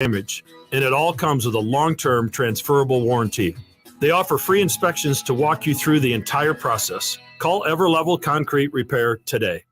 damage, and it all comes with a long-term transferable warranty. They offer free inspections to walk you through the entire process. Call Everlevel Concrete Repair today.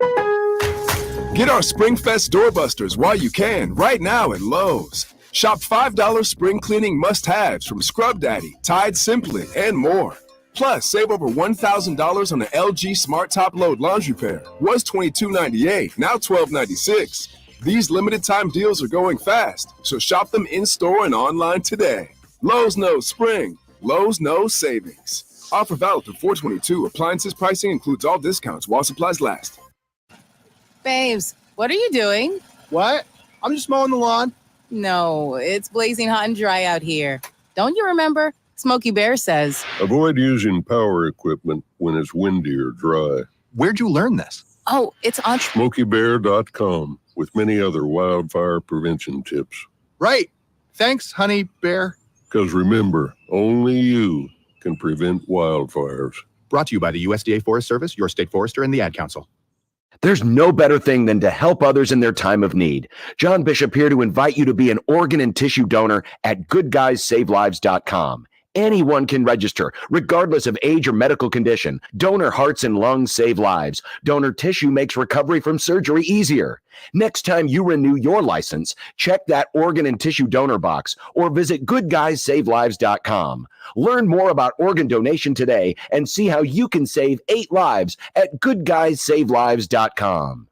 Get our SpringFest doorbusters while you can right now at Lowe's. Shop $5 spring cleaning must-haves from Scrub Daddy, Tide Simply, and more. Plus, save over $1,000 on the LG Smart Top Load laundry pair. Was $22.98, now $12.96. These limited time deals are going fast, so shop them in-store and online today. Lowe's knows spring. Lowe's knows savings. Offer valid through 4/22. Appliances pricing includes all discounts while supplies last. Babes, what are you doing? What? I'm just mowing the lawn. No, it's blazing hot and dry out here. Don't you remember? Smokey Bear says. Avoid using power equipment when it's windy or dry. Where'd you learn this? Oh, it's on SmokeyBear.com with many other wildfire prevention tips. Right. Thanks, honey bear. Because remember, only you can prevent wildfires. Brought to you by the USDA Forest Service, your state forester, and the Ad Council. There's no better thing than to help others in their time of need. John Bishop here to invite you to be an organ and tissue donor at goodguysavelives.com. Anyone can register, regardless of age or medical condition. Donor hearts and lungs save lives. Donor tissue makes recovery from surgery easier. Next time you renew your license, check that organ and tissue donor box or visit goodguysavelives.com. Learn more about organ donation today and see how you can save 8 lives at goodguysavelives.com.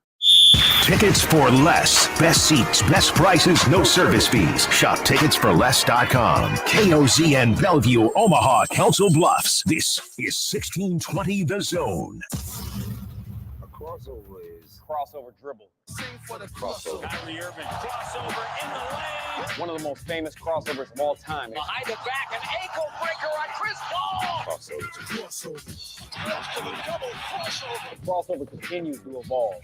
Tickets for less. Best seats, best prices, no service fees. Shop ticketsforless.com. KOZN Bellevue, Omaha, Council Bluffs. This is 1620 The Zone. A crossover is crossover dribble. Sing for the crossover. Kyrie Irving, crossover in the lane. One of the most famous crossovers of all time. Behind the back, an ankle breaker on Chris Paul. Crossover. Double crossover. The crossover continues to evolve.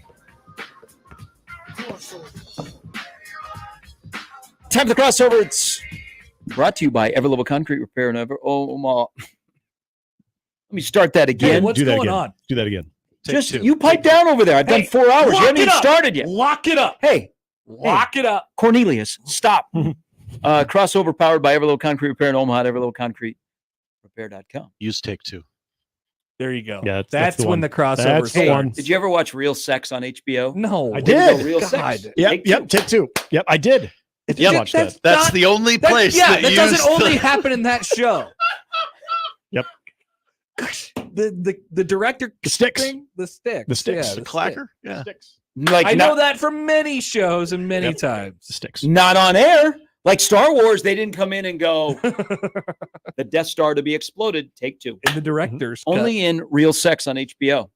Time for the crossover. It's brought to you by Everlevel Concrete Repair in Omaha. Let me start that again. Hey, what's going on? Do that again. Just you pipe down over there. I've done 4 hours. You haven't even started yet. Lock it up. Hey, lock it up. Cornelius, stop. Crossover powered by Everlevel Concrete Repair in Omaha at everlevelconcreterepair.com. Use take 2. There you go. Yeah, that's when the crossover That's the one. Did you ever watch Real Sex on HBO? No, I did. Real God. Sex. Yep, take 2. Yep, I did. Watch that. That's the only place that doesn't only happen in that show. Yep. Gosh, the director The sticks. the sticks. The sticks. Yeah, the clacker. Yeah. Sticks. Like I know that from many shows and many Yep. times. The sticks. Not on air. Like Star Wars, they didn't come in and go, the Death Star to be exploded, take 2. In the director's cut. Only in Real Sex on HBO.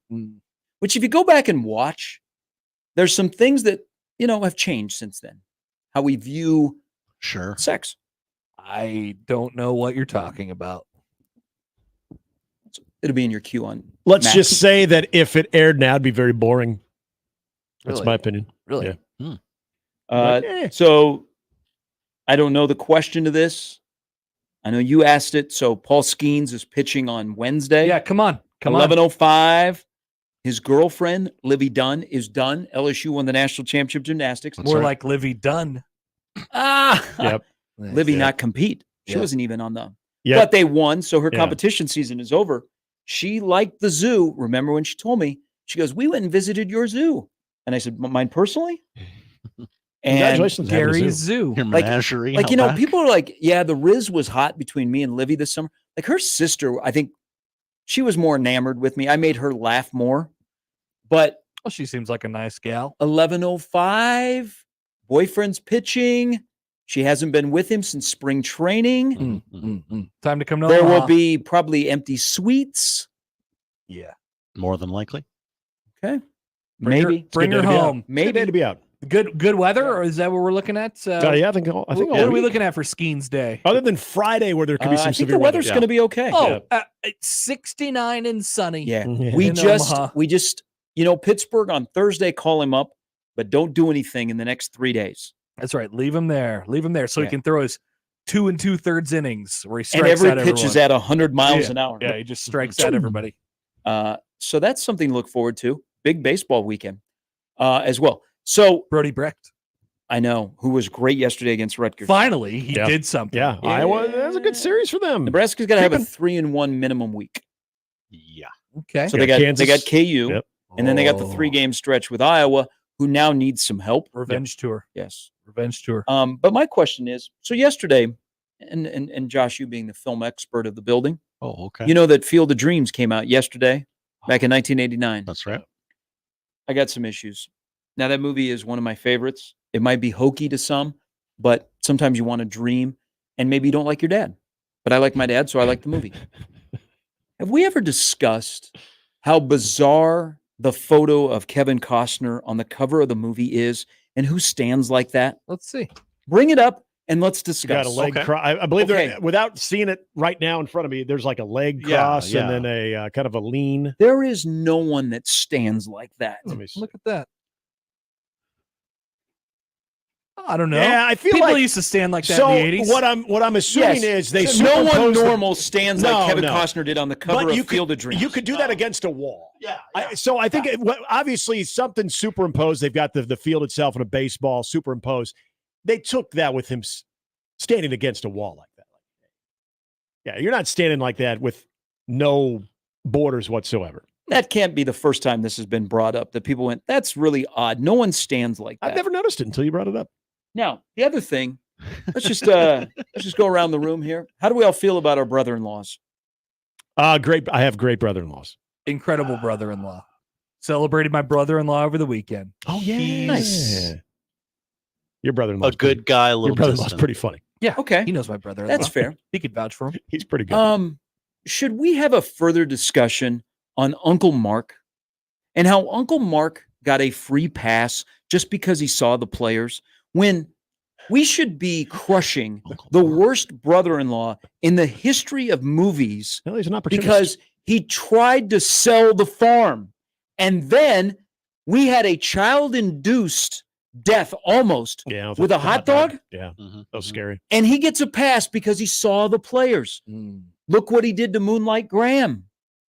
Which if you go back and watch, there's some things that, have changed since then. How we view sex. I don't know what you're talking about. It'll be in your queue on. Let's Max. just say that if it aired now, it'd be very boring. That's Really? my opinion. Really? Yeah. So I don't know the question to this. I know you asked it. So Paul Skeens is pitching on Wednesday. Yeah, come on. 11:05. His girlfriend, Livy Dunn, is done. LSU won the national championship gymnastics. More like Livy Dunn. Yep. Livy not compete. She wasn't even on the. Yep. But they won, so her competition season is over. She liked the zoo. Remember when she told me? She goes, "We went and visited your zoo," and I said, "Mine personally." And Congratulations, Gary's Zoo. Your menagerie. People are like, yeah, the Riz was hot between me and Livy this summer. Like her sister, I think she was more enamored with me. I made her laugh more. But she seems like a nice gal. 11:05, boyfriend's pitching. She hasn't been with him since spring training. Time to come to There Omaha. will be probably empty suites. Yeah. More than likely. Okay. Bring her home. Maybe to be out. Good weather, or is that what we're looking at? Yeah, I think. What are we looking at for Skeens Day? Other than Friday, where there could be some I think severe the weather's going to be okay. It's 69 and sunny. Yeah. in We Omaha. just, Pittsburgh on Thursday, call him up, but don't do anything in the next 3 days. That's right. Leave him there. So he can throw his 2 2/3 innings where he strikes and every out pitch is at 100 miles an hour. Yeah, he just strikes out everybody. So that's something to look forward to. Big baseball weekend as well. So Brody Brecht. I know, who was great yesterday against Rutgers. Finally, he did something. Yeah, Iowa, that's a good series for them. Nebraska's got to have a 3-1 minimum week. Yeah. Okay. So they got KU, and then they got the 3-game stretch with Iowa, who now needs some help. Revenge tour. Yes. Revenge tour. But my question is, so yesterday, and Josh, you being the film expert of the building. Oh, okay. You know that Field of Dreams came out yesterday, back in 1989. That's right. I got some issues. Now, that movie is one of my favorites. It might be hokey to some, but sometimes you want to dream, and maybe you don't like your dad. But I like my dad, so I like the movie. Have we ever discussed how bizarre the photo of Kevin Costner on the cover of the movie is, and who stands like that? Let's see. Bring it up, and let's discuss. You got a leg cross. I believe there, without seeing it right now in front of me, there's like a leg cross and then a kind of a lean. There is no one that stands like that. Look at that. I don't know. Yeah, I feel people like used to stand like that in the 80s. What I'm assuming is they no one superimposed normal stands like Kevin Costner did on the cover of Field of Dreams. You could do that against a wall. So I think obviously something superimposed. They've got the field itself and a baseball superimposed. They took that with him standing against a wall like that. Yeah, you're not standing like that with no borders whatsoever. That can't be the first time this has been brought up that people went, that's really odd. No one stands like that. I've never noticed it until you brought it up. Now, the other thing, let's just go around the room here. How do we all feel about our brother-in-laws? Great. I have great brother-in-laws. Incredible brother-in-law. Celebrated my brother-in-law over the weekend. Oh, yeah. Nice. Your brother-in-law. A good guy, a little Your brother-in-law's distant. pretty funny. Yeah. Okay. He knows my brother-in-law. That's fair. He could vouch for him. He's pretty good. Should we have a further discussion on Uncle Mark and how Uncle Mark got a free pass just because he saw the players, when we should be crushing the worst brother-in-law in the history of movies? Well, he's an opportunist. Because he tried to sell the farm. And then we had a child-induced death almost with a hot dog. Yeah, that was scary. And he gets a pass because he saw the players. Look what he did to Moonlight Graham.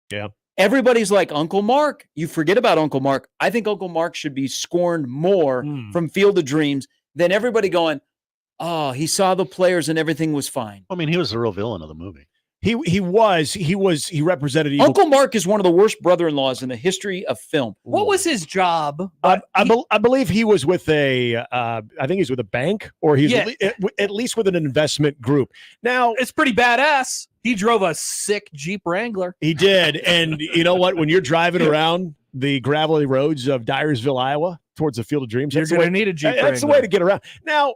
Yeah. Everybody's like, Uncle Mark. You forget about Uncle Mark. I think Uncle Mark should be scorned more from Field of Dreams than everybody going, oh, he saw the players and everything was fine. I mean, he was the real villain of the movie. He represented evil. Uncle Mark is one of the worst brother-in-laws in the history of film. What was his job? I believe he was with I think he's with a bank, or he's at least with an investment group. Now, it's pretty badass. He drove a sick Jeep Wrangler. He did. And you know what? When you're driving around the gravelly roads of Dyersville, Iowa, towards the Field of Dreams, you're going to need a Jeep Wrangler. That's the way to get around. Now,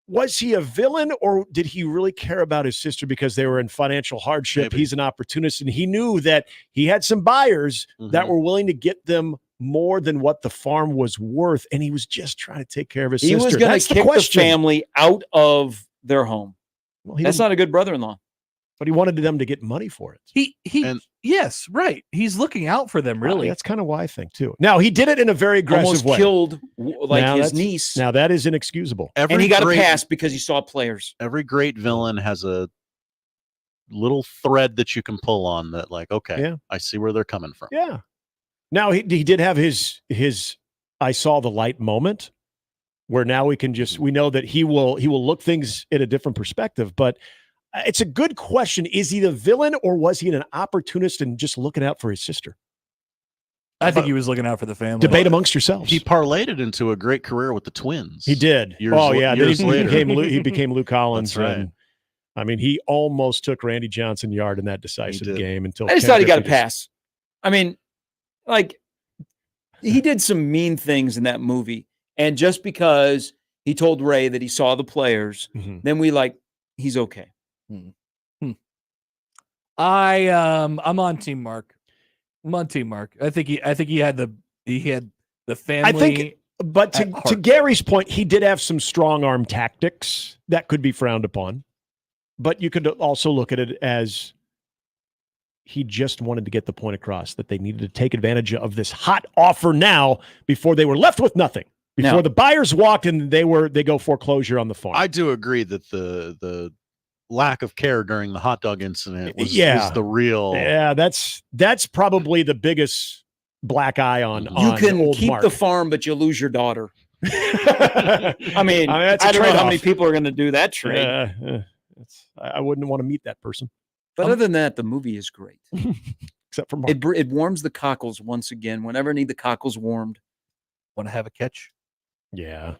was he a villain, or did he really care about his sister because they were in financial hardship? Maybe. He's an opportunist, and he knew that he had some buyers that were willing to get them more than what the farm was worth, and he was just trying to take care of his sister. He was going to kick the family out of their home. Well, that's not a good brother-in-law. But he wanted them to get money for it. Yes, right. He's looking out for them, really. That's kind of why I think, too. Now, he did it in a very aggressive way. Almost killed his niece. Now, that is inexcusable. And he got a pass because he saw players. Every great villain has a little thread that you can pull on that, like, okay, I see where they're coming from. Yeah. Now, he did have his I saw the light moment, where now we know that he will look things in a different perspective, but it's a good question. Is he the villain, or was he an opportunist and just looking out for his sister? I think he was looking out for the family. Debate amongst yourselves. He parlayed it into a great career with the Twins. He did. Years later. He became Lou Collins. That's right. And, I mean, he almost took Randy Johnson yard in that decisive game until I just thought he got a pass. I mean, like, he did some mean things in that movie, and just because he told Ray that he saw the players, then he's okay. I'm on Team Mark. I think he had the family. I think, but to Gary's point, he did have some strong arm tactics that could be frowned upon. But you could also look at it as he just wanted to get the point across that they needed to take advantage of this hot offer now before they were left with nothing. Before the buyers walked and they go foreclosure on the farm. I do agree that the lack of care during the hot dog incident was the real. Yeah, that's probably the biggest black eye on. You can old keep Mark. the farm, but you lose your daughter. I mean, that's I a don't know how trade-off. many people are going to do that trade. I wouldn't want to meet that person. But other than that, the movie is great. Except for Mark. It warms the cockles once again. Whenever I need the cockles warmed. Want to have a catch? Yeah.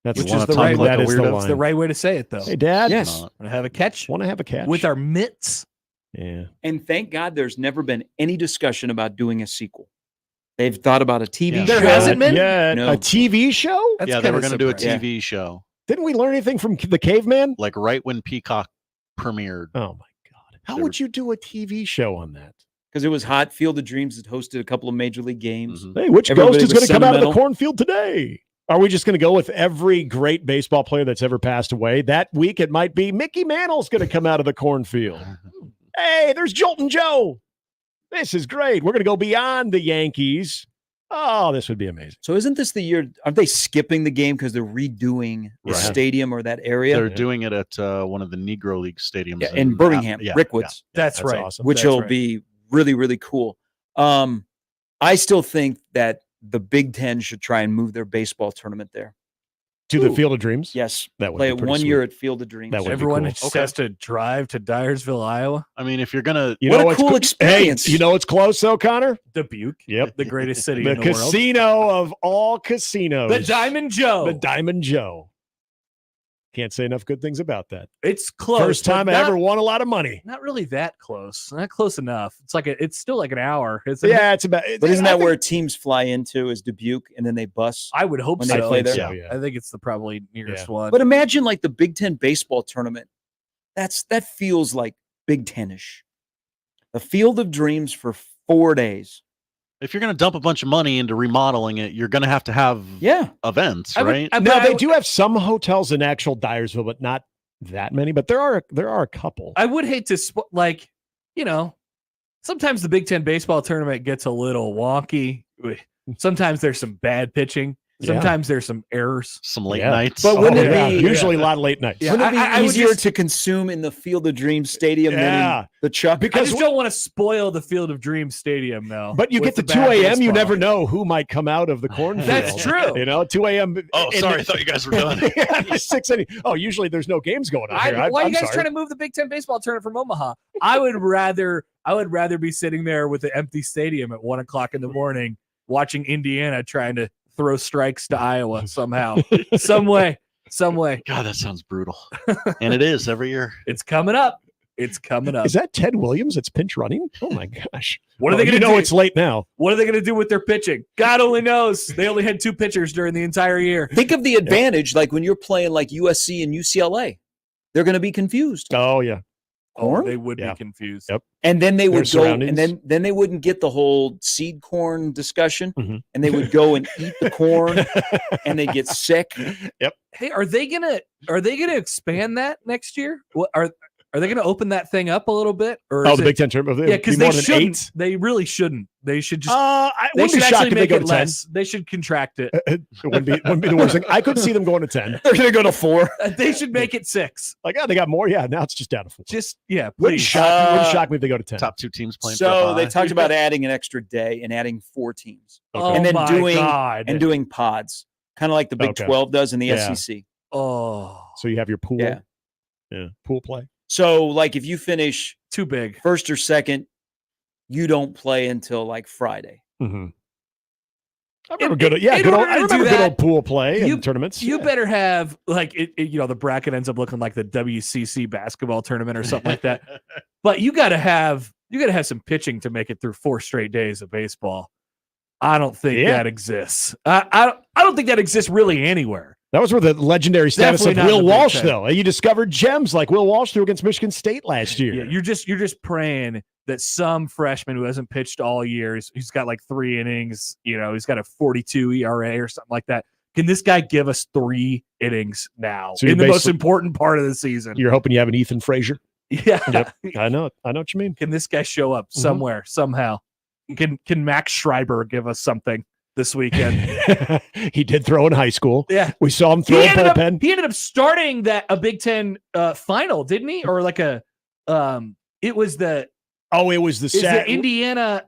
That's Which is the right way. That is It's the right way to say it, though. Hey, Dad. Yes. Want to have a catch? Want to have a catch with our mitts? Yeah. And thank God there's never been any discussion about doing a sequel. They've thought about a TV show. There hasn't been? Yeah. No. A TV show? That's Yeah, they were kinda going to do a surprising. TV show. Didn't we learn anything from the Caveman? Like right when Peacock premiered. Oh, my God. How would you do a TV show on that? Because it was hot. Field of Dreams had hosted a couple of Major League games. Hey, which Everybody ghost is was going to come out of the sentimental. cornfield today? Are we just going to go with every great baseball player that's ever passed away? That week, it might be Mickey Mantle's going to come out of the cornfield. Hey, there's Jolton Joe. This is great. We're going to go beyond the Yankees. Oh, this would be amazing. So isn't this the year? Aren't they skipping the game because they're redoing the Right. stadium or that area? They're doing it at one of the Negro League stadiums Yeah, in Birmingham, yeah, Rickwood's. That's right. Awesome. Which will be really, really cool. I still think that the Big Ten should try and move their baseball tournament there. To the Field of Dreams? Yes. That would play be it pretty 1 sweet. year at Field of Dreams. That would be Everyone cool. just has to drive to Dyersville, Iowa. I mean, if you're gonna, You What know a it's cool co- experience. Hey, you know it's close though, Connor? Dubuque, Yep. the greatest city The in the world. casino of all casinos. The Diamond Joe. The Diamond Joe. Can't say enough good things about that. It's close. First time but I not- ever won a lot of money. Not really that close. Not close enough. It's still like an hour. It's It's about. But isn't I that think- where teams fly into is Dubuque and then they bus? I would hope when so. they play there? so, yeah. I think it's the probably nearest one. But imagine like the Big Ten baseball tournament. That feels like Big Ten-ish. The Field of Dreams for 4 days. if you're gonna dump a bunch of money into remodeling it, you're gonna have to have events, right? Now they do have some hotels in actual Dyersville, but not that many. But there are a couple. I would hate to sometimes the Big Ten baseball tournament gets a little wonky. Sometimes there's some bad pitching. Sometimes there's some errors. Some late nights. But wouldn't it be usually a lot of late nights? Yeah, Wouldn't it be I would easier just- to consume in the Field of Dreams Stadium than Yeah. in the Chuck? I just don't want to spoil the Field of Dreams Stadium, though. But you with get to the 2 bad a.m., you baseball. never know who might come out of the cornfield. That's true. You know, 2 a.m. Oh, and- sorry, I thought you guys were done. Yeah, 6 inning. Oh, usually there's no games going on here. Why are I'm you guys sorry. trying to move the Big Ten baseball tournament from Omaha? I would rather be sitting there with an empty stadium at 1:00 in the morning, watching Indiana trying to throw strikes to Iowa somehow, some way. God, that sounds brutal. And it is every year. It's coming up. It's coming up. Is that Ted Williams that's pinch running? Oh my gosh. What are they going to You know do? it's late now. What are they going to do with their pitching? God only knows. They only had 2 pitchers during the entire year. Think of the advantage, like when you're playing like USC and UCLA, they're going to be confused. Oh yeah. Corn? They would Yeah. be confused. Yep. And then they Their would go, surroundings. and then they wouldn't get the whole seed corn discussion, Mhm. and they would go and eat the corn, and they get sick. Hey, are they gonna expand that next year? What are they gonna open that thing up a little bit? Or Oh, is the it- Big Ten tournament. Yeah, because more they than shouldn't. 8. They really shouldn't. They should just. I They wouldn't should be shocked actually if they make go it to 10. less. They should contract it. It wouldn't be the worst thing. I could see them going to 10. They're going to go to 4. They should make it 6. Like, oh, they got more. Yeah, now it's just down to 4. Just wouldn't Wouldn't please. shock me if they go to 10. Top 2 teams playing. for So a they bye. talked about adding an extra day and adding 4 teams, Oh and then my God. doing pods, kind of like the Big Okay. 12 does in the Yeah. SEC. Oh, So you have your pool. Yeah. Pool play. So like if you finish too big. first or second, you don't play until like Friday. Mm-hmm. I remember good old pool play in tournaments. You Yeah. better have like the bracket ends up looking like the WCC basketball tournament or something like that. But you got to have some pitching to make it through 4 straight days of baseball. I don't think that exists. I don't think that exists really anywhere. That was where the legendary status Definitely of not Will in the Big Walsh, Ten. though. You discovered gems like Will Walsh threw against Michigan State last year. Yeah, you're just praying that some freshman who hasn't pitched all year, he's got like 3 innings, he's got a 42 ERA or something like that. Can this guy give us 3 innings now So in you're the most basically- important part of the season? You're hoping you have an Ethan Frazier. Yeah. Yep. I know what you mean. Can this guy show up somewhere, somehow? Can Max Schreiber give us something this weekend? He did throw in high school. Yeah. We saw him throw a bullpen. He ended up starting a Big Ten final, didn't he? Or like it was the Oh, it was the Indiana.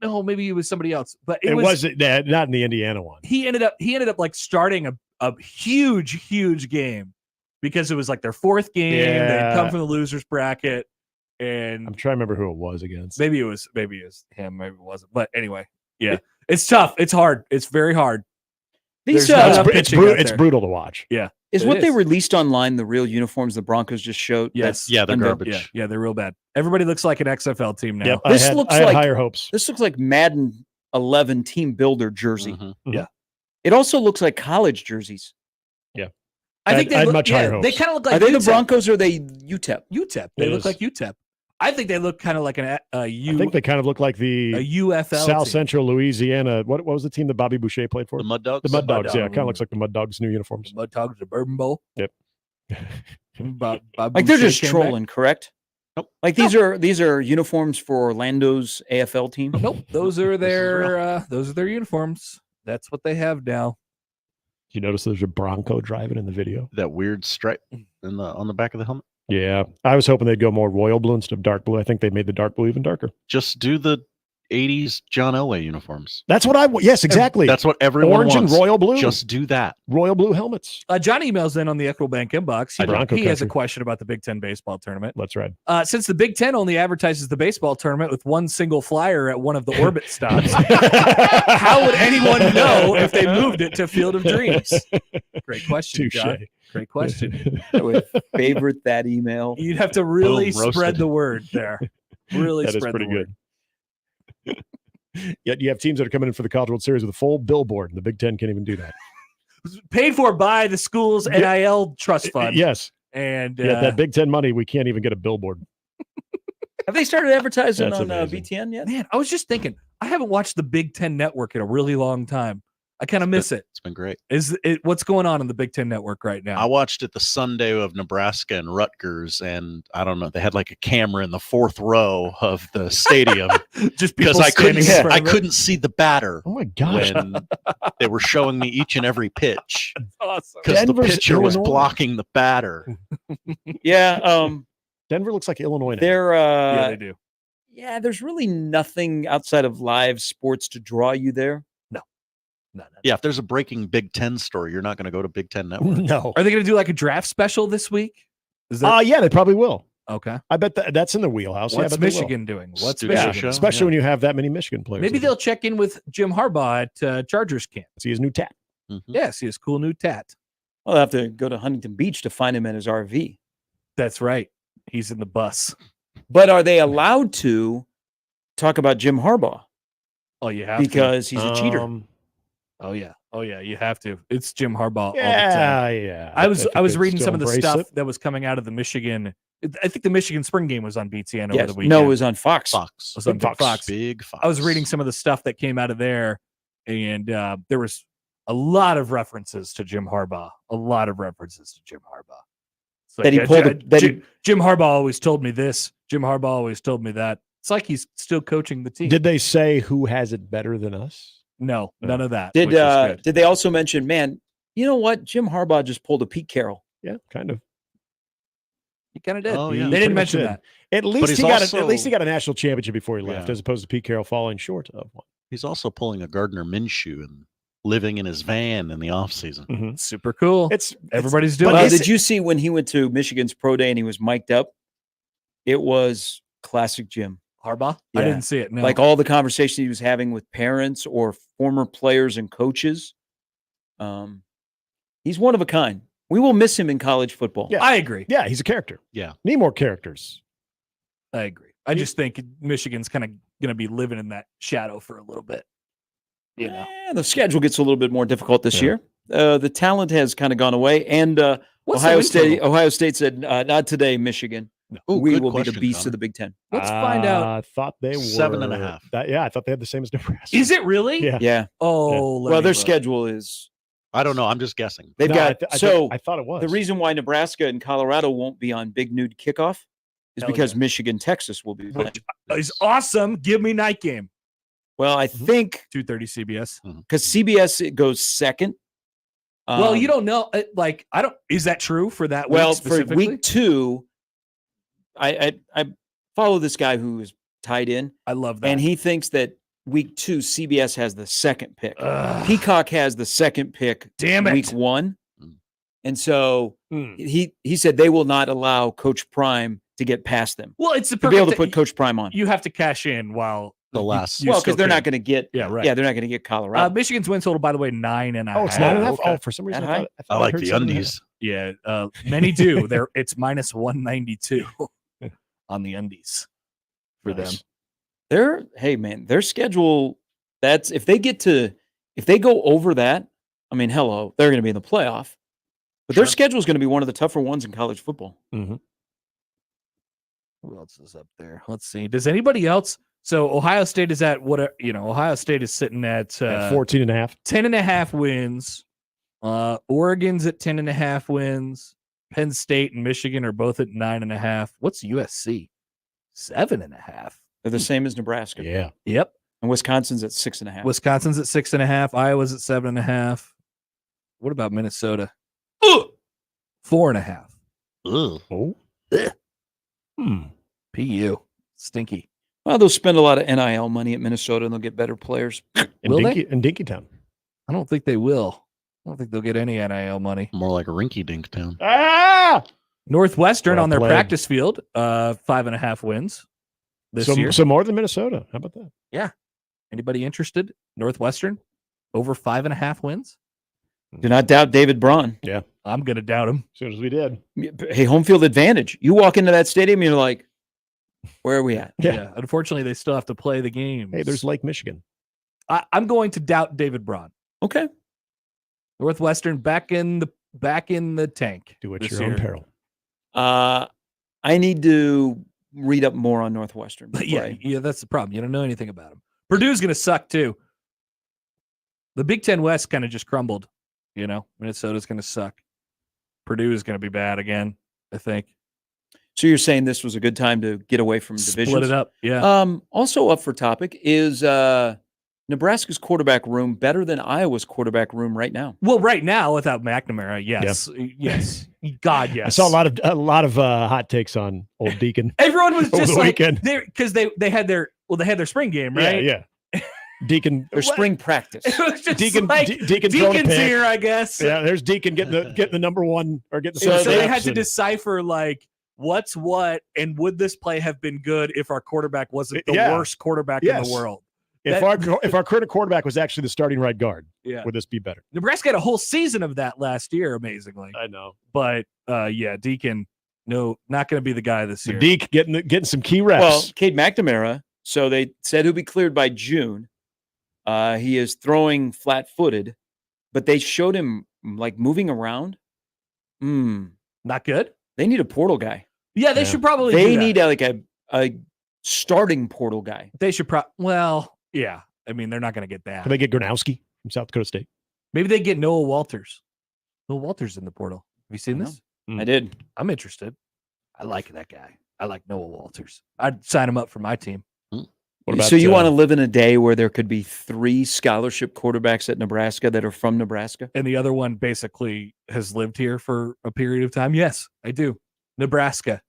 no, maybe it was somebody else, but it wasn't that. Not in the Indiana one. He ended up like starting a huge game because it was like their fourth game. They'd come from the losers bracket, and I'm trying to remember who it was against. Maybe it was him, maybe it wasn't. But anyway, yeah, it's tough. It's hard. It's very hard. It's brutal to watch. Yeah. Is what they released online the real uniforms the Broncos just showed? Yes. Yeah, they're garbage. Yeah, they're real bad. Everybody looks like an XFL team now. Yep, This I looks had like higher hopes. This looks like Madden 11 Team Builder jersey. Yeah. It also looks like college jerseys. Yeah. I think I had much higher hopes. They kind of look like Are they the UTEP. Broncos or are they UTEP? UTEP. They look like UTEP. I think they look kind of like I think they kind of look like the UFL South team. Central Louisiana. What was the team that Bobby Boucher played for? The Mud Dogs. The Mud Dogs. Yeah, it kind of looks like the Mud Dogs' new uniforms. The Mud Dogs, the Bourbon Bowl. Yep. Like they're just trolling, correct? Nope. Like these are uniforms for Orlando's AFL team. Nope. Those are their uniforms. That's what they have now. You notice there's a Bronco driving in the video? That weird stripe on the back of the helmet. Yeah, I was hoping they'd go more royal blue instead of dark blue. I think they made the dark blue even darker. Just do the 80s John Elway uniforms. That's what yes, exactly. That's what everyone Orange wants. and royal blue. Just do that. Royal blue helmets. John emails in on the Equitable Bank inbox. He has a question about the Big Ten baseball tournament. Let's ride. Since the Big Ten only advertises the baseball tournament with one single flyer at one of the orbit stops, how would anyone know if they moved it to Field of Dreams? Great question, Touché. John. Great question. I would favorite that email. You'd have to really Boom, spread roasted. the word there. Really That is spread pretty the word. good. Yet you have teams that are coming in for the College World Series with a full billboard, and the Big Ten can't even do that. Paid for by the school's NIL trust fund. Yes. And that Big Ten money, we can't even get a billboard. Have they started advertising That's on amazing. BTN yet? Man, I was just thinking, I haven't watched the Big Ten Network in a really long time. I kind of miss it. It's been great. What's going on in the Big Ten Network right now? I watched it the Sunday of Nebraska and Rutgers, and I don't know. They had like a camera in the fourth row of the stadium Just because people I couldn't. standing in front I of it? couldn't see the batter Oh my gosh. when they were showing me each and every pitch Awesome. because the Denver's pitcher was Illinois. blocking the batter. Yeah. Denver looks like Illinois now. They're Yeah, they do. yeah, there's really nothing outside of live sports to draw you there. No. Yeah, if there's a breaking Big Ten story, you're not going to go to Big Ten Network. No. Are they going to do like a draft special this week? Is that Yeah, they probably will. okay? I bet that's in the wheelhouse. Yeah, I What's bet they will. Michigan doing? What's Studio Michigan? show. Especially when you have that many Michigan players. Maybe they'll check in with Jim Harbaugh at Chargers camp. see his new tat. Mhm. Yeah, see his cool new tat. I'll have to go to Huntington Beach to find him in his RV. That's right. He's in the bus. But are they allowed to talk about Jim Harbaugh Oh, you have because he's a cheater? to. Oh yeah, you have to. It's Jim Harbaugh all the time. Yeah. I was think they reading still some of the embrace stuff it. that was coming out of the Michigan. I think the Michigan spring game was on BTN over Yes. the weekend. No, it was on Fox. Fox. It was on Big Fox. Fox. Big Fox. I was reading some of the stuff that came out of there, and there was a lot of references to Jim Harbaugh. So That he pulled Jim Harbaugh always told me this. Jim Harbaugh always told me that. It's like he's still coaching the team. Did they say who has it better than us? No, none of that. Did which is good. did they also mention, man, you know what? Jim Harbaugh just pulled a Pete Carroll. Yeah, kind of. He kind of did. Oh, yeah. They Pretty didn't much mention did. that. At least he's he got also- at least he got a national championship before he left, Yeah. as opposed to Pete Carroll falling short of one. He's also pulling a Gardner Minshew and living in his van in the offseason. Mm-hmm. Super cool. It's Everybody's doing Well, it. did you see when he went to Michigan's pro day and he was mic'd up? It was classic Jim. Harbaugh? Yeah. I didn't see it. No. Like all the conversations he was having with parents or former players and coaches. He's one of a kind. We will miss him in college football. Yeah. I agree. Yeah, he's a character. Yeah. Need more characters. I agree. I just think Michigan's kind of going to be living in that shadow for a little bit. You know, The schedule gets a little bit more difficult this year. The talent has kind of gone away, and What's Ohio the State. internal? Ohio State said, "Not today, Michigan. Ooh, we good will be question, the beast Connor. of the Big Ten." let's find out. I thought they were 7.5. Yeah, I thought they had the same as Nebraska. Is it really? Yeah. Yeah. Oh, let Well, me their look. schedule is. I don't know. I'm just guessing. They've No, got I thought it was. the reason why Nebraska and Colorado won't be on Big Nude Kickoff is Hell because yeah. Michigan, Texas will be playing. Which is awesome. Give me night game. Well, I think 2:30 CBS. because CBS it goes second. Well, you don't know. Like, I don't. Is that true for that? Well, week for specifically? week 2, I follow this guy who is tied in, I love that. and he thinks that week 2, CBS has the second pick. Peacock has the second pick. Damn it. Week 1. And so he said they will not allow Coach Prime to get past them. Well, it's the to be able to put Coach Prime on. You have to cash in while the last. Well, because they're not going to get. Yeah, right. Yeah, they're not going to get Colorado. Michigan's win total, by the way, 9.5. Oh, it's 9.5. Okay. Oh, for some reason I I like the undies. Yeah, many do. It's minus 192 on the undies for them. Their schedule. That's if they go over that. I mean, hello, they're going to be in the playoff. But their schedule is going to be one of the tougher ones in college football. Mm-hmm. Who else is up there? Let's see. Does anybody else? So Ohio State is at what? Ohio State is sitting at 14.5, 10.5 wins. Oregon's at 10.5 wins. Penn State and Michigan are both at 9.5. What's USC? 7.5. They're the same as Nebraska. Yeah. Yep. And Wisconsin's at 6.5. Wisconsin's at 6.5. Iowa's at 7.5. What about Minnesota? 4.5. Oh. PU. Stinky. Well, they'll spend a lot of NIL money at Minnesota and they'll get better players. In Dinkytown. I don't think they will. I don't think they'll get any NIL money. More like a rinky-dink town. Ah! Northwestern on their practice field, 5.5 wins this year. So more than Minnesota. How about that? Yeah. Anybody interested? Northwestern over 5.5 wins. Do not doubt David Braun. Yeah. I'm going to doubt him. As soon as we did. Hey, home field advantage. You walk into that stadium, you're like, where are we at? Yeah. Unfortunately, they still have to play the games. Hey, there's Lake Michigan. I'm going to doubt David Braun. Okay. Northwestern back in the tank. Do it your own peril. I need to read up more on Northwestern. But yeah, that's the problem. You don't know anything about them. Purdue's going to suck too. The Big Ten West kind of just crumbled. Minnesota's going to suck. Purdue is going to be bad again, I think. So you're saying this was a good time to get away from divisions? Split it up, yeah. Also up for topic is Nebraska's quarterback room better than Iowa's quarterback room right now? Well, right now without McNamara, yes, yes, God, yes. I saw a lot of hot takes on old Deacon. Everyone was just like weekend. Because they had their spring game, right? Yeah. Deacon, their spring practice. It was just Deacon's here, I guess. Yeah, there's Deacon getting the number one or getting. So they had to decipher what's what, and would this play have been good if our quarterback wasn't the worst quarterback in the world? If our current quarterback was actually the starting right guard, would this be better? Nebraska had a whole season of that last year, amazingly. I know, but Deacon, not going to be the guy this year. Deke getting some key reps. Well, Cade McNamara. So they said he'll be cleared by June. He is throwing flat-footed, but they showed him moving around. Not good. They need a portal guy. Yeah, they should probably. They need a starting portal guy. They should yeah. I mean, they're not going to get that. Can they get Gronowski from South Dakota State? Maybe they get Noah Walters. Noah Walters in the portal. Have you seen this? I did. I'm interested. I like that guy. I like Noah Walters. I'd sign him up for my team. So you want to live in a day where there could be 3 scholarship quarterbacks at Nebraska that are from Nebraska? And the other one basically has lived here for a period of time? Yes, I do. Nebraska,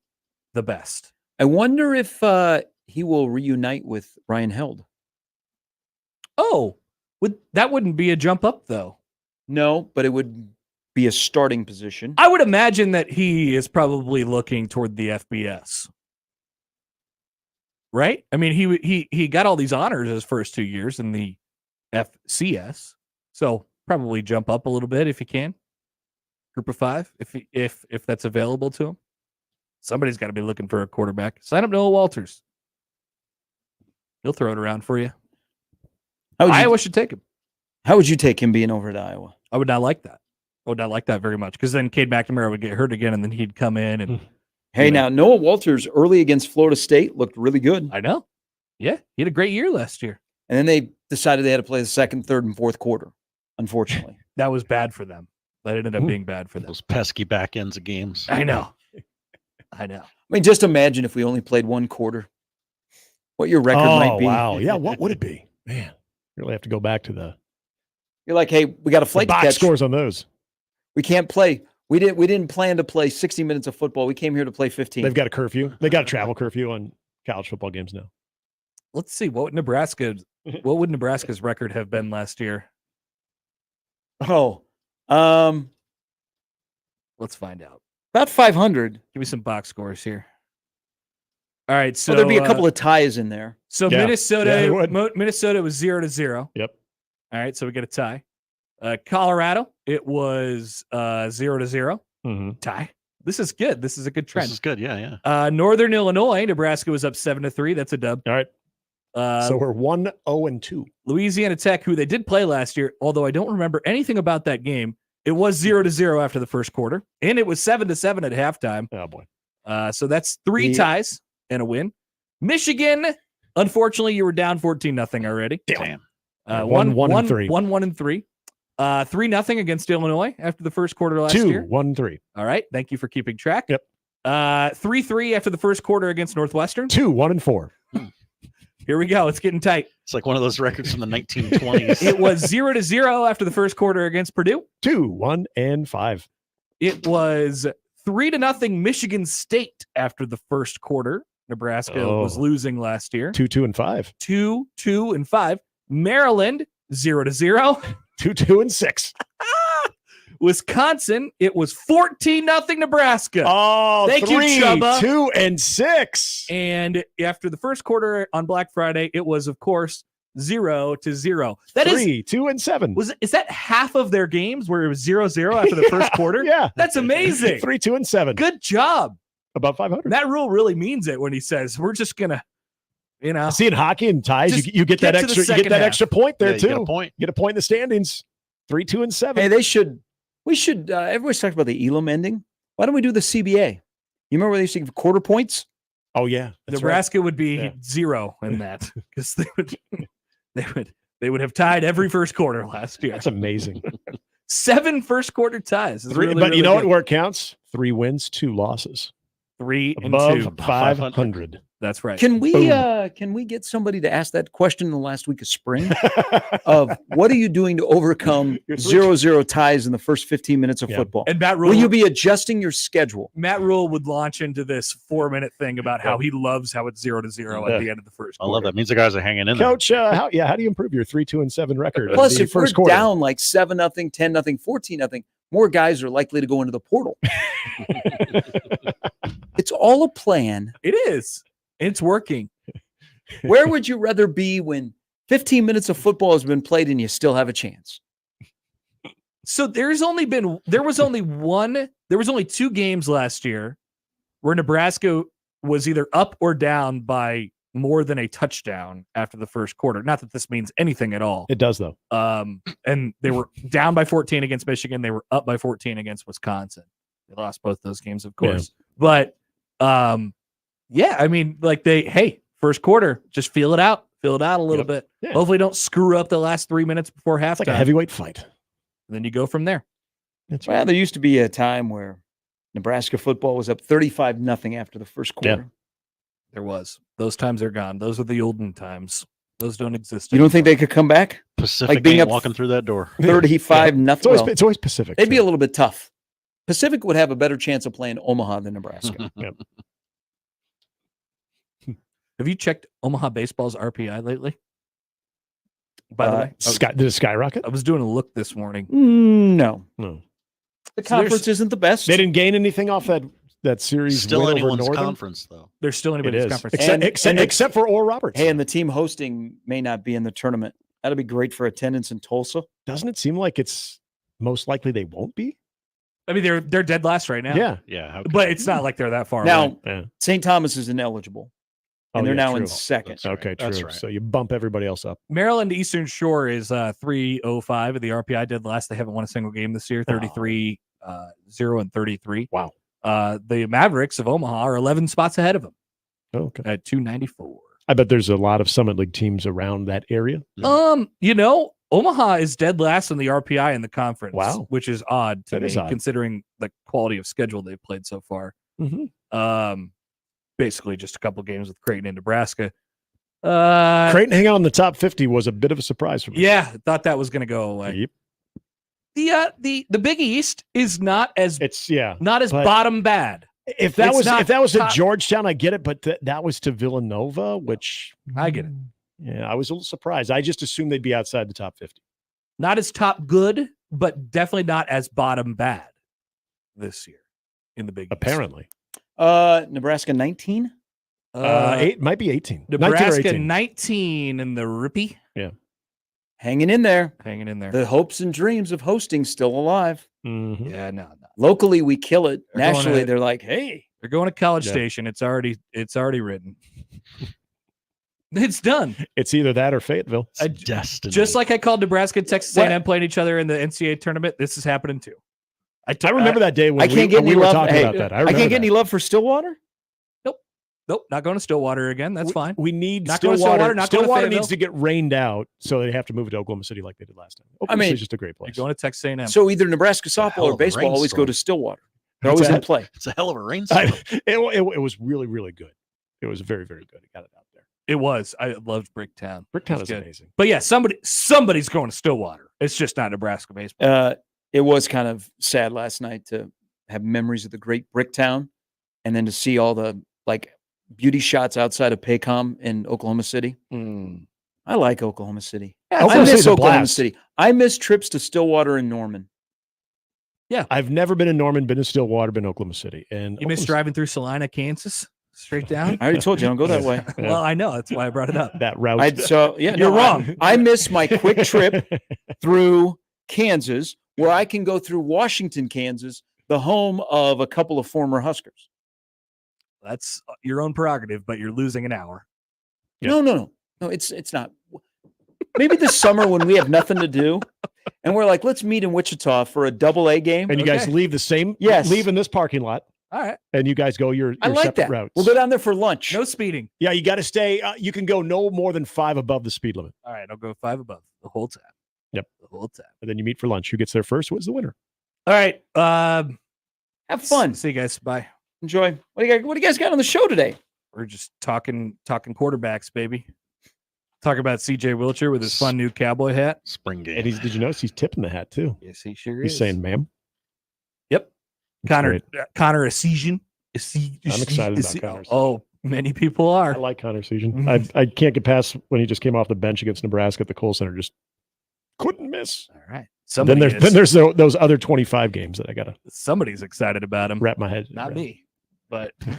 the best. I wonder if he will reunite with Ryan Held. Oh, that wouldn't be a jump up, though. No, but it would be a starting position. I would imagine that he is probably looking toward the FBS. Right? I mean, he got all these honors his first 2 years in the FCS, so probably jump up a little bit if he can. Group of 5, if that's available to him. Somebody's got to be looking for a quarterback. Sign up Noah Walters. He'll throw it around for you. Iowa should take him. How would you take him being over at Iowa? I would not like that. I would not like that very much because then Cade McNamara would get hurt again, and then he'd come in and. Hey, now Noah Walters early against Florida State looked really good. I know. Yeah, he had a great year last year. And then they decided they had to play the second, third, and fourth quarter, unfortunately. That was bad for them. That ended up being bad for them. Those pesky back ends of games. I know. I know. I mean, just imagine if we only played one quarter, what your record might be. Wow. Yeah, what would it be? Man, really have to go back to the. You're like, hey, we got a flight to box catch. Scores on those. We can't play. We didn't plan to play 60 minutes of football. We came here to play 15. They've got a curfew. They got a travel curfew on college football games now. Let's see what would Nebraska's record have been last year? Oh, let's find out. About 500. Give me some box scores here. All right, so there'd be a couple of ties in there. So Yeah. Minnesota was 0-0. Yep. All right, so we get a tie. Colorado, it was 0-0. Mm-hmm. Tie. This is good. This is a good trend. This is good. Yeah. Northern Illinois, Nebraska was up 7-3. That's a dub. All right. So we're 1-0-2. Louisiana Tech, who they did play last year, although I don't remember anything about that game. It was 0-0 after the first quarter, and it was 7-7 at halftime. Oh boy. So that's 3 ties and a win. Michigan, unfortunately, you were down 14-0 already. Damn. 1-1-3. 1-1-3. 3-0 against Illinois after the first quarter last year. 2-1-3. All right. Thank you for keeping track. Yep. 3-3 after the first quarter against Northwestern. 2-1-4. Here we go. It's getting tight. It's like one of those records from the 1920s. It was 0-0 after the first quarter against Purdue. 2-1-5. It was 3-0 Michigan State after the first quarter. Nebraska was losing last year. 2-2-5. 2-2-5. Maryland 0-0. 2-2-6. Wisconsin, it was 14-0 Nebraska. Oh, thank you, Chubba. 2-6. And after the first quarter on Black Friday, it was, of course, 0-0. That 3-2-7. Is that half of their games where it was 0-0 after the first quarter? Yeah. That's amazing. 3-2-7. Good job. About 500. That Rhule really means it when he says, we're just going to, See, in hockey and ties, you get that extra. You get that extra point there too. You get a point. You get a point in the standings. 3-2-7. Hey, we should. Everybody's talking about the Elam ending. Why don't we do the CBA? You remember where they used to give quarter points? Oh yeah, Nebraska would be 0 in that because they would have tied every first quarter last year. That's amazing. 7 first quarter ties. But you know what? Where it counts? 3 wins, 2 losses. 3 and above 2. 500. That's right. Can we get somebody to ask that question in the last week of spring? Of what are you doing to overcome 0-0 ties in the first 15 minutes of football? And Matt Rhule, will you be adjusting your schedule? Matt Rhule would launch into this 4-minute thing about how he loves how it's 0-0 at the end of the first quarter. I love that. It means the guys are hanging in Coach, how do you improve your 3-2-7 record? Plus, if first we're quarter? down like 7-0, 10-0, 14-0, more guys are likely to go into the portal. It's all a plan. It is. It's working. Where would you rather be when 15 minutes of football has been played and you still have a chance? So there was only 2 games last year where Nebraska was either up or down by more than a touchdown after the first quarter. Not that this means anything at all. It does though. And they were down by 14 against Michigan. They were up by 14 against Wisconsin. They lost both those games, of course. Yeah. But yeah, I mean, like first quarter, just feel it out a little bit. Yeah. Hopefully don't screw up the last 3 minutes before halftime. It's like a heavyweight fight. And then you go from there. Well, there used to be a time where Nebraska football was up 35-0 after the first quarter. Yeah. There was. Those times are gone. Those are the olden times. Those don't exist anymore. You don't think they could come back? Pacific like being up walking through that door. 35-0. It's always Pacific. It'd be a little bit tough. Pacific would have a better chance of playing Omaha than Nebraska. Yep. Have you checked Omaha baseball's RPI lately? By the way, did it skyrocket? I was doing a look this morning. No. The So conference isn't the best. They didn't gain anything off that series. Still win anyone's over Northern conference, though. There's still anybody's conference. Except for Oral Roberts. Hey, and the team hosting may not be in the tournament. That'll be great for attendance in Tulsa. Doesn't it seem like it's most likely they won't be? I mean, they're dead last right now. Yeah. But it's not like they're that far now, away. Yeah. St. Thomas is ineligible. And they're now in second. Okay, true. That's right. So you bump everybody else up. Maryland Eastern Shore is 305 at the RPI dead last. They haven't won a single game this year. 33 0 and 33. Wow. The Mavericks of Omaha are 11 spots ahead of them. Okay. At 294. I bet there's a lot of Summit League teams around that area. Omaha is dead last in the RPI in the conference. Wow. Which is odd to me, odd. considering the quality of schedule they've played so far. Mm-hmm. Basically just a couple games with Kraton in Nebraska. Kraton hanging out in the top 50 was a bit of a surprise for me. Yeah, thought that was going to go away. Yep. The Big East is not as but bottom bad. If that was at Georgetown, I get it, but that was to Villanova, which I get it. Yeah, I was a little surprised. I just assumed they'd be outside the top 50. Not as top good, but definitely not as bottom bad this year in the Big East. Apparently. Nebraska 19? Might be 18. Nebraska 19 in the Rippy. Yeah. Hanging in there. The hopes and dreams of hosting still alive. Mm-hmm. Yeah, no. Locally, we kill it. Nationally, they're like, hey. They're going to College Station. It's already written. It's done. It's either that or Fayetteville. Destiny. Just like I called Nebraska and Texas A&M playing each other in the NCAA tournament, this is happening too. I remember that day when we were talking about that. I can't get any love for Stillwater? Nope. Not going to Stillwater again. That's fine. We need not Stillwater. Not Stillwater needs to get rained out, so they have to move it to Oklahoma City like they did last time. Oklahoma City's just a great place. You're going to Texas A&M. So either Nebraska softball or baseball always go to Stillwater. They're always in play. It's a hell of a rainstorm. It was really, really good. It was very, very good. It got it out there. It was. I loved Bricktown. Bricktown is amazing. But yeah, somebody's going to Stillwater. It's just not Nebraska baseball. It was kind of sad last night to have memories of the great Bricktown, and then to see all the beauty shots outside of Paycom in Oklahoma City. I like Oklahoma City. Yeah, I miss Oklahoma City. I miss trips to Stillwater and Norman. Yeah, I've never been in Norman, been in Stillwater, been in Oklahoma City, and you miss driving through Salina, Kansas, straight down. I already told you I don't go that way. Well, I know that's why I brought it up. That route. You're wrong. I miss my quick trip through Kansas, where I can go through Washington, Kansas, the home of a couple of former Huskers. That's your own prerogative, but you're losing an hour. Yeah. No, it's not. Maybe this summer when we have nothing to do, and we're like, let's meet in Wichita for a AA game, and you guys leave the same. Yes, leave in this parking lot. All right, and you guys go your I like separate that. routes. We'll go down there for lunch. No speeding. Yeah, you got to stay. You can go no more than 5 above the speed limit. All right, I'll go 5 above the whole time. Yep, the whole time. And then you meet for lunch. Who gets there first? What's the winner? All right. Have fun. See you guys. Bye. Enjoy. What do you guys got on the show today? We're just talking quarterbacks, baby. Talk about CJ Wilcher with his fun new cowboy hat. Spring game. And did you notice he's tipping the hat too? Yes, he sure is. He's saying, "Ma'am." Yep. Connor Esiason. I'm excited about Connor. Oh, many people are. I like Connor Esiason. I can't get past when he just came off the bench against Nebraska at the Kohl Center. Just couldn't miss. All right. Then there's those other 25 games that I gotta. Somebody's excited about him. Wrap my head. Not me, but. All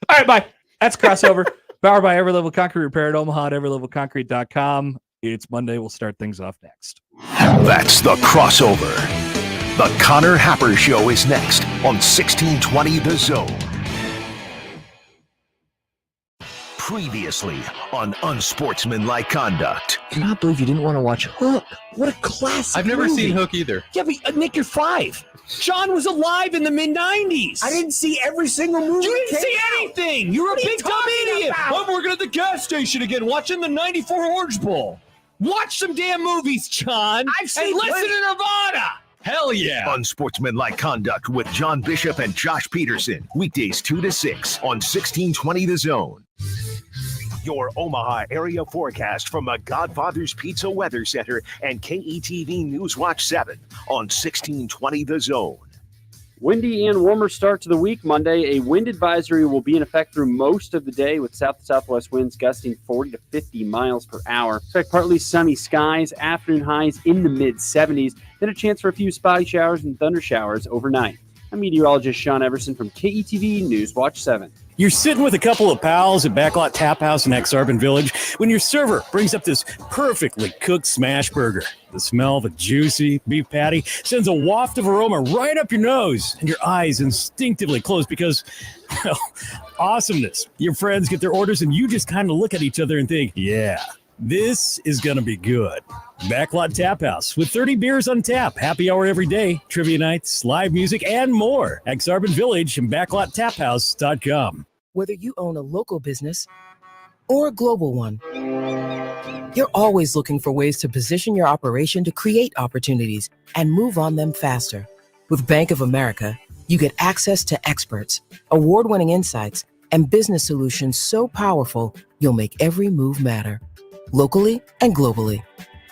right, bye. That's Crossover. Powered by Every Level Concrete Repair at Omaha at everylevelconcrete.com. It's Monday. We'll start things off next. That's the Crossover. The Connor Happer Show is next on 1620 The Zone. Previously on Unsportsmanlike Conduct. I cannot believe you didn't want to watch Hook. What a classic I've never movie. seen Hook either. Yeah, but Nick, you're 5. John was alive in the mid-90s. I didn't see every single movie. You didn't see anything. You're a big dumb idiot. About? I'm working at the gas station again, watching the '94 Orange Bowl. Watch some damn movies, John. I've seen and listen to Nirvana. Hell yeah. Unsportsmanlike Conduct with John Bishop and Josh Peterson. Weekdays 2 to 6 on 1620 The Zone. Your Omaha area forecast from the Godfather's Pizza Weather Center and KETV Newswatch 7 on 1620 The Zone. Windy and warmer start to the week. Monday, a wind advisory will be in effect through most of the day with south to southwest winds gusting 40 to 50 miles per hour. Expect partly sunny skies, afternoon highs in the mid-70s, then a chance for a few spotty showers and thunder showers overnight. I'm meteorologist Sean Everson from KETV Newswatch 7. You're sitting with a couple of pals at Backlot Tap House in Exarban Village when your server brings up this perfectly cooked smash burger. The smell of a juicy beef patty sends a waft of aroma right up your nose, and your eyes instinctively close because, well, awesomeness. Your friends get their orders, and you just kind of look at each other and think, yeah, this is going to be good. Backlot Tap House with 30 beers on tap, happy hour every day, trivia nights, live music, and more. Exarban Village and BacklotTapHouse.com. Whether you own a local business or a global one, you're always looking for ways to position your operation to create opportunities and move on them faster. With Bank of America, you get access to experts, award-winning insights, and business solutions so powerful, you'll make every move matter. Locally and globally.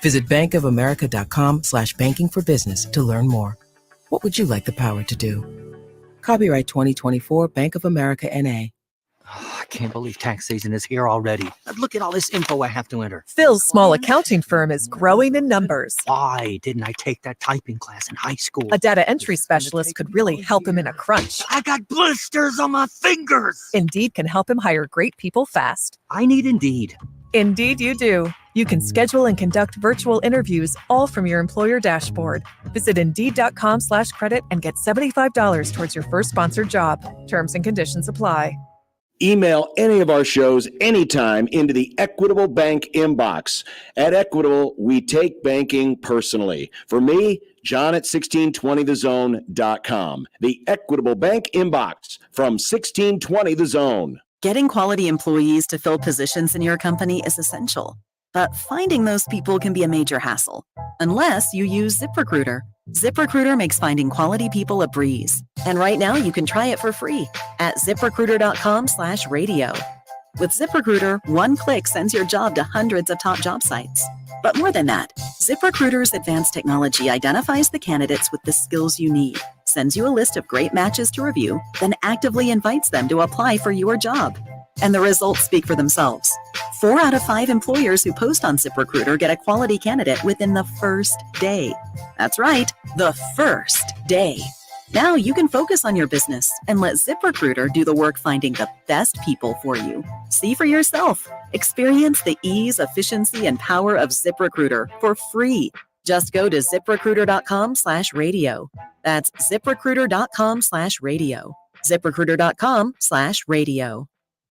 Visit bankofamerica.com/banking for business to learn more. What would you like the power to do? Copyright 2024 Bank of America N.A. I can't believe tax season is here already. Look at all this info I have to enter. Phil's small accounting firm is growing in numbers. Why didn't I take that typing class in high school? A data entry specialist could really help him in a crunch. I got blisters on my fingers. Indeed can help him hire great people fast. I need Indeed. Indeed you do. You can schedule and conduct virtual interviews all from your employer dashboard. Visit Indeed.com/credit and get $75 towards your first sponsored job. Terms and conditions apply. Email any of our shows anytime into the Equitable Bank inbox. At Equitable, we take banking personally. For me, John at 1620thezone.com. The Equitable Bank inbox from 1620 The Zone. Getting quality employees to fill positions in your company is essential, but finding those people can be a major hassle, unless you use ZipRecruiter. ZipRecruiter makes finding quality people a breeze. And right now you can try it for free at ZipRecruiter.com/radio. With ZipRecruiter, one click sends your job to hundreds of top job sites. But more than that, ZipRecruiter's advanced technology identifies the candidates with the skills you need, sends you a list of great matches to review, then actively invites them to apply for your job. And the results speak for themselves. 4 out of 5 employers who post on ZipRecruiter get a quality candidate within the first day. That's right, the first day. Now you can focus on your business and let ZipRecruiter do the work finding the best people for you. See for yourself. Experience the ease, efficiency, and power of ZipRecruiter for free. Just go to ZipRecruiter.com/radio. That's ZipRecruiter.com/radio. ZipRecruiter.com/radio.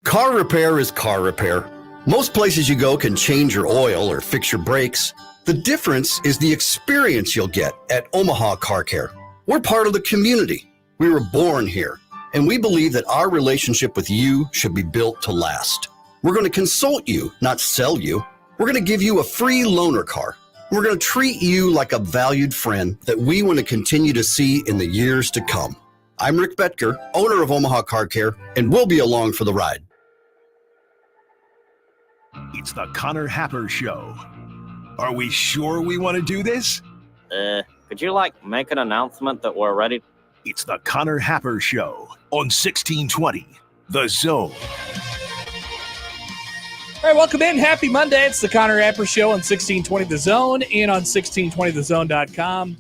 Car repair is car repair. Most places you go can change your oil or fix your brakes. The difference is the experience you'll get at Omaha Car Care. We're part of the community. We were born here, and we believe that our relationship with you should be built to last. We're going to consult you, not sell you. We're going to give you a free loaner car. We're going to treat you like a valued friend that we want to continue to see in the years to come. I'm Rick Betker, owner of Omaha Car Care, and we'll be along for the ride. It's the Connor Happer Show. Are we sure we want to do this? Could you, make an announcement that we're ready? It's the Connor Happer Show on 1620 The Zone. All right, welcome in. Happy Monday. It's the Connor Happer Show on 1620 The Zone and on 1620thezone.com.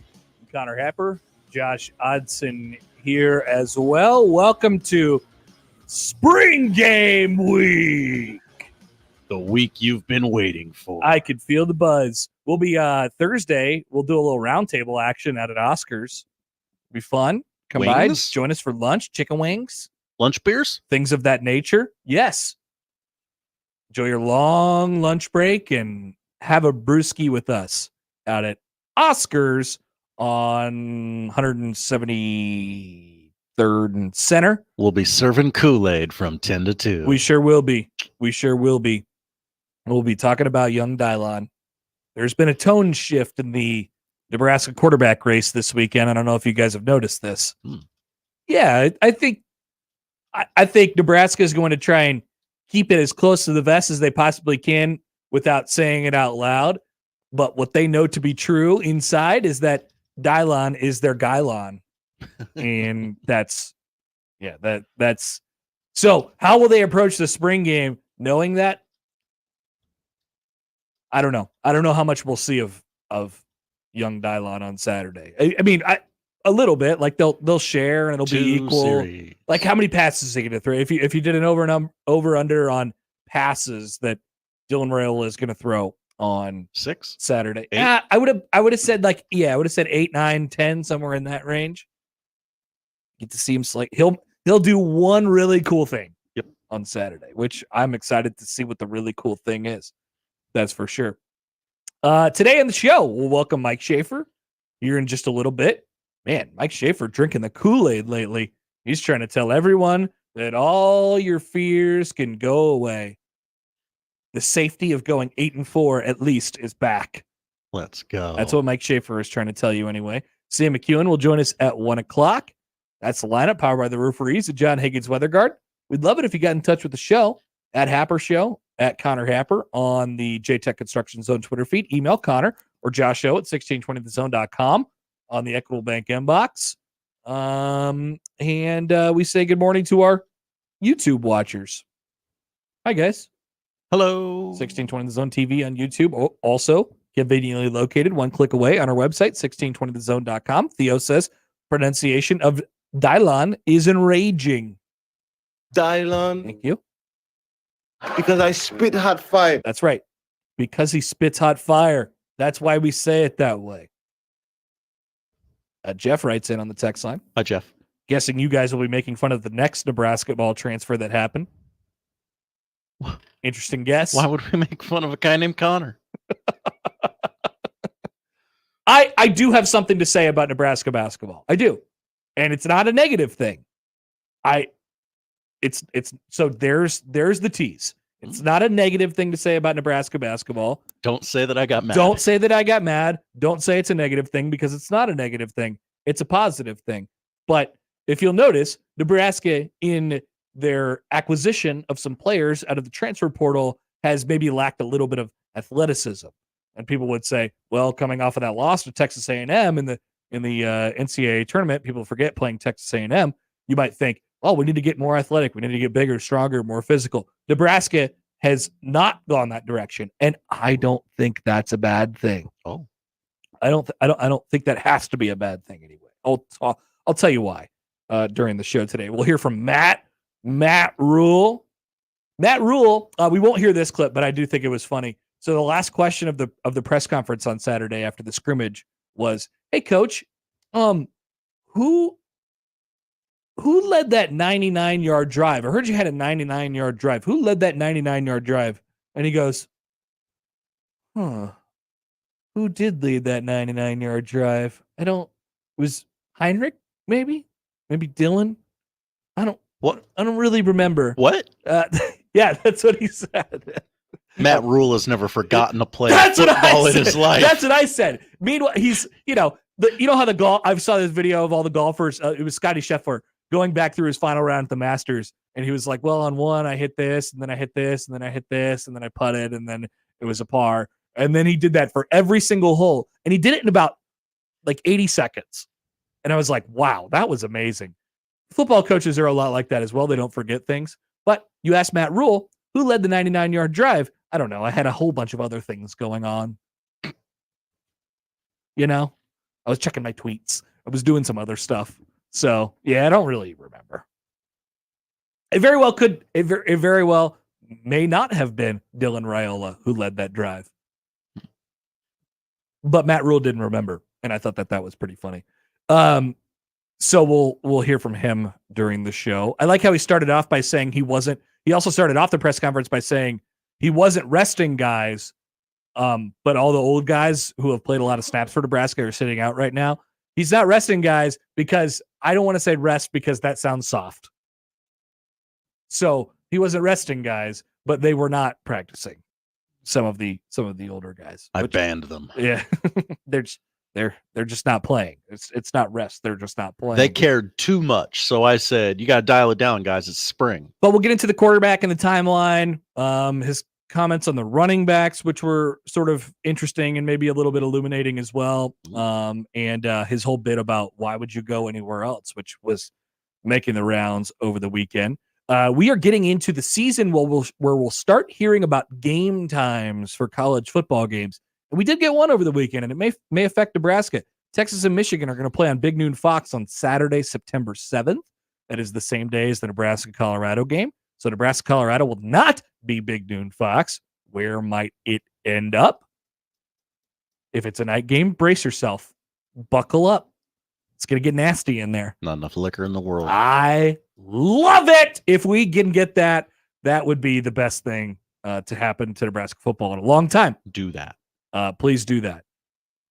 Connor Happer, Josh Odson here as well. Welcome to Spring Game Week. The week you've been waiting for. I could feel the buzz. We'll be Thursday. We'll do a little roundtable action out at Oscars. Be fun. Come by, join us for lunch, chicken wings, lunch beers, things of that nature. Yes. Enjoy your long lunch break and have a brewski with us out at Oscars on 173rd and Center. We'll be serving Kool-Aid from 10 to 2. We sure will be. We'll be talking about young Dylon. There's been a tone shift in the Nebraska quarterback race this weekend. I don't know if you guys have noticed this. Yeah, I think Nebraska is going to try and keep it as close to the vest as they possibly can without saying it out loud. But what they know to be true inside is that Dylon is their Gylon. And that's so how will they approach the spring game knowing that? I don't know. I don't know how much we'll see of young Dylon on Saturday. I mean, a little bit. Like they'll share and it'll be equal. Series. Like how many passes is he going to throw? If you did an over under on passes that Dylan Rhule is going to throw on 6 Saturday, I would have said 8, 9, 10, somewhere in that range. Get to see him he'll do one really cool thing on Saturday, which I'm excited to see what the really cool thing is. That's for sure. Today on the show, we'll welcome Mike Schaefer here in just a little bit. Man, Mike Schaefer drinking the Kool-Aid lately. He's trying to tell everyone that all your fears can go away. The safety of going 8-4 at least is back. Let's go. That's what Mike Schaefer is trying to tell you anyway. Sam McKewon will join us at 1 o'clock. That's the lineup, powered by the Rivalries at John Higgins Weather Guard. We'd love it if you got in touch with the show at Happer Show, at Connor Happer on the JTech Construction Zone Twitter feed. Email Connor or Josh Show at 1620thezone.com on the Equitable Bank inbox. And we say good morning to our YouTube watchers. Hi, guys. Hello. 1620 The Zone TV on YouTube. Also, conveniently located one click away on our website, 1620thezone.com. Theo says pronunciation of Dylon is enraging. Dylon? Thank you. Because I spit hot fire. That's right. Because he spits hot fire. That's why we say it that way. Jeff writes in on the text line. Hi, Jeff. Guessing you guys will be making fun of the next Nebraska ball transfer that happened. Interesting guess. Why would we make fun of a guy named Connor? I do have something to say about Nebraska basketball. I do. And it's not a negative thing. So there's the tease. It's not a negative thing to say about Nebraska basketball. Don't say that I got mad. Don't say that I got mad. Don't say it's a negative thing because it's not a negative thing. It's a positive thing. But if you'll notice, Nebraska in their acquisition of some players out of the transfer portal has maybe lacked a little bit of athleticism. And people would say, well, coming off of that loss to Texas A&M in the NCAA tournament, people forget playing Texas A&M. You might think, oh, we need to get more athletic. We need to get bigger, stronger, more physical. Nebraska has not gone that direction, and I don't think that's a bad thing. Oh, I don't think that has to be a bad thing anyway. I'll tell you why during the show today. We'll hear from Matt Rhule. Matt Rhule. We won't hear this clip, but I do think it was funny. So the last question of the press conference on Saturday after the scrimmage was, "Hey, Coach, who led that 99-yard drive? I heard you had a 99-yard drive. Who led that 99-yard drive?" And he goes, who did lead that 99-yard drive? It was Heinrich, maybe Dylan. I don't really remember. What? Yeah, that's what he said. Matt Rhule has never forgotten a play That's of what I football in said. his life. That's what I said. Meanwhile, he's, how the golf, I saw this video of all the golfers. It was Scotty Scheffler going back through his final round at the Masters. And he was like, well, on one, I hit this, and then I hit this, and then I hit this, and then I putted, and then it was a par. And then he did that for every single hole. And he did it in about like 80 seconds. And I was like, wow, that was amazing. Football coaches are a lot like that as well. They don't forget things. But you asked Matt Rhule, who led the 99-yard drive? I don't know. I had a whole bunch of other things going on. I was checking my tweets. I was doing some other stuff. So, yeah, I don't really remember. It very well may not have been Dylan Raiola who led that drive. But Matt Rhule didn't remember, and I thought that was pretty funny. So we'll hear from him during the show. I like how he started off by saying he also started off the press conference by saying he wasn't resting guys, but all the old guys who have played a lot of snaps for Nebraska are sitting out right now. He's not resting guys because I don't want to say rest because that sounds soft. So he wasn't resting guys, but they were not practicing. Some of the older guys. I banned them. Yeah, they're just not playing. It's not rest. They're just not playing. They cared too much, so I said, "You got to dial it down, guys. It's spring." But we'll get into the quarterback and the timeline. His comments on the running backs, which were sort of interesting and maybe a little bit illuminating as well. And his whole bit about why would you go anywhere else, which was making the rounds over the weekend. We are getting into the season where we'll start hearing about game times for college football games. And we did get one over the weekend, and it may affect Nebraska. Texas and Michigan are going to play on Big Noon Fox on Saturday, September 7th. That is the same day as the Nebraska-Colorado game. So Nebraska-Colorado will not be Big Noon Fox. Where might it end up? If it's a night game, brace yourself. Buckle up. It's going to get nasty in there. Not enough liquor in the world. I love it. If we can get that, that would be the best thing to happen to Nebraska football in a long time. Do that. Please do that.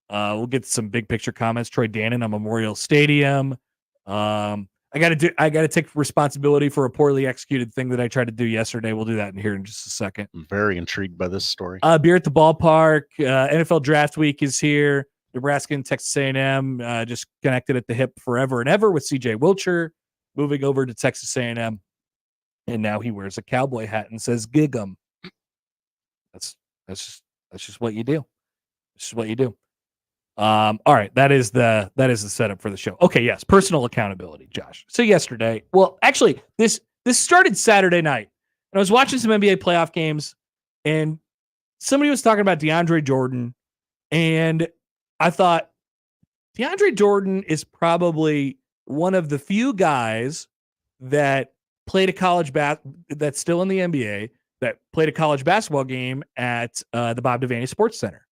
We'll get some big picture comments. Troy Dannon on Memorial Stadium. I got to take responsibility for a poorly executed thing that I tried to do yesterday. We'll do that in here in just a second. I'm very intrigued by this story. Beer at the ballpark. NFL Draft Week is here. Nebraska and Texas A&M just connected at the hip forever and ever with C.J. Wilcher moving over to Texas A&M, and now he wears a cowboy hat and says "Gig 'em." That's just what you do. This is what you do. All right, that is the setup for the show. Okay, yes, personal accountability, Josh. So yesterday, well, actually, this started Saturday night, and I was watching some NBA playoff games, and somebody was talking about DeAndre Jordan, and I thought DeAndre Jordan is probably one of the few guys that played a college that's still in the NBA that played a college basketball game at the Bob Devaney Sports Center.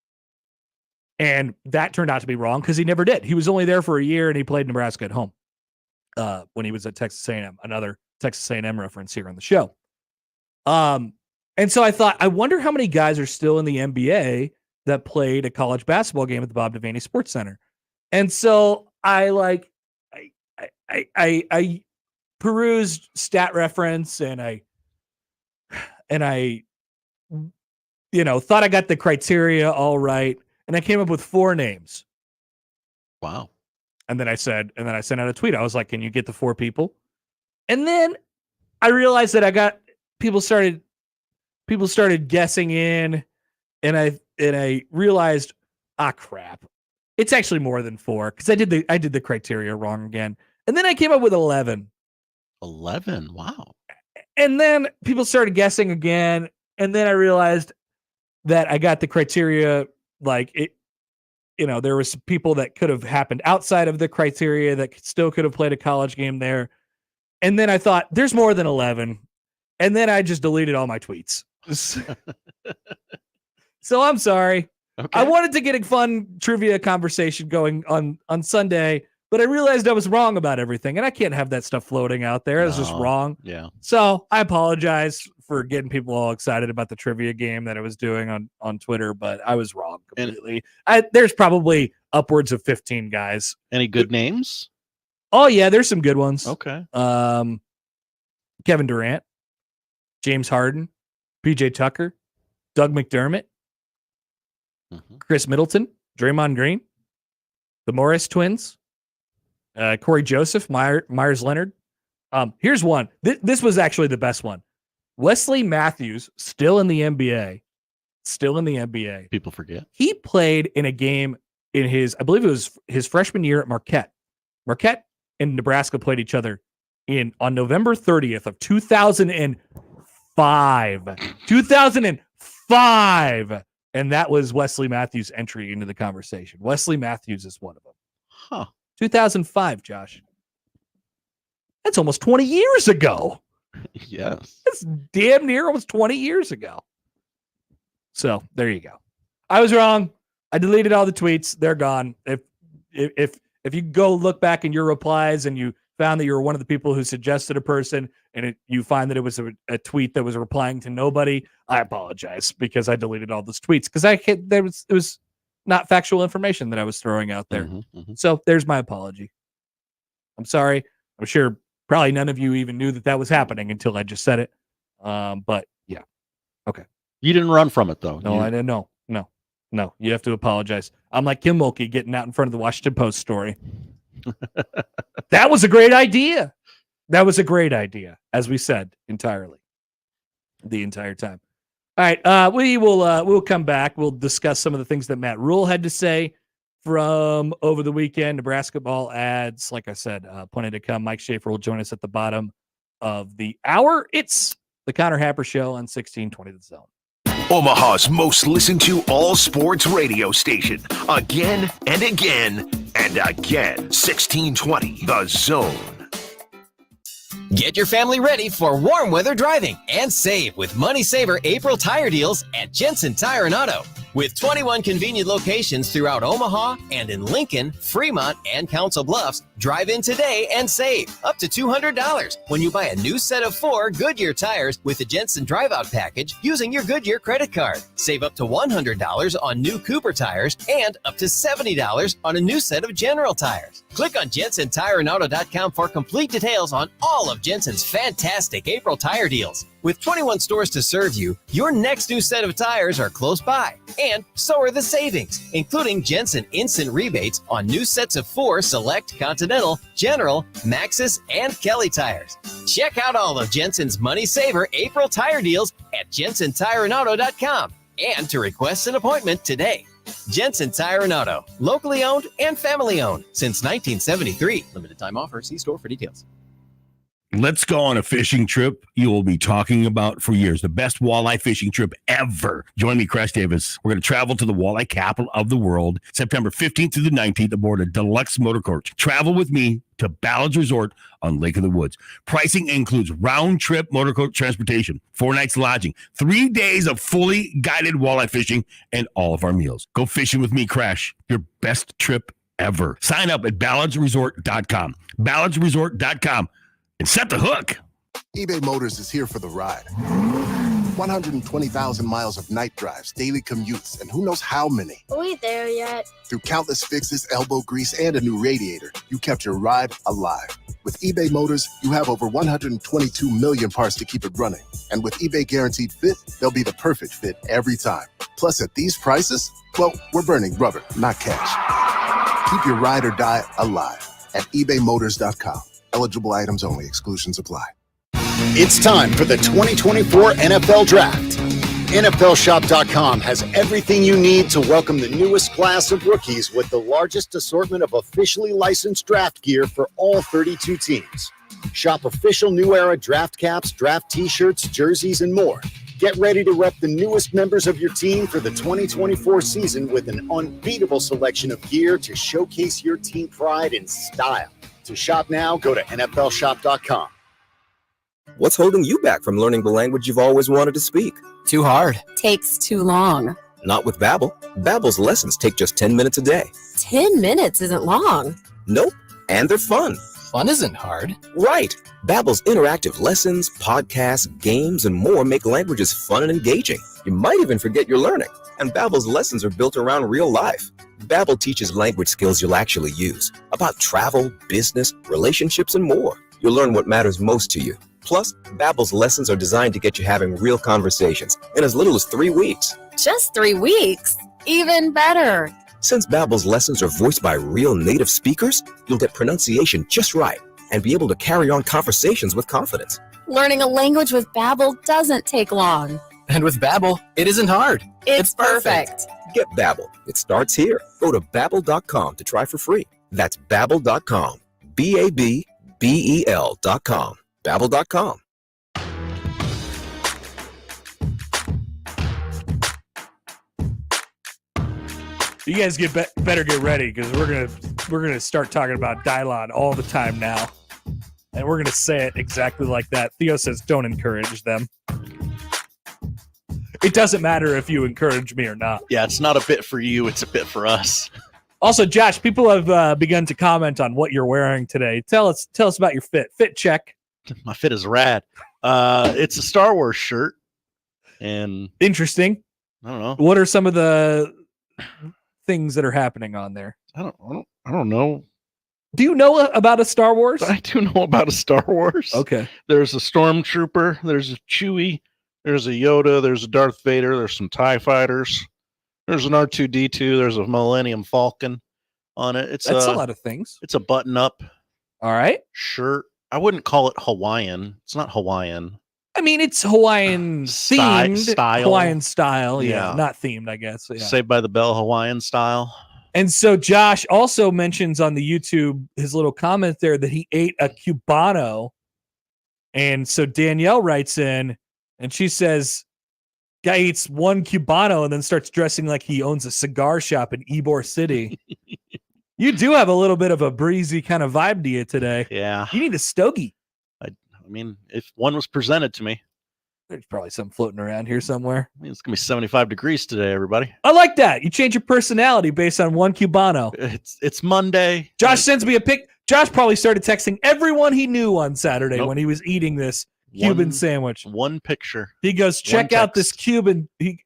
And that turned out to be wrong because he never did. He was only there for a year, and he played Nebraska at home when he was at Texas A&M. Another Texas A&M reference here on the show. And so I thought, I wonder how many guys are still in the NBA that played a college basketball game at the Bob Devaney Sports Center. And so I perused Stat Reference, and I thought I got the criteria all right. And I came up with 4 names. Wow. And then I sent out a tweet. I was like, can you get the 4 people? And then I realized that people started guessing in, and I realized, crap. It's actually more than 4 because I did the criteria wrong again. And then I came up with 11. 11. Wow. And then people started guessing again, and then I realized that I got the criteria there was people that could have happened outside of the criteria that still could have played a college game there. And then I thought there's more than 11. And then I just deleted all my tweets. So I'm sorry. Okay. I wanted to get a fun trivia conversation going on Sunday, but I realized I was wrong about everything, and I can't have that stuff floating out there. It's just wrong. Yeah. So I apologize for getting people all excited about the trivia game that I was doing on Twitter, but I was wrong completely. There's probably upwards of 15 guys. Any good names? Oh yeah, there's some good ones. Okay. Kevin Durant, James Harden, PJ Tucker, Doug McDermott, Chris Middleton, Draymond Green, the Morris twins, Corey Joseph, Myers Leonard. Here's one. This was actually the best one. Wesley Matthews, still in the NBA. People forget. He played in a game in I believe it was his freshman year at Marquette. Marquette and Nebraska played each other on November 30th of 2005. 2005. And that was Wesley Matthews' entry into the conversation. Wesley Matthews is one of them. Huh. 2005, Josh. That's almost 20 years ago. Yes. That's damn near almost 20 years ago. So there you go. I was wrong. I deleted all the tweets. They're gone. If you go look back in your replies and you found that you were one of the people who suggested a person and you find that it was a tweet that was replying to nobody, I apologize because I deleted all those tweets because it was not factual information that I was throwing out there. So there's my apology. I'm sorry. I'm sure probably none of you even knew that was happening until I just said it. But yeah. Okay. You didn't run from it though. No, I didn't. No. You have to apologize. I'm like Kim Mulkey getting out in front of the Washington Post story. That was a great idea. As we said, the entire time. All right, we'll come back. We'll discuss some of the things that Matt Rhule had to say from over the weekend. Nebraska ball ads, like I said, plenty to come. Mike Schaefer will join us at the bottom of the hour. It's the Connor Happer Show on 1620 The Zone. Omaha's most listened to all sports radio station. Again and again and again. 1620 The Zone. Get your family ready for warm weather driving and save with Money Saver April tire deals at Jensen Tire and Auto. With 21 convenient locations throughout Omaha and in Lincoln, Fremont, and Council Bluffs, drive in today and save up to $200 when you buy a new set of 4 Goodyear tires with the Jensen Drive-Out Package using your Goodyear credit card. Save up to $100 on new Cooper tires and up to $70 on a new set of General tires. Click on JensenTireandAuto.com for complete details on all of Jensen's fantastic April tire deals. With 21 stores to serve you, your next new set of tires are close by. And so are the savings, including Jensen instant rebates on new sets of 4 select Continental, General, Maxxis, and Kelly tires. Check out all of Jensen's Money Saver April tire deals at JensenTireandAuto.com and to request an appointment today. Jensen Tire and Auto, locally owned and family owned since 1973. Limited time offer. See store for details. Let's go on a fishing trip you will be talking about for years. The best walleye fishing trip ever. Join me, Crash Davis. We're going to travel to the walleye capital of the world, September 15th through the 19th aboard a deluxe motor coach. Travel with me to Ballard's Resort on Lake of the Woods. Pricing includes round-trip motor coach transportation, 4 nights lodging, 3 days of fully guided walleye fishing, and all of our meals. Go fishing with me, Crash. Your best trip ever. Sign up at ballardsresort.com. ballardsresort.com. And set the hook. eBay Motors is here for the ride. 120,000 miles of night drives, daily commutes, and who knows how many. Are we there yet? Through countless fixes, elbow grease, and a new radiator, you kept your ride alive. With eBay Motors, you have over 122 million parts to keep it running. And with eBay Guaranteed Fit, they'll be the perfect fit every time. Plus, at these prices, well, we're burning rubber, not cash. Keep your ride or die alive at ebaymotors.com. Eligible items only. Exclusions apply. It's time for the 2024 NFL Draft. NFLShop.com has everything you need to welcome the newest class of rookies with the largest assortment of officially licensed draft gear for all 32 teams. Shop official New Era draft caps, draft t-shirts, jerseys, and more. Get ready to rep the newest members of your team for the 2024 season with an unbeatable selection of gear to showcase your team pride and style. To shop now, go to NFLShop.com. What's holding you back from learning the language you've always wanted to speak? Too hard. Takes too long. Not with Babbel. Babbel's lessons take just 10 minutes a day. 10 minutes isn't long. Nope. And they're fun. Fun isn't hard. Right. Babbel's interactive lessons, podcasts, games, and more make languages fun and engaging. You might even forget you're learning. And Babbel's lessons are built around real life. Babbel teaches language skills you'll actually use, about travel, business, relationships, and more. You'll learn what matters most to you. Plus, Babbel's lessons are designed to get you having real conversations in as little as 3 weeks. Just 3 weeks? Even better. Since Babbel's lessons are voiced by real native speakers, you'll get pronunciation just right and be able to carry on conversations with confidence. Learning a language with Babbel doesn't take long. And with Babbel, it isn't hard. It's perfect. Get Babbel. It starts here. Go to Babbel.com to try for free. That's Babbel.com. Babbel.com. Babbel.com. You guys better get ready because we're gonna start talking about Dylon all the time now, and we're gonna say it exactly like that. Theo says, "Don't encourage them." It doesn't matter if you encourage me or not. Yeah, it's not a bit for you; it's a bit for us. Also, Josh, people have begun to comment on what you're wearing today. Tell us about your fit. Fit check. My fit is rad. It's a Star Wars shirt, and interesting. I don't know. What are some of the things that are happening on there? I don't know. Do you know about a Star Wars? I do know about a Star Wars. Okay. There's a Stormtrooper. There's a Chewie. There's a Yoda. There's a Darth Vader. There's some TIE fighters. There's an R2-D2. There's a Millennium Falcon on it. That's a lot of things. It's a button-up. All right. Shirt. I wouldn't call it Hawaiian. It's not Hawaiian. I mean, it's Hawaiian themed. Style. Hawaiian style. Yeah. Not themed, I guess. Yeah. Saved by the Bell Hawaiian style. And so Josh also mentions on the YouTube, his little comment there, that he ate a Cubano. And so Danielle writes in and she says, guy eats one Cubano and then starts dressing like he owns a cigar shop in Ybor City. You do have a little bit of a breezy kind of vibe to you today. Yeah. You need a stogie. I mean, if one was presented to me. There's probably some floating around here somewhere. I mean, it's going to be 75 degrees today, everybody. I like that. You change your personality based on one Cubano. It's Monday. Josh sends me a pic. Josh probably started texting everyone he knew on Saturday when he was eating this Cuban sandwich. One picture. He goes, check out this Cuban. He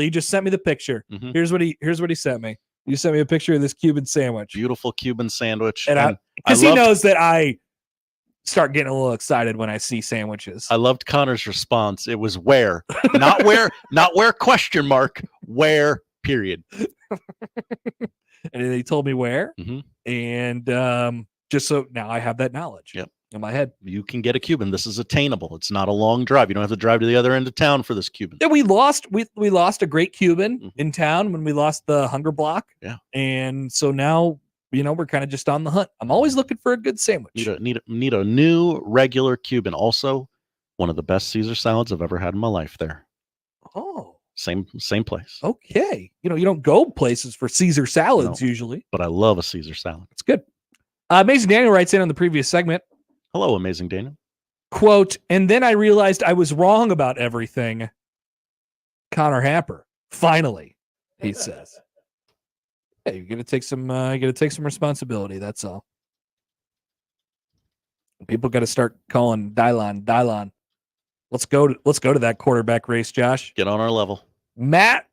just sent me the picture. Mm-hmm. Here's what he sent me. You sent me a picture of this Cuban sandwich. Beautiful Cuban sandwich. And because he knows that I start getting a little excited when I see sandwiches. I loved Connor's response. It was where, not where, not where question mark, where period. And he told me where. Mm-hmm. And just so now I have that knowledge. Yep. In my head. You can get a Cuban. This is attainable. It's not a long drive. You don't have to drive to the other end of town for this Cuban. Yeah, we lost a great Cuban in town when we lost the Hunger Block. Yeah. And so now, we're kind of just on the hunt. I'm always looking for a good sandwich. Need a new regular Cuban. Also, one of the best Caesar salads I've ever had in my life there. Oh. Same place. Okay. You don't go places for Caesar salads usually. But I love a Caesar salad. It's good. Amazing Daniel writes in on the previous segment. Hello, Amazing Daniel. Quote, and then I realized I was wrong about everything. Connor Happer. Finally, he says. Hey, you gotta take some responsibility, that's all. People gotta start calling Dylon. Let's go to that quarterback race, Josh. Get on our level. Matt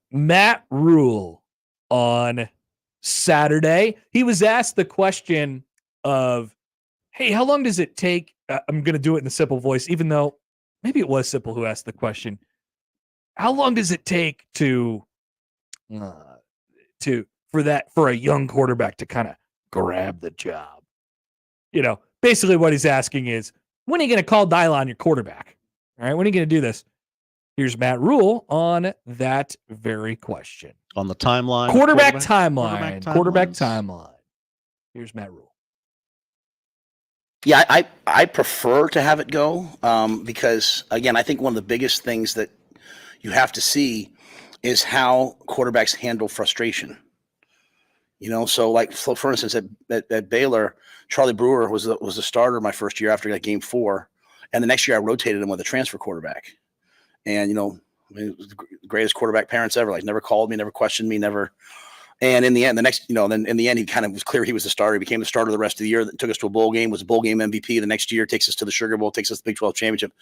Rhule on Saturday. He was asked the question of, hey, how long does it take? I'm going to do it in the Simple voice, even though maybe it was Simple who asked the question. How long does it take for a young quarterback to kind of grab the job? Basically what he's asking is, when are you going to call Dylon your quarterback? All right, when are you going to do this? Here's Matt Rhule on that very question. On the timeline. Quarterback timeline. Here's Matt Rhule. Yeah, I prefer to have it go because, again, I think one of the biggest things that you have to see is how quarterbacks handle frustration. So like for instance at Baylor, Charlie Brewer was the starter my first year after game 4, and the next year I rotated him with a transfer quarterback, and it was the greatest quarterback parents ever. Like never called me, never questioned me, never. And in the end, then in the end, he kind of was clear he was the starter. He became the starter the rest of the year. That took us to a bowl game. Was a bowl game MVP the next year. Takes us to the Sugar Bowl. Takes us to the Big 12 championship.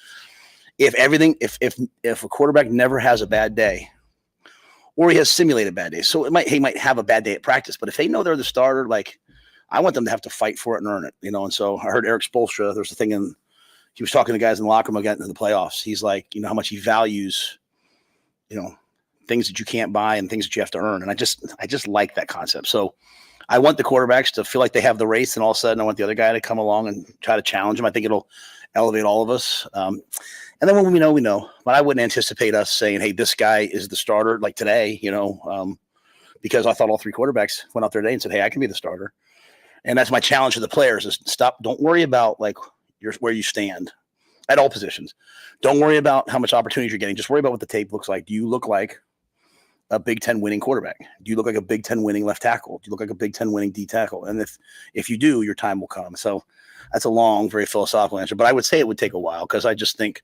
If a quarterback never has a bad day, or he has simulated bad days, so he might have a bad day at practice. But if they know they're the starter, like I want them to have to fight for it and earn it. And so I heard Eric Spoelstra. There's a thing he was talking to guys in the locker room again in the playoffs. He's like, how much he values, things that you can't buy and things that you have to earn. And I just like that concept. So I want the quarterbacks to feel like they have the race, and all of a sudden I want the other guy to come along and try to challenge him. I think it'll elevate all of us. And then when we know, but I wouldn't anticipate us saying, hey, this guy is the starter like today, because I thought all 3 quarterbacks went out there today and said, hey, I can be the starter. And that's my challenge to the players is don't worry about like where you stand at all positions. Don't worry about how much opportunities you're getting. Just worry about what the tape looks like. Do you look like a Big Ten winning quarterback? Do you look like a Big Ten winning left tackle? Do you look like a Big Ten winning D tackle? And if you do, your time will come. So that's a long, very philosophical answer, but I would say it would take a while because I just think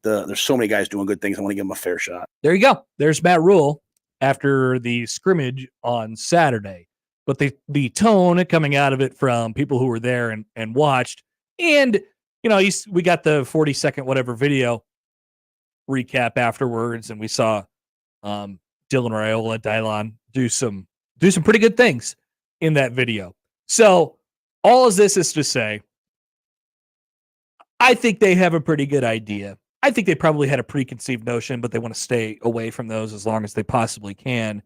there's so many guys doing good things. I want to give them a fair shot. There you go. There's Matt Rhule after the scrimmage on Saturday, but the tone coming out of it from people who were there and watched, and we got the 40-second whatever video recap afterwards, and we saw Dylan Raiola, Dylon do some pretty good things in that video. So all of this is to say, I think they have a pretty good idea. I think they probably had a preconceived notion, but they want to stay away from those as long as they possibly can.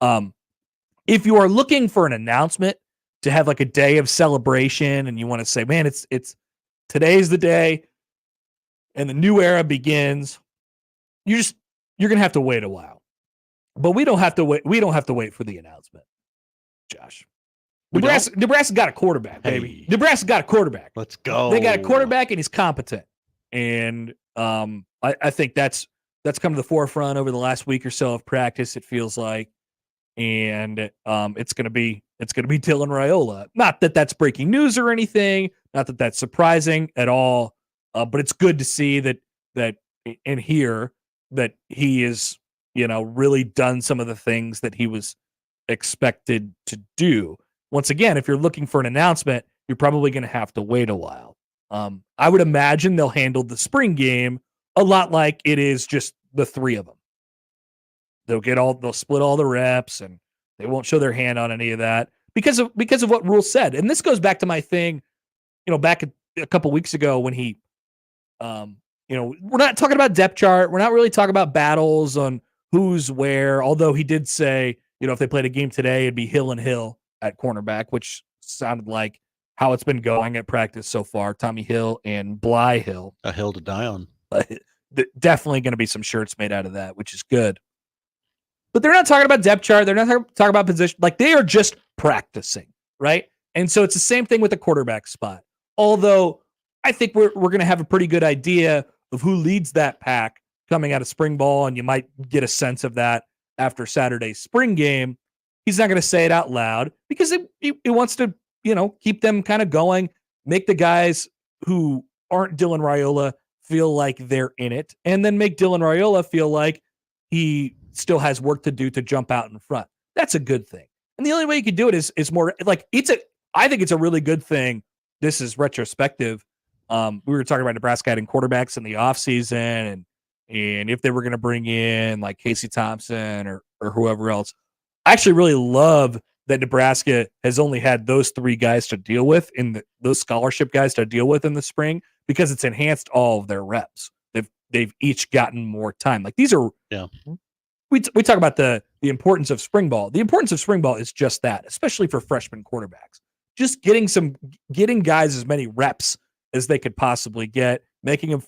If you are looking for an announcement to have like a day of celebration and you want to say, man, it's today's the day and the new era begins, you're going to have to wait a while. But we don't have to wait. We don't have to wait for the announcement, Josh. Nebraska got a quarterback, baby. Hey. Nebraska got a quarterback. Let's go. They got a quarterback, and he's competent. And I think that's come to the forefront over the last week or so of practice. It feels like, and it's gonna be Dylan Raiola. Not that that's breaking news or anything. Not that that's surprising at all. But it's good to see that and hear that he is, really done some of the things that he was expected to do. Once again, if you're looking for an announcement, you're probably going to have to wait a while. I would imagine they'll handle the spring game a lot like it is just the 3 of them. They'll split all the reps, and they won't show their hand on any of that because of what Rhule said. And this goes back to my thing, back a couple weeks ago when he, we're not talking about depth chart. We're not really talking about battles on who's where, although he did say, if they played a game today, it'd be Hill and Hill at cornerback, which sounded like how it's been going at practice so far. Tommy Hill and Bly Hill. A hill to die on. Definitely going to be some shirts made out of that, which is good. But they're not talking about depth chart. They're not talking about position. Like, they are just practicing, right? And so it's the same thing with the quarterback spot. Although I think we're going to have a pretty good idea of who leads that pack coming out of spring ball, and you might get a sense of that after Saturday's spring game. He's not going to say it out loud because he wants to, keep them kind of going, make the guys who aren't Dylan Raiola feel like they're in it, and then make Dylan Raiola feel like he still has work to do to jump out in front. That's a good thing. And the only way you could do it is more like I think it's a really good thing. This is retrospective. We were talking about Nebraska adding quarterbacks in the offseason and if they were going to bring in like Casey Thompson or whoever else. I actually really love that Nebraska has only had those three guys to deal with those scholarship guys to deal with in the spring, because it's enhanced all of their reps. They've each gotten more time. Like, these are, we talk about the importance of spring ball. The importance of spring ball is just that, especially for freshman quarterbacks. Just getting guys as many reps as they could possibly get, making them,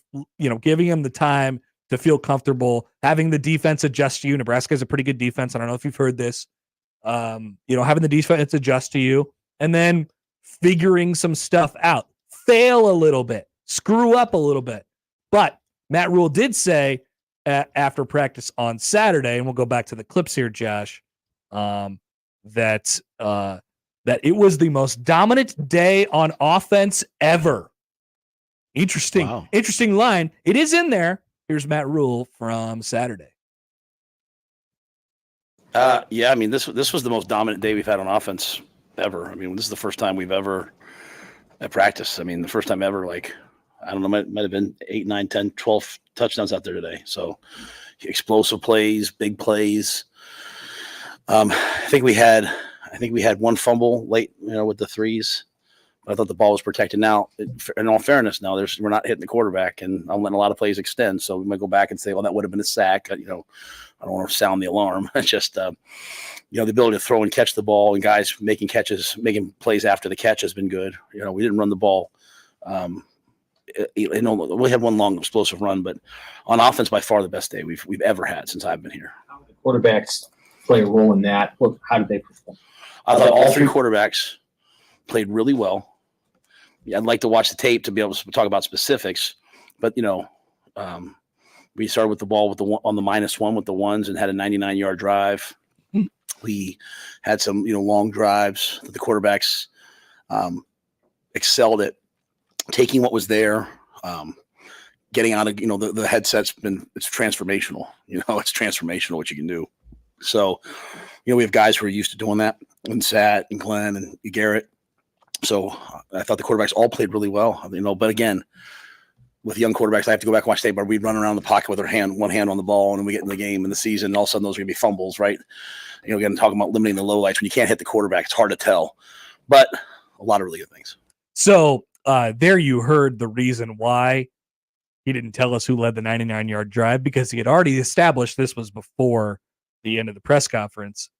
giving them the time to feel comfortable, having the defense adjust to you. Nebraska has a pretty good defense. I don't know if you've heard this. Having the defense adjust to you, and then figuring some stuff out, fail a little bit, screw up a little bit. But Matt Rhule did say after practice on Saturday, and we'll go back to the clips here, Josh, that it was the most dominant day on offense ever. Interesting line. It is in there. Here's Matt Rhule from Saturday. This was the most dominant day we've had on offense ever. I mean, this is the first time we've ever at practice. I mean, the first time ever, like, I don't know, might have been 8, 9, 10, 12 touchdowns out there today. So explosive plays, big plays. I think we had one fumble late, with the threes. But I thought the ball was protected. Now, in all fairness, we're not hitting the quarterback, and I'm letting a lot of plays extend. So we might go back and say, well, that would have been a sack. I don't want to sound the alarm. It's just, the ability to throw and catch the ball, and guys making plays after the catch has been good. We didn't run the ball. We had one long explosive run, but on offense, by far the best day we've ever had since I've been here. How did the quarterbacks play a role in that? How did they perform? I thought all three quarterbacks played really well. Yeah, I'd like to watch the tape to be able to talk about specifics, but we started with the ball on the -1 with the ones and had a 99-yard drive. We had some long drives that the quarterbacks excelled at taking what was there, getting out of the headset's it's transformational. It's transformational what you can do. So we have guys who are used to doing that, and Sat and Glenn and Garrett. So I thought the quarterbacks all played really well, but again, with young quarterbacks, I have to go back and watch tape, but we'd run around the pocket with one hand on the ball, and then we get in the game in the season, and all of a sudden those are going to be fumbles, right? Again, talking about limiting the lowlights. When you can't hit the quarterback, it's hard to tell, but a lot of really good things. So there you heard the reason why he didn't tell us who led the 99-yard drive, because he had already established this was before the end of the press conference.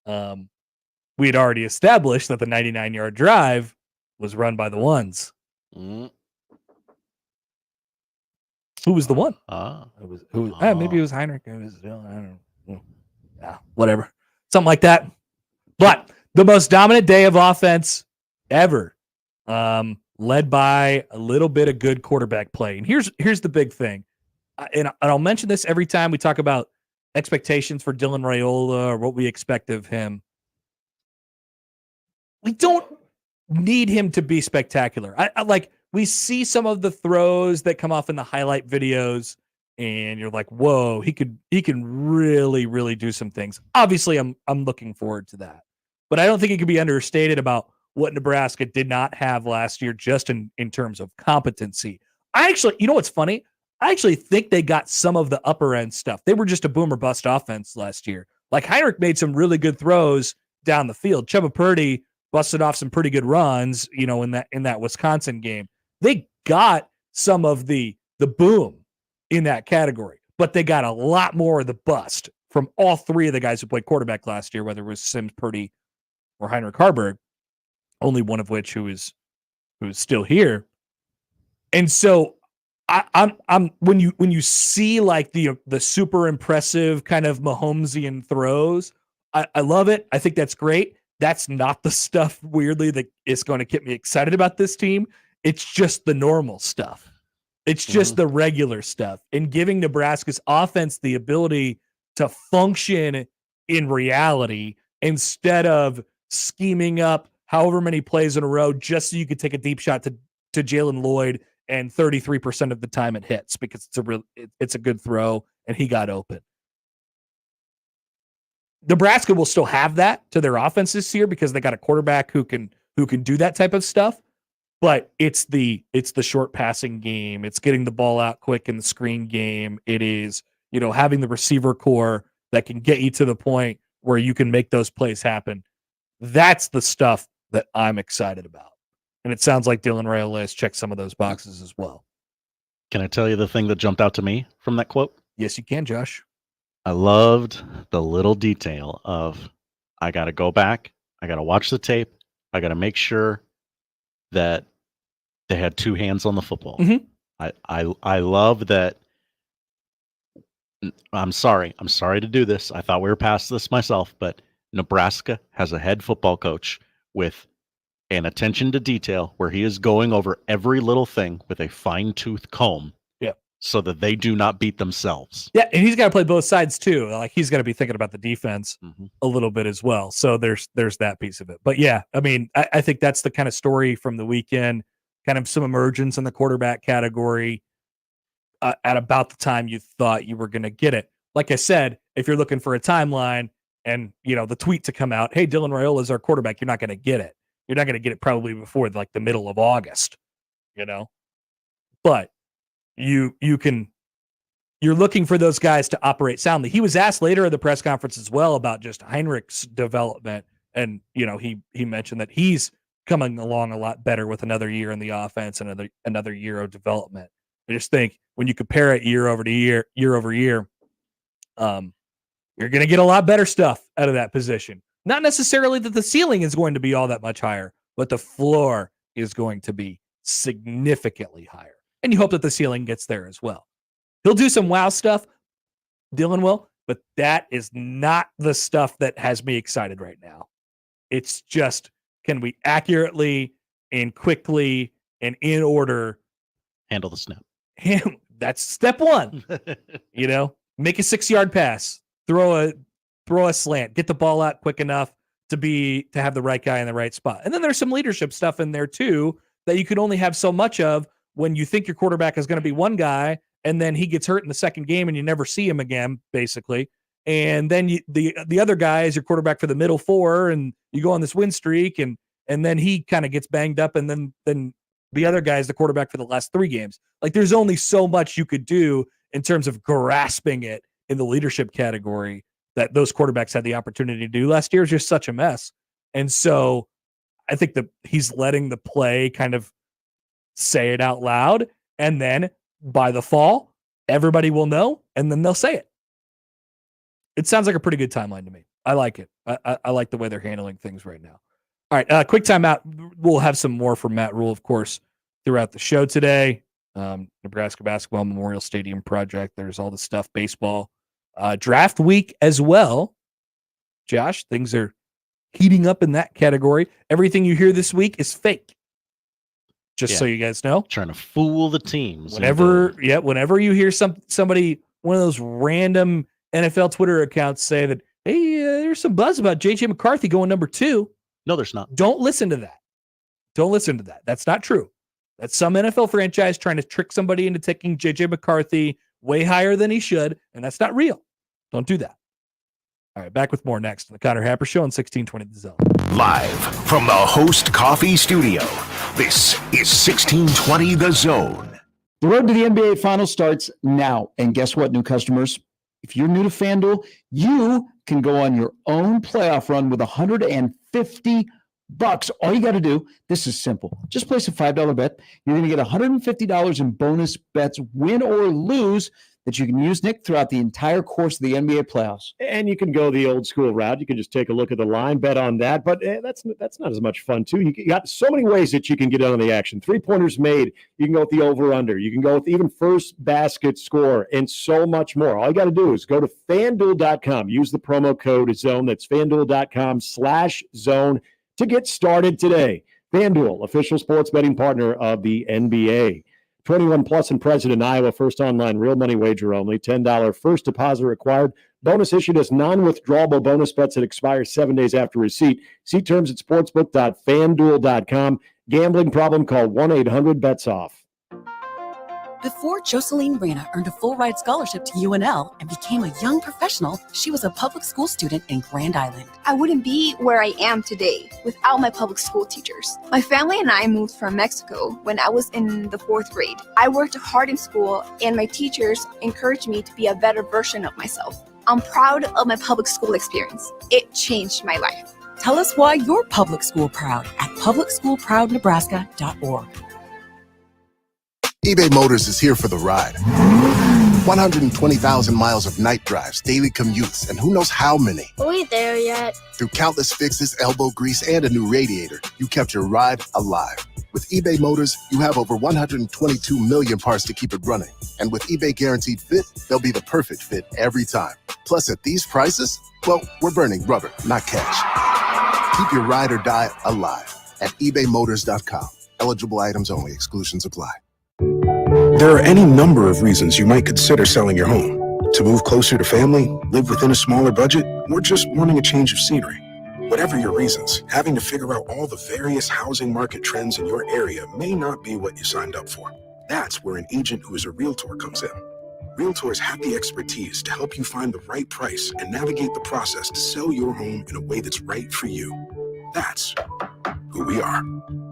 We had already established that the 99-yard drive was run by the ones. Mm. Who was the one? Maybe it was Heinrich. It was, I don't know. Yeah, whatever. Something like that. But the most dominant day of offense ever, led by a little bit of good quarterback play. And here's the big thing. And I'll mention this every time we talk about expectations for Dylan Raiola or what we expect of him. We don't need him to be spectacular. I like, we see some of the throws that come off in the highlight videos, and you're like, whoa, he can really, really do some things. Obviously, I'm looking forward to that. But I don't think it can be understated about what Nebraska did not have last year, just in terms of competency. I actually, what's funny? I actually think they got some of the upper end stuff. They were just a boom or bust offense last year. Like, Heinrich made some really good throws down the field. Chuba Purdy busted off some pretty good runs, in that Wisconsin game. They got some of the boom in that category, but they got a lot more of the bust from all three of the guys who played quarterback last year, whether it was Sims, Purdy, or Heinrich Harbaugh, only one of which who is who's still here. And so I'm when you see like the super impressive kind of Mahomesian throws, I love it. I think that's great. That's not the stuff, weirdly, that is going to get me excited about this team. It's just the normal stuff. It's just the regular stuff. And giving Nebraska's offense the ability to function in reality instead of scheming up however many plays in a row just so you could take a deep shot to Jalen Lloyd, and 33% of the time it hits because it's a good throw and he got open. Nebraska will still have that to their offense this year because they got a quarterback who can do that type of stuff. But it's the short passing game. It's getting the ball out quick in the screen game. It is, having the receiver core that can get you to the point where you can make those plays happen. That's the stuff that I'm excited about. And it sounds like Dylan Rhule has checked some of those boxes as well. Can I tell you the thing that jumped out to me from that quote? Yes, you can, Josh. I loved the little detail of, I got to go back. I got to watch the tape. I got to make sure that they had two hands on the football. I love that. I'm sorry to do this. I thought we were past this myself, but Nebraska has a head football coach with an attention to detail where he is going over every little thing with a fine-tooth comb. Yeah. So that they do not beat themselves. Yeah, and he's got to play both sides too. Like he's got to be thinking about the defense a little bit as well. So there's that piece of it. But yeah, I mean, I think that's the kind of story from the weekend, kind of some emergence in the quarterback category at about the time you thought you were going to get it. Like I said, if you're looking for a timeline and, the tweet to come out, hey, Dylan Rhule is our quarterback, you're not going to get it. You're not going to get it probably before like the middle of August, but you're looking for those guys to operate soundly. He was asked later in the press conference as well about just Heinrich's development. And, he mentioned that he's coming along a lot better with another year in the offense and another year of development. I just think when you compare it year over year, you're going to get a lot better stuff out of that position. Not necessarily that the ceiling is going to be all that much higher, but the floor is going to be significantly higher. And you hope that the ceiling gets there as well. He'll do some wow stuff, Dylan will, but that is not the stuff that has me excited right now. It's just, can we accurately and quickly and in order handle the snap? That's step one. Make a 6-yard pass, throw a slant, get the ball out quick enough to have the right guy in the right spot. And then there's some leadership stuff in there too that you can only have so much of when you think your quarterback is going to be one guy and then he gets hurt in the second game and you never see him again, basically. And then the other guy is your quarterback for the middle four and you go on this win streak and then he kind of gets banged up and then the other guy is the quarterback for the last 3 games. Like there's only so much you could do in terms of grasping it in the leadership category that those quarterbacks had the opportunity to do. Last year was just such a mess. And so I think that he's letting the play kind of say it out loud. And then by the fall, everybody will know, and then they'll say it. It sounds like a pretty good timeline to me. I like it. I like the way they're handling things right now. All right, quick timeout. We'll have some more from Matt Rhule, of course, throughout the show today. Nebraska Basketball Memorial Stadium project. There's all the stuff, baseball. Draft week as well. Josh, things are heating up in that category. Everything you hear this week is fake. Just so you guys know. Trying to fool the teams. Whenever you hear somebody, one of those random NFL Twitter accounts say that, hey, there's some buzz about J.J. McCarthy going number 2. No, there's not. Don't listen to that. That's not true. That's some NFL franchise trying to trick somebody into taking J.J. McCarthy way higher than he should, and that's not real. Don't do that. All right, back with more next on the Connor Happer Show on 1620 The Zone. Live from the Host Coffee Studio, this is 1620 The Zone. The road to the NBA Finals starts now. And guess what, new customers? If you're new to FanDuel, you can go on your own playoff run with $150. All you got to do, this is simple. Just place a $5 bet. You're going to get $150 in bonus bets, win or lose. that you can use, Nick, throughout the entire course of the NBA playoffs. And you can go the old school route. You can just take a look at the line, bet on that. But that's not as much fun, too. You got so many ways that you can get in on the action. 3-pointers made. You can go with the over-under. You can go with even first basket score and so much more. All you got to do is go to FanDuel.com. Use the promo code ZONE. That's FanDuel.com/zone to get started today. FanDuel, official sports betting partner of the NBA. 21 plus and present in Iowa. First online real money wager only. $10 first deposit required. Bonus issued as non-withdrawable bonus bets that expire 7 days after receipt. See terms at sportsbook.fanduel.com. Gambling problem? Call 1-800-BETS-OFF. Before Jocelyn Reyna earned a full-ride scholarship to UNL and became a young professional, she was a public school student in Grand Island. I wouldn't be where I am today without my public school teachers. My family and I moved from Mexico when I was in the 4th grade. I worked hard in school, and my teachers encouraged me to be a better version of myself. I'm proud of my public school experience. It changed my life. Tell us why you're public school proud at publicschoolproudnebraska.org. eBay Motors is here for the ride. 120,000 miles of night drives, daily commutes, and who knows how many. Are we there yet? Through countless fixes, elbow grease, and a new radiator, you kept your ride alive. With eBay Motors, you have over 122 million parts to keep it running. And with eBay Guaranteed Fit, they'll be the perfect fit every time. Plus, at these prices, well, we're burning rubber, not cash. Keep your ride or die alive at ebaymotors.com. Eligible items only. Exclusions apply. There are any number of reasons you might consider selling your home. To move closer to family, live within a smaller budget, or just wanting a change of scenery. Whatever your reasons, having to figure out all the various housing market trends in your area may not be what you signed up for. That's where an agent who is a realtor comes in. Realtors have the expertise to help you find the right price and navigate the process to sell your home in a way that's right for you. That's who we are.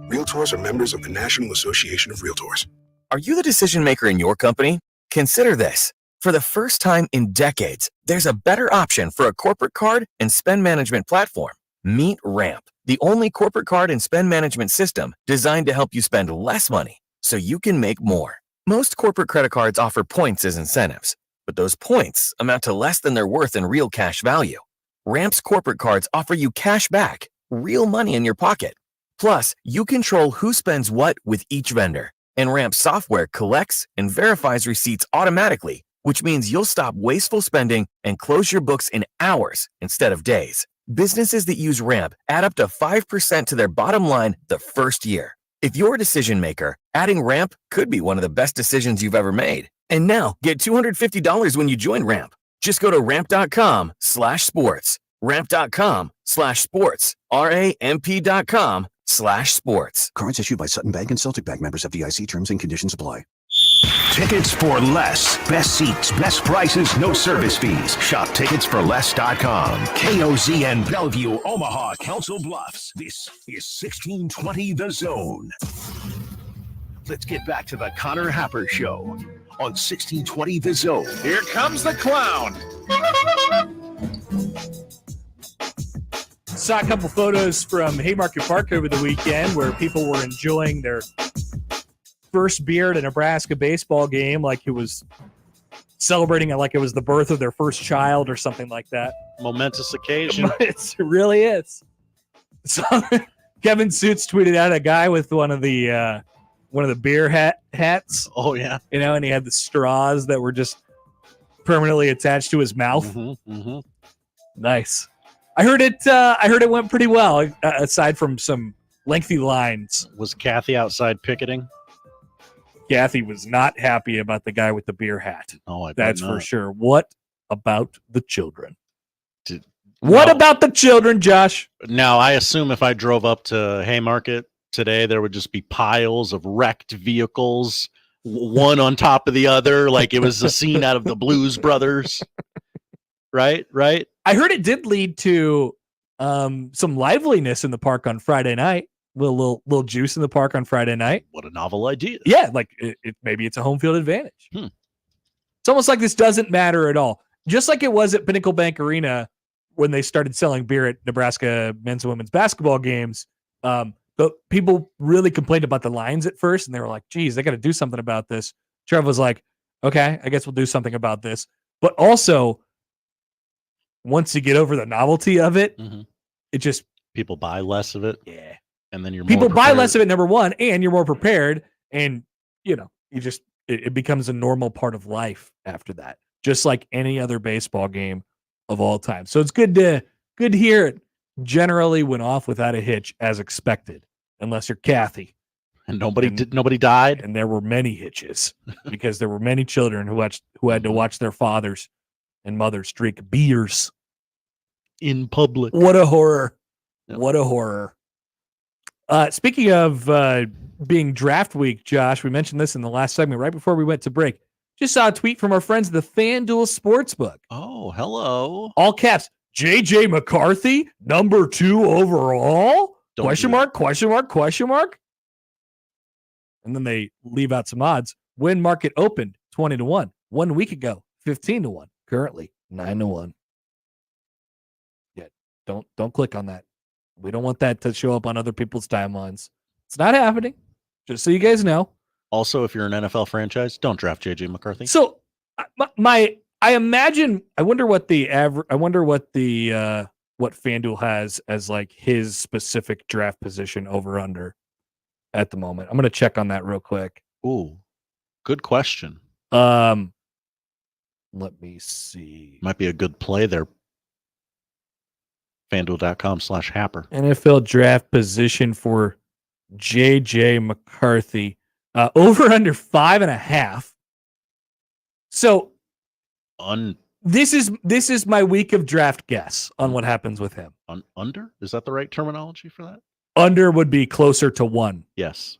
Realtors are members of the National Association of Realtors. Are you the decision maker in your company? Consider this. For the first time in decades, there's a better option for a corporate card and spend management platform. Meet Ramp, the only corporate card and spend management system designed to help you spend less money so you can make more. Most corporate credit cards offer points as incentives, but those points amount to less than their worth in real cash value. Ramp's corporate cards offer you cash back, real money in your pocket. Plus, you control who spends what with each vendor. And Ramp software collects and verifies receipts automatically, which means you'll stop wasteful spending and close your books in hours instead of days. Businesses that use Ramp add up to 5% to their bottom line the first year. If you're a decision maker, adding Ramp could be one of the best decisions you've ever made. And now, get $250 when you join Ramp. Just go to ramp.com/sports. Ramp.com/sports. RAMP.com/sports. Cards issued by Sutton Bank and Celtic Bank, members of FDIC. Terms and conditions apply. Tickets for less. Best seats, best prices, no service fees. Shop ticketsforless.com. KOZN Bellevue, Omaha, Council Bluffs. This is 1620 The Zone. Let's get back to the Connor Happer Show on 1620 The Zone. Here comes the clown. Saw a couple photos from Haymarket Park over the weekend where people were enjoying their first beer at a Nebraska baseball game, like it was celebrating it like it was the birth of their first child or something like that. Momentous occasion. It really is. So Kevin Suits tweeted out a guy with one of the beer hats. Oh yeah, and he had the straws that were just permanently attached to his mouth. Nice. I heard it went pretty well, aside from some lengthy lines. Was Kathy outside picketing? Kathy was not happy about the guy with the beer hat. Oh, that's for sure. What about the children? What about the children, Josh? Now, I assume if I drove up to Haymarket today, there would just be piles of wrecked vehicles, one on top of the other, like it was a scene out of the Blues Brothers. Right? I heard it did lead to some liveliness in the park on Friday night. Little juice in the park on Friday night. What a novel idea. Yeah, like maybe it's a home field advantage. It's almost like this doesn't matter at all. Just like it was at Pinnacle Bank Arena when they started selling beer at Nebraska men's and women's basketball games. But people really complained about the lines at first, and they were like, geez, they got to do something about this. Trev was like, Okay, I guess we'll do something about this. But also, once you get over the novelty of it, it just people buy less of it. Yeah. And then you're people more buy prepared. less of it, number one, and you're more prepared, and it becomes a normal part of life after that, just like any other baseball game of all time. So it's good to hear it generally went off without a hitch as expected, unless you're Kathy. And nobody died. And there were many hitches because there were many children who had to watch their fathers and mothers drink beers in public. What a horror. Yep. What a horror. Speaking of being draft week, Josh, we mentioned this in the last segment right before we went to break. Just saw a tweet from our friends at the FanDuel Sportsbook. Oh, hello. All caps. JJ McCarthy, number 2 overall? Question mark. And then they leave out some odds. When market opened, 20-1. 1 week ago, 15-1. Currently, 9-1. Yeah, don't click on that. We don't want that to show up on other people's timelines. It's not happening. Just so you guys know. Also, if you're an NFL franchise, don't draft JJ McCarthy. So, I imagine. I wonder what what FanDuel has as like his specific draft position over under at the moment. I'm going to check on that real quick. Ooh, good question. Let me see. Might be a good play there. FanDuel.com/Happer. NFL draft position for JJ McCarthy. Over under 5.5. So this is my week of draft guess on what happens with him. Under? Is that the right terminology for that? Under would be closer to 1. Yes.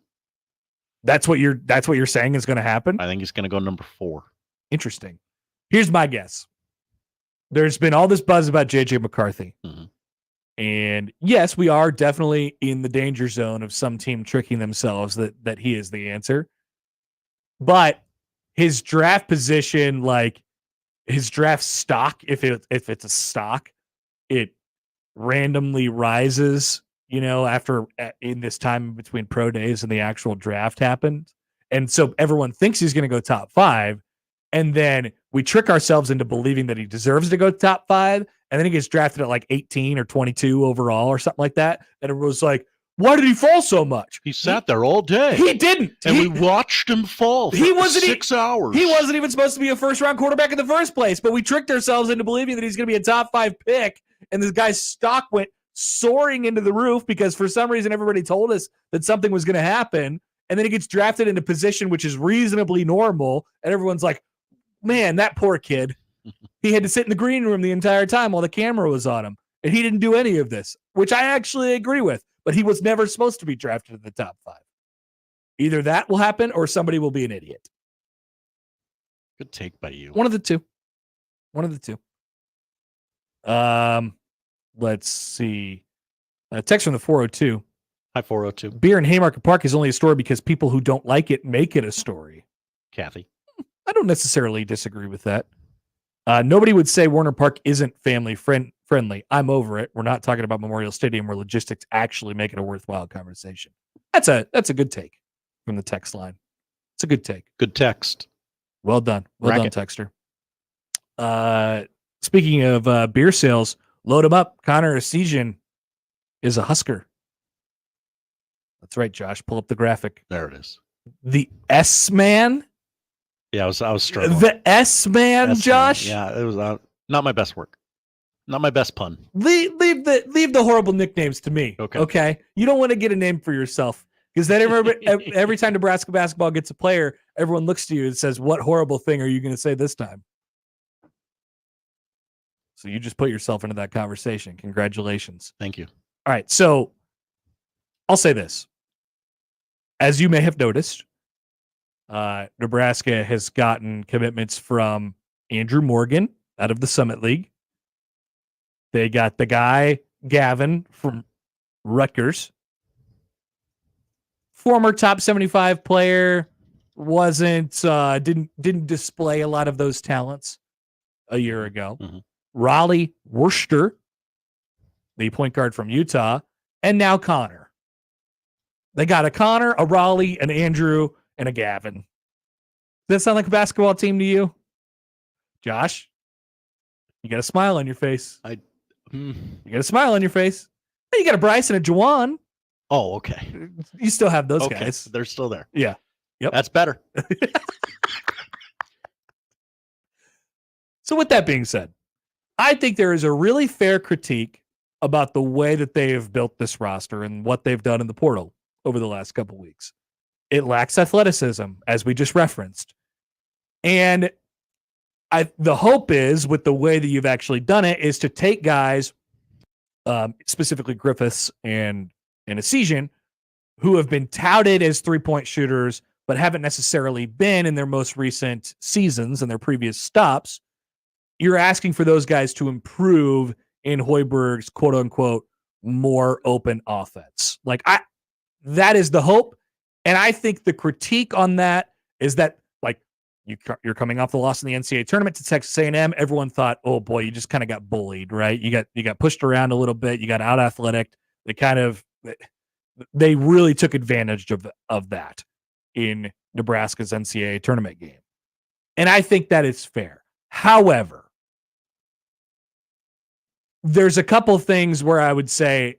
That's what you're saying is going to happen? I think he's going to go number 4. Interesting. Here's my guess. There's been all this buzz about JJ McCarthy. Mm-hmm. And yes, we are definitely in the danger zone of some team tricking themselves that he is the answer. But his draft position, like his draft stock, if it's a stock, it randomly rises, after in this time between pro days and the actual draft happened. And so everyone thinks he's going to go top 5. And then we trick ourselves into believing that he deserves to go top 5. And then he gets drafted at like 18 or 22 overall or something like that. And it was like, why did he fall so much? He sat there all day. He didn't. And we watched him fall for 6 hours. He wasn't even supposed to be a first-round quarterback in the first place. But we tricked ourselves into believing that he's going to be a top 5 pick. And this guy's stock went soaring into the roof because for some reason everybody told us that something was going to happen. And then he gets drafted in a position which is reasonably normal. And everyone's like, man, that poor kid. He had to sit in the green room the entire time while the camera was on him. And he didn't do any of this, which I actually agree with. But he was never supposed to be drafted in the top 5. Either that will happen or somebody will be an idiot. Good take by you. One of the two. Let's see. Text from the 402. Hi, 402. Beer in Haymarket Park is only a story because people who don't like it make it a story. Kathy. I don't necessarily disagree with that. Nobody would say Warner Park isn't family friendly. I'm over it. We're not talking about Memorial Stadium where logistics actually make it a worthwhile conversation. That's a good take from the text line. It's a good take. Good text. Well done. Well done, texter. Speaking of beer sales, load them up. Connor Essegian is a Husker. That's right, Josh. Pull up the graphic. There it is. The S-Man. Yeah, I was struggling. The S-Man, Josh. Yeah, it was not my best work. Not my best pun. Leave the horrible nicknames to me. Okay. You don't want to get a name for yourself because then every time Nebraska basketball gets a player, everyone looks to you and says, "What horrible thing are you going to say this time?" So you just put yourself into that conversation. Congratulations. Thank you. All right. So I'll say this. As you may have noticed, Nebraska has gotten commitments from Andrew Morgan out of the Summit League. They got the guy, Gavin, from Rutgers. Former top 75 player, didn't display a lot of those talents a year ago. Mm-hmm. Raleigh Worcester, the point guard from Utah, and now Connor. They got a Connor, a Raleigh, an Andrew, and a Gavin. that sound like a basketball team to you? Josh, you got a smile on your face. You got a smile on your face. Hey, you got a Bryce and a Juwan. Oh, okay. You still have those Okay, guys. they're still there. Yeah. Yep. That's better. So with that being said, I think there is a really fair critique about the way that they have built this roster and what they've done in the portal over the last couple weeks. It lacks athleticism, as we just referenced. And the hope is, with the way that you've actually done it, is to take guys, specifically Griffiths and Essegian, who have been touted as three-point shooters, but haven't necessarily been in their most recent seasons and their previous stops. You're asking for those guys to improve in Hoiberg's quote-unquote more open offense. That is the hope. And I think the critique on that is that, like, you're coming off the loss in the NCAA tournament to Texas A&M. Everyone thought, oh boy, you just kind of got bullied, right? You got pushed around a little bit. You got out athletic. They really took advantage of that in Nebraska's NCAA tournament game. And I think that is fair. However, there's a couple things where I would say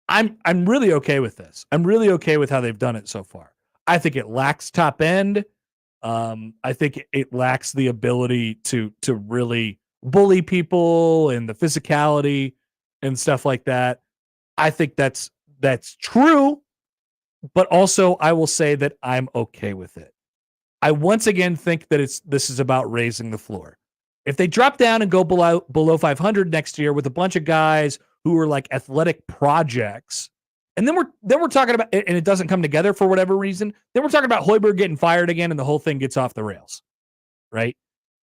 I'm really okay with this. I'm really okay with how they've done it so far. I think it lacks top end. I think it lacks the ability to really bully people and the physicality and stuff like that. I think that's true, but also I will say that I'm okay with it. I once again think that this is about raising the floor. If they drop down and go below 500 next year with a bunch of guys who are like athletic projects, and then we're talking about, and it doesn't come together for whatever reason, then we're talking about Hoiberg getting fired again and the whole thing gets off the rails, right?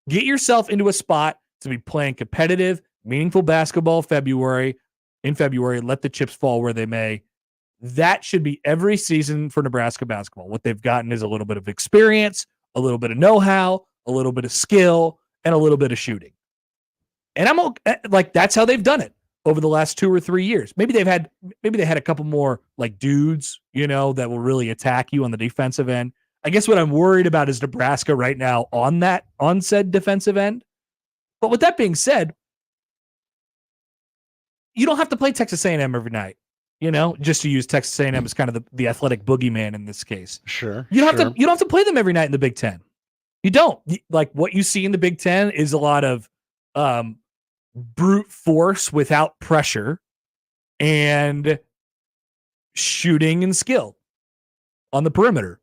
Get yourself into a spot to be playing competitive, meaningful basketball in February, let the chips fall where they may. That should be every season for Nebraska basketball. What they've gotten is a little bit of experience, a little bit of know-how, a little bit of skill, and a little bit of shooting. And I'm okay, like, that's how they've done it over the last 2 or 3 years. Maybe they had a couple more like dudes, that will really attack you on the defensive end. I guess what I'm worried about is Nebraska right now on said defensive end. But with that being said, you don't have to play Texas A&M every night, just to use Texas A&M as kind of the athletic boogeyman in this case. Sure. You don't have to play them every night in the Big Ten. You don't. Like, what you see in the Big Ten is a lot of brute force without pressure and shooting and skill on the perimeter.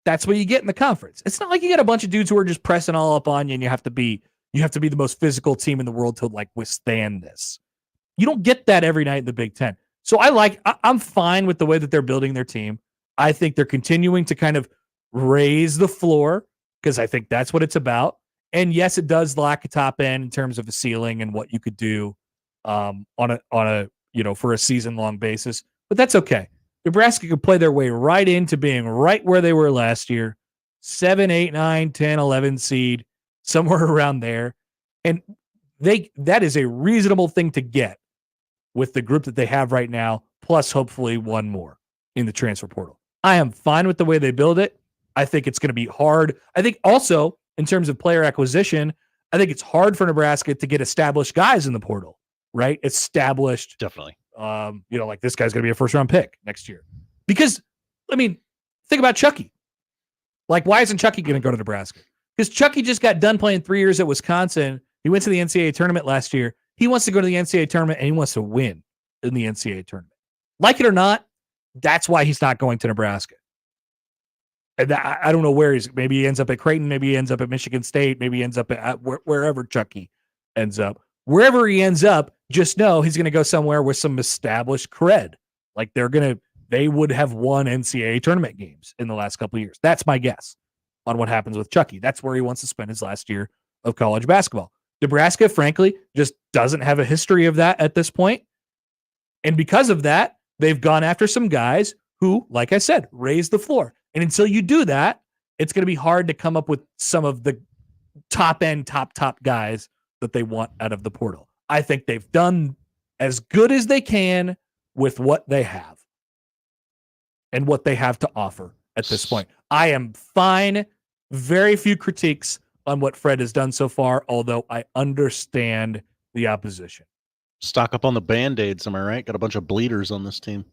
That's what you get in the conference. It's not like you got a bunch of dudes who are just pressing all up on you and you have to be the most physical team in the world to like withstand this. You don't get that every night in the Big Ten. So I'm fine with the way that they're building their team. I think they're continuing to kind of raise the floor because I think that's what it's about. And yes, it does lack a top end in terms of a ceiling and what you could do on a for a season long basis, but that's okay. Nebraska could play their way right into being right where they were last year, 7, 8, 9, 10, 11 seed, somewhere around there. And that is a reasonable thing to get with the group that they have right now, plus hopefully one more in the transfer portal. I am fine with the way they build it. I think it's going to be hard. I think also in terms of player acquisition, I think it's hard for Nebraska to get established guys in the portal, right? Established. Definitely. Like this guy's going to be a first round pick next year. Because, think about Chucky. Like, why isn't Chucky going to go to Nebraska? Because Chucky just got done playing 3 years at Wisconsin. He went to the NCAA tournament last year. He wants to go to the NCAA tournament and he wants to win in the NCAA tournament. Like it or not, that's why he's not going to Nebraska. And I don't know where maybe he ends up at Kraton, maybe he ends up at Michigan State, maybe he ends up at wherever Chucky ends up. Wherever he ends up, just know he's going to go somewhere with some established cred. Like they would have won NCAA tournament games in the last couple of years. That's my guess on what happens with Chucky. That's where he wants to spend his last year of college basketball. Nebraska, frankly, just doesn't have a history of that at this point. And because of that, they've gone after some guys who, like I said, raise the floor. And until you do that, it's going to be hard to come up with some of the top guys that they want out of the portal. I think they've done as good as they can with what they have and what they have to offer at this point. I am fine Very few critiques on what Fred has done so far, although I understand the opposition. Stock up on the Band-Aids, am I right? Got a bunch of bleeders on this team.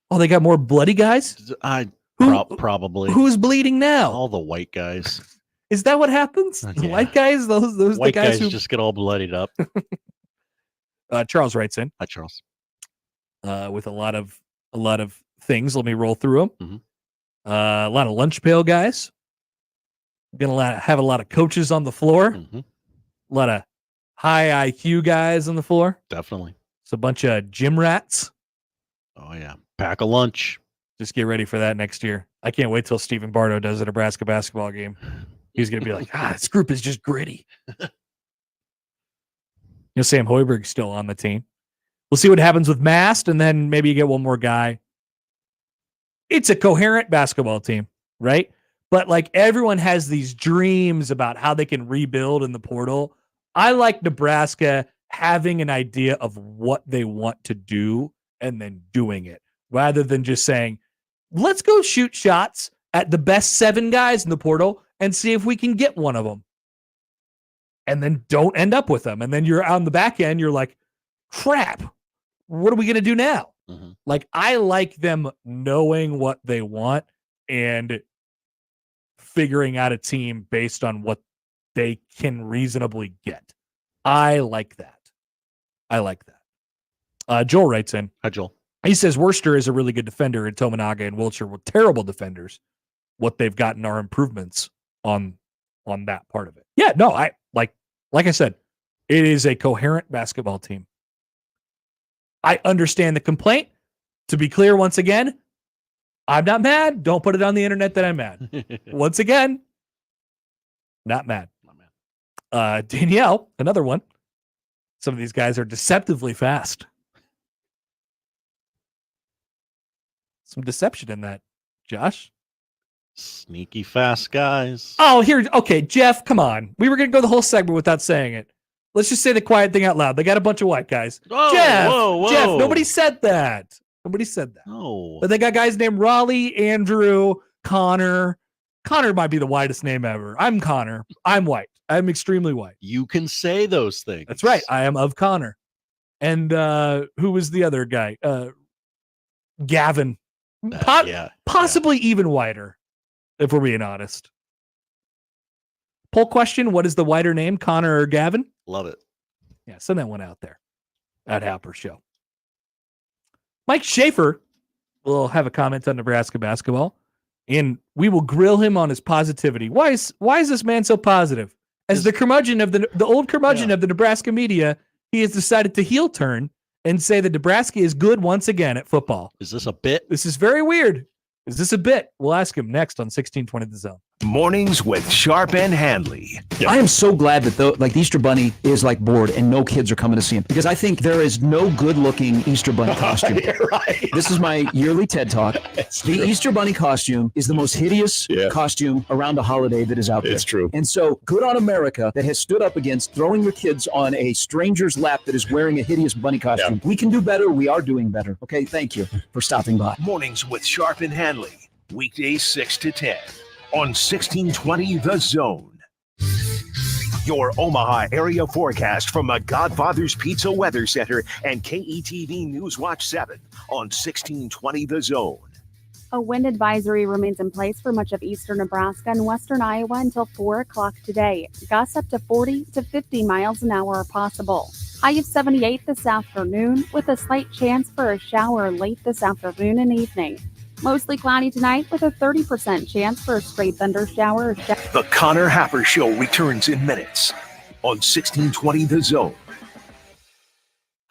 Oh, they got more bloody guys? Probably. Who's bleeding now? All the white guys. Is that what happens? The white guys? Those White the guys guys who just get all bloodied up. Charles writes in. Hi, Charles. With a lot of things. Let me roll through them. Mm-hmm. A lot of lunch pail guys. Gonna have a lot of coaches on the floor. Mm-hmm. A lot of high IQ guys on the floor. Definitely. It's a bunch of gym rats. Oh yeah, pack a lunch. Just get ready for that next year. I can't wait till Stephen Bardo does a Nebraska basketball game. He's gonna be like, this group is just gritty. Sam Hoiberg's still on the team. We'll see what happens with Mast, and then maybe you get one more guy. It's a coherent basketball team, right? But like everyone has these dreams about how they can rebuild in the portal. I like Nebraska having an idea of what they want to do and then doing it rather than just saying, let's go shoot shots at the best 7 guys in the portal and see if we can get one of them. And then don't end up with them. And then you're on the back end, you're like, crap, what are we going to do now? Mm-hmm. Like, I like them knowing what they want and figuring out a team based on what they can reasonably get. I like that. Joel writes in. Hi, Joel. He says Worcester is a really good defender, and Tominaga and Wiltshire were terrible defenders. What they've gotten are improvements on that part of it. Yeah, no, I like I said, it is a coherent basketball team. I understand the complaint. To be clear, once again, I'm not mad. Don't put it on the internet that I'm mad. Once again, not mad. Danielle, another one. Some of these guys are deceptively fast. Some deception in that, Josh. Sneaky fast guys. Oh, here. Okay, Jeff, come on. We were going to go the whole segment without saying it. Let's just say the quiet thing out loud. They got a bunch of white guys. Oh, Jeff, whoa. Jeff, nobody said that. No. But they got guys named Raleigh, Andrew, Connor. Connor might be the whitest name ever. I'm Connor. I'm white. I'm extremely white. You can say those things. That's right. I am of Connor. And who was the other guy? Gavin. Possibly even whiter, if we're being honest. Poll question, what is the whiter name, Connor or Gavin? Love it. Yeah, send that one out there at Happer Show. Mike Schaefer will have a comment on Nebraska basketball, and we will grill him on his positivity. Why is this man so positive? As the curmudgeon of the old curmudgeon of the Nebraska media, he has decided to heel turn and say that Nebraska is good once again at football. Is this a bit? This is very weird. Is this a bit? We'll ask him next on 1620 The Zone. Mornings with Sharp and Handley. I am so glad that the Easter Bunny is like bored and no kids are coming to see him, because I think there is no good-looking Easter Bunny costume. Right. This is my yearly TED Talk. The Easter Bunny costume is the most hideous costume around a holiday that is out there. It's true. And so, good on America that has stood up against throwing your kids on a stranger's lap that is wearing a hideous bunny costume. We can do better. We are doing better. Okay, thank you for stopping by. Mornings with Sharp and Handley. Weekdays 6 to 10 on 1620 The Zone. Your Omaha area forecast from the Godfather's Pizza Weather Center and KETV Newswatch 7 on 1620 The Zone. A wind advisory remains in place for much of eastern Nebraska and western Iowa until 4 o'clock today. Gusts up to 40 to 50 miles an hour are possible. High of 78 this afternoon with a slight chance for a shower late this afternoon and evening. Mostly cloudy tonight with a 30% chance for a stray thunder shower. The Connor Happer Show returns in minutes on 1620 The Zone.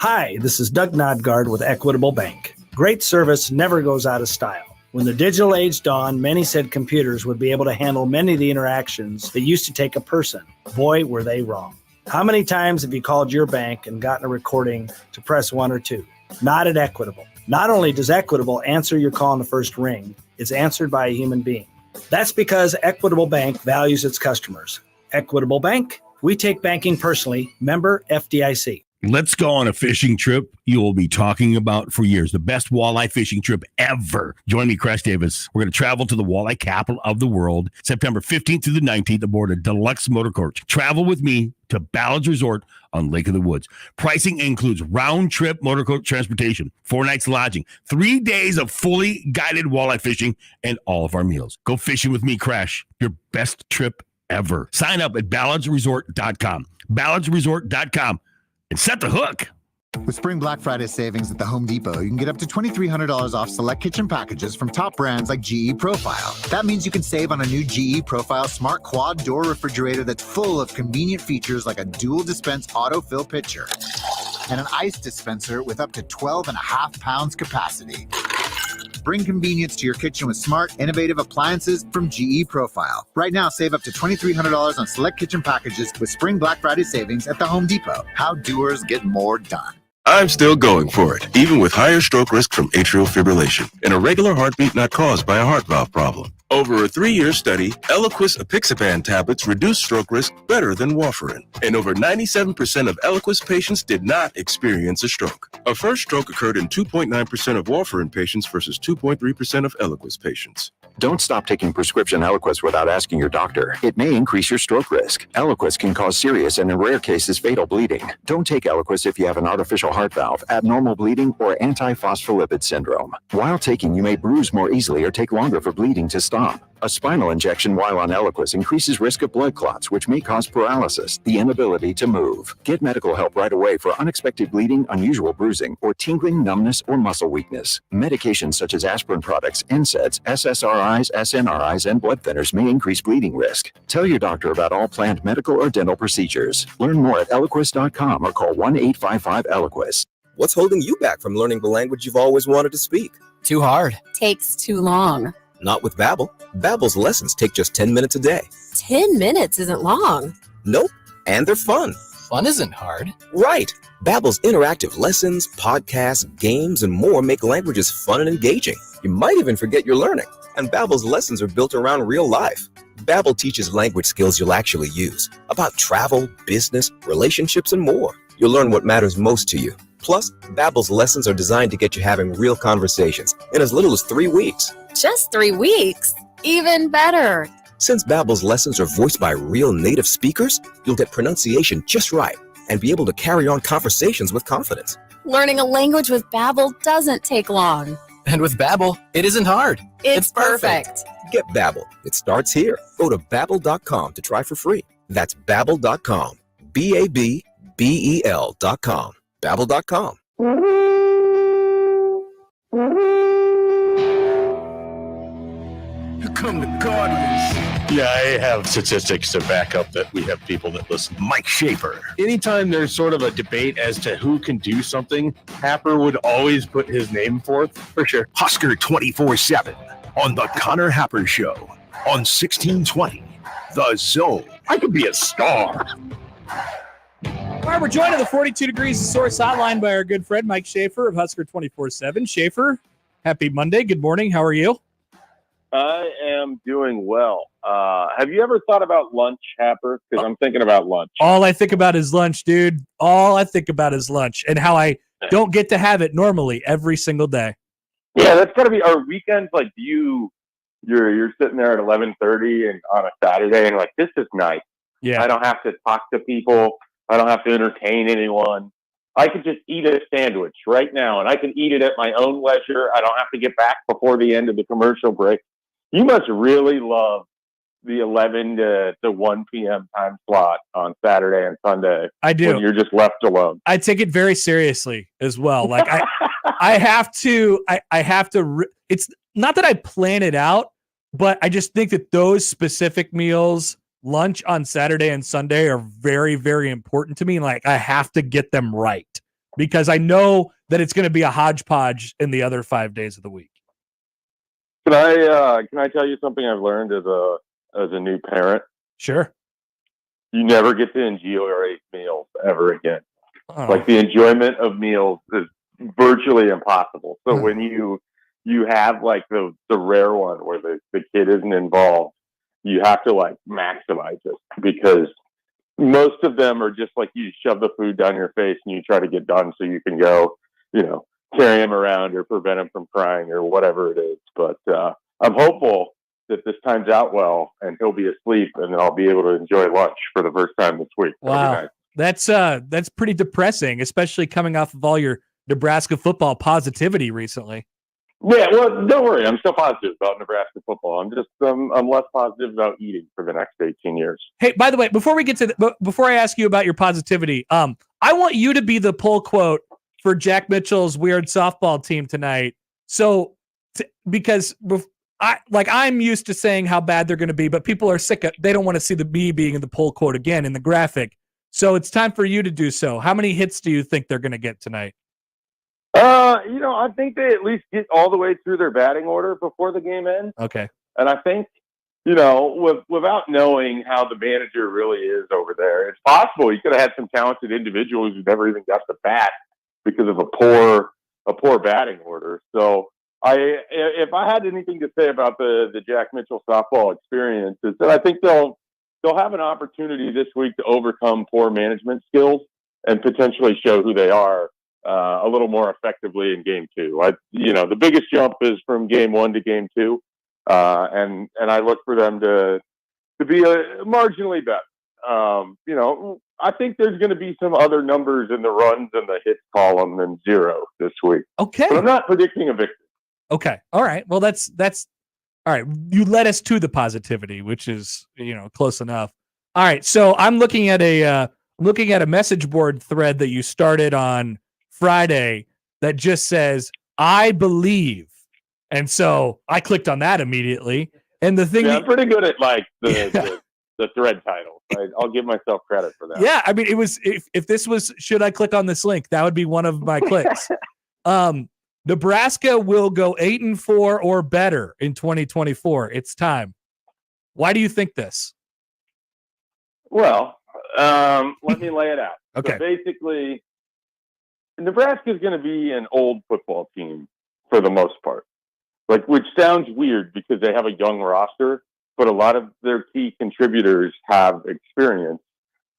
Hi, this is Doug Nodgard with Equitable Bank. Great service never goes out of style. When the digital age dawned, many said computers would be able to handle many of the interactions that used to take a person. Boy, were they wrong. How many times have you called your bank and gotten a recording to press 1 or 2? Not at Equitable. Not only does Equitable answer your call in the first ring, it's answered by a human being. That's because Equitable Bank values its customers. Equitable Bank, we take banking personally. Member FDIC. Let's go on a fishing trip you will be talking about for years. The best walleye fishing trip ever. Join me, Crash Davis. We're going to travel to the walleye capital of the world, September 15th through the 19th aboard a deluxe motor coach. Travel with me to Ballard's Resort on Lake of the Woods. Pricing includes round-trip motor coach transportation, 4 nights lodging, 3 days of fully guided walleye fishing, and all of our meals. Go fishing with me, Crash. Your best trip ever. Sign up at ballardsresort.com. ballardsresort.com. And set the hook. With Spring Black Friday savings at the Home Depot, you can get up to $2,300 off select kitchen packages from top brands like GE Profile. That means you can save on a new GE Profile smart quad door refrigerator that's full of convenient features like a dual dispense autofill pitcher and an ice dispenser with up to 12.5 pounds capacity. Bring convenience to your kitchen with smart, innovative appliances from GE Profile. Right now, save up to $2,300 on select kitchen packages with Spring Black Friday savings at the Home Depot. How doers get more done. I'm still going for it, even with higher stroke risk from atrial fibrillation, an irregular heartbeat not caused by a heart valve problem. Over a 3-year study, Eliquis apixaban tablets reduce stroke risk better than warfarin, and over 97% of Eliquis patients did not experience a stroke. A first stroke occurred in 2.9% of warfarin patients versus 2.3% of Eliquis patients. Don't stop taking prescription Eliquis without asking your doctor. It may increase your stroke risk. Eliquis can cause serious and in rare cases fatal bleeding. Don't take Eliquis if you have an artificial heart valve, abnormal bleeding, or antiphospholipid syndrome. While taking, you may bruise more easily or take longer for bleeding to stop. A spinal injection while on Eliquis increases risk of blood clots, which may cause paralysis, the inability to move. Get medical help right away for unexpected bleeding, unusual bruising, or tingling, numbness, or muscle weakness. Medications such as aspirin products, NSAIDs, SSRIs, SNRIs, and blood thinners may increase bleeding risk. Tell your doctor about all planned medical or dental procedures. Learn more at Eliquis.com or call 1-855-ELIQUIS. What's holding you back from learning the language you've always wanted to speak? Too hard. Takes too long. Not with Babbel. Babbel's lessons take just 10 minutes a day. 10 minutes isn't long. Nope. And they're fun. Fun isn't hard. Right. Babbel's interactive lessons, podcasts, games, and more make languages fun and engaging. You might even forget you're learning. And Babbel's lessons are built around real life. Babbel teaches language skills you'll actually use. About travel, business, relationships, and more. You'll learn what matters most to you. Plus, Babbel's lessons are designed to get you having real conversations in as little as 3 weeks. Just 3 weeks? Even better. Since Babbel's lessons are voiced by real native speakers, you'll get pronunciation just right and be able to carry on conversations with confidence. Learning a language with Babbel doesn't take long. And with Babbel, it isn't hard. It's perfect. Get Babbel. It starts here. Go to Babbel.com to try for free. That's Babbel.com. Babbel.com. Babbel.com. Here come the Guardians. Yeah, I have statistics to back up that we have people that listen. Mike Schaefer. Anytime there's sort of a debate as to who can do something, Happer would always put his name forth, for sure. Husker 24/7 on the Connor Happer Show on 1620 The Zone. I could be a star. All right, we're joined on the 42 Degrees of Source hotline by our good friend Mike Schaefer of Husker 24/7. Schaefer, happy Monday. Good morning. How are you? I am doing well. Have you ever thought about lunch, Happer? Because I'm thinking about lunch. All I think about is lunch, dude. All I think about is lunch and how I don't get to have it normally every single day. Yeah, that's got to be our weekends. Like you're sitting there at 11:30 and on a Saturday and like, this is nice. Yeah. I don't have to talk to people. I don't have to entertain anyone. I could just eat a sandwich right now and I can eat it at my own leisure. I don't have to get back before the end of the commercial break. You must really love the 11 to 1 p.m. time slot on Saturday and Sunday. I do. When you're just left alone. I take it very seriously as well. Like I have to, it's not that I plan it out, but I just think that those specific meals, lunch on Saturday and Sunday, are very, very important to me. Like I have to get them right because I know that it's going to be a hodgepodge in the other 5 days of the week. Can I tell you something I've learned as a new parent? Sure. You never get to enjoy meals ever again. Oh. Like the enjoyment of meals is virtually impossible. So when you have like the rare one where the kid isn't involved, you have to like maximize it because most of them are just like you shove the food down your face and you try to get done so you can go, carry him around or prevent him from crying or whatever it is. But I'm hopeful that this times out well and he'll be asleep and then I'll be able to enjoy lunch for the first time this week. Wow. That's pretty depressing, especially coming off of all your Nebraska football positivity recently. Yeah, well, don't worry. I'm still positive about Nebraska football. I'm less positive about eating for the next 18 years. Hey, by the way, before I ask you about your positivity, I want you to be the pull quote for Jack Mitchell's weird softball team tonight. So, because I'm used to saying how bad they're going to be, but people are sick of, they don't want to see the me being in the pull quote again in the graphic. So it's time for you to do so. How many hits do you think they're going to get tonight? I think they at least get all the way through their batting order before the game ends. Okay. And I think, without knowing how the manager really is over there, it's possible you could have had some talented individuals who never even got the bat because of a poor batting order. So if I had anything to say about the Jack Mitchell softball experience, is that I think they'll have an opportunity this week to overcome poor management skills and potentially show who they are a little more effectively in game two. The biggest jump is from game one to game two. And I look for them to be marginally better. I think there's going to be some other numbers in the runs and the hits column than 0 this week. Okay. But I'm not predicting a victory. Okay. All right. Well, that's all right. You led us to the positivity, which is, close enough. All right. So I'm looking at a message board thread that you started on Friday that just says, I believe. And so I clicked on that immediately. And the thing, I'm pretty good at the thread titles. I'll give myself credit for that. Yeah. I mean, it was, if this was, should I click on this link? That would be one of my clicks. Nebraska will go 8-4 or better in 2024. It's time. Why do you think this? Well, let me lay it out. Okay. So basically, Nebraska is going to be an old football team for the most part, which sounds weird because they have a young roster, but a lot of their key contributors have experience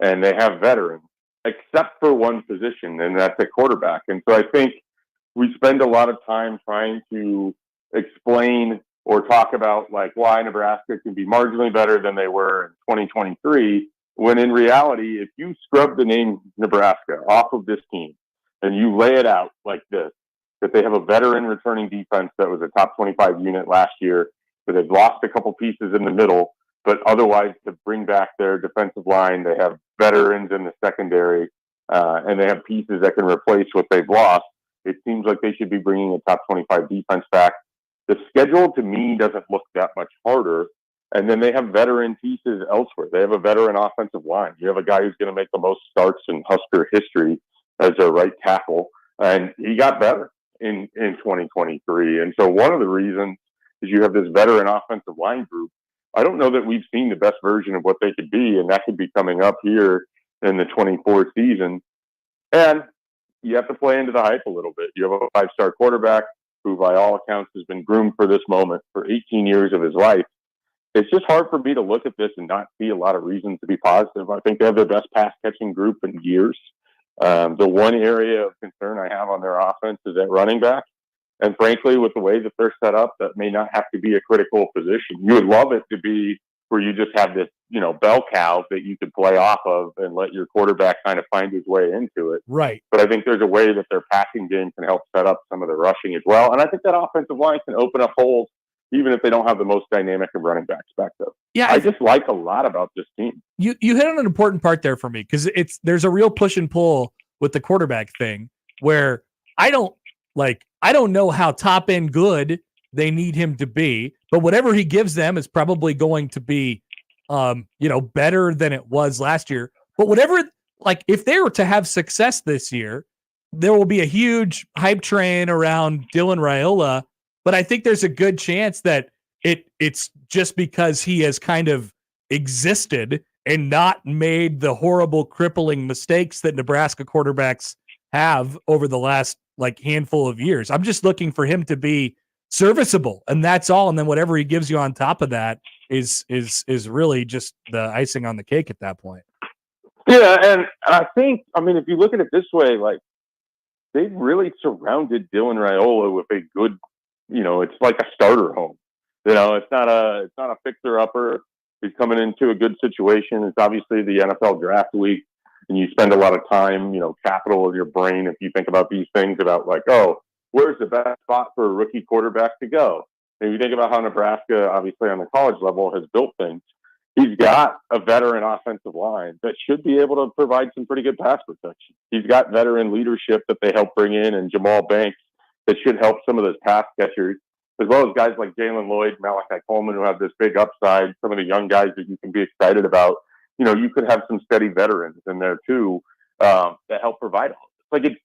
and they have veterans, except for one position, and that's at quarterback. And so I think we spend a lot of time trying to explain or talk about why Nebraska can be marginally better than they were in 2023, when in reality, if you scrub the name Nebraska off of this team and you lay it out like this, that they have a veteran returning defense that was a top 25 unit last year, that they've lost a couple pieces in the middle, but otherwise to bring back their defensive line, they have veterans in the secondary, and they have pieces that can replace what they've lost. It seems like they should be bringing a top 25 defense back. The schedule, to me, doesn't look that much harder. And then they have veteran pieces elsewhere. They have a veteran offensive line. You have a guy who's going to make the most starts in Husker history as their right tackle. And he got better in 2023. And so one of the reasons is you have this veteran offensive line group. I don't know that we've seen the best version of what they could be, and that could be coming up here in the 24 season. And you have to play into the hype a little bit. You have a 5-star quarterback who, by all accounts, has been groomed for this moment for 18 years of his life. It's just hard for me to look at this and not see a lot of reasons to be positive. I think they have their best pass-catching group in years. The one area of concern I have on their offense is at running back. And frankly, with the way that they're set up, that may not have to be a critical position. You would love it to be where you just have this, bell cow that you could play off of and let your quarterback kind of find his way into it. Right. But I think there's a way that their passing game can help set up some of the rushing as well. And I think that offensive line can open up holes, even if they don't have the most dynamic of running backs back there. Yeah, I just like a lot about this team. You hit on an important part there for me, because there's a real push and pull with the quarterback thing where I don't know how top end good they need him to be, but whatever he gives them is probably going to be better than it was last year. But whatever, if they were to have success this year, there will be a huge hype train around Dylan Rhule. But I think there's a good chance that it's just because he has kind of existed and not made the horrible, crippling mistakes that Nebraska quarterbacks have over the last handful of years. I'm just looking for him to be serviceable, and that's all. And then whatever he gives you on top of that is really just the icing on the cake at that point. Yeah, and I think, I mean, if you look at it this way, like, they've really surrounded Dylan Raiola with a good, it's like a starter home. It's not a fixer upper. He's coming into a good situation. It's obviously the NFL draft week, and you spend a lot of time, capital in your brain if you think about these things about like, oh, where's the best spot for a rookie quarterback to go? And you think about how Nebraska, obviously on the college level, has built things. He's got a veteran offensive line that should be able to provide some pretty good pass protection. He's got veteran leadership that they help bring in, and Jamal Banks that should help some of those pass catchers, as well as guys like Jalen Lloyd, Malachi Coleman, who have this big upside, some of the young guys that you can be excited about. You could have some steady veterans in there too that help provide all this. Like,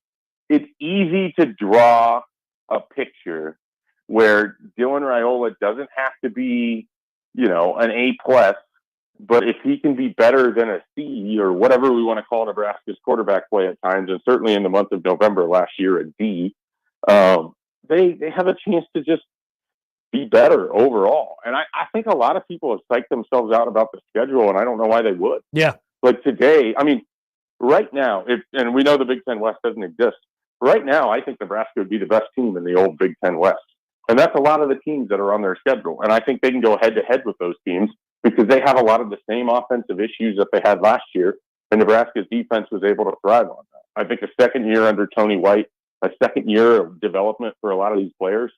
it's easy to draw a picture where Dylan Raiola doesn't have to be, an A+, but if he can be better than a C, or whatever we want to call Nebraska's quarterback play at times, and certainly in the month of November last year, a D, they have a chance to just be better overall. And I think a lot of people have psyched themselves out about the schedule, and I don't know why they would. Yeah. Like today, I mean, right now, and we know the Big Ten West doesn't exist. Right now, I think Nebraska would be the best team in the old Big Ten West. And that's a lot of the teams that are on their schedule. And I think they can go head-to-head with those teams because they have a lot of the same offensive issues that they had last year, and Nebraska's defense was able to thrive on that. I think a second year under Tony White, a second year of development for a lot of these players,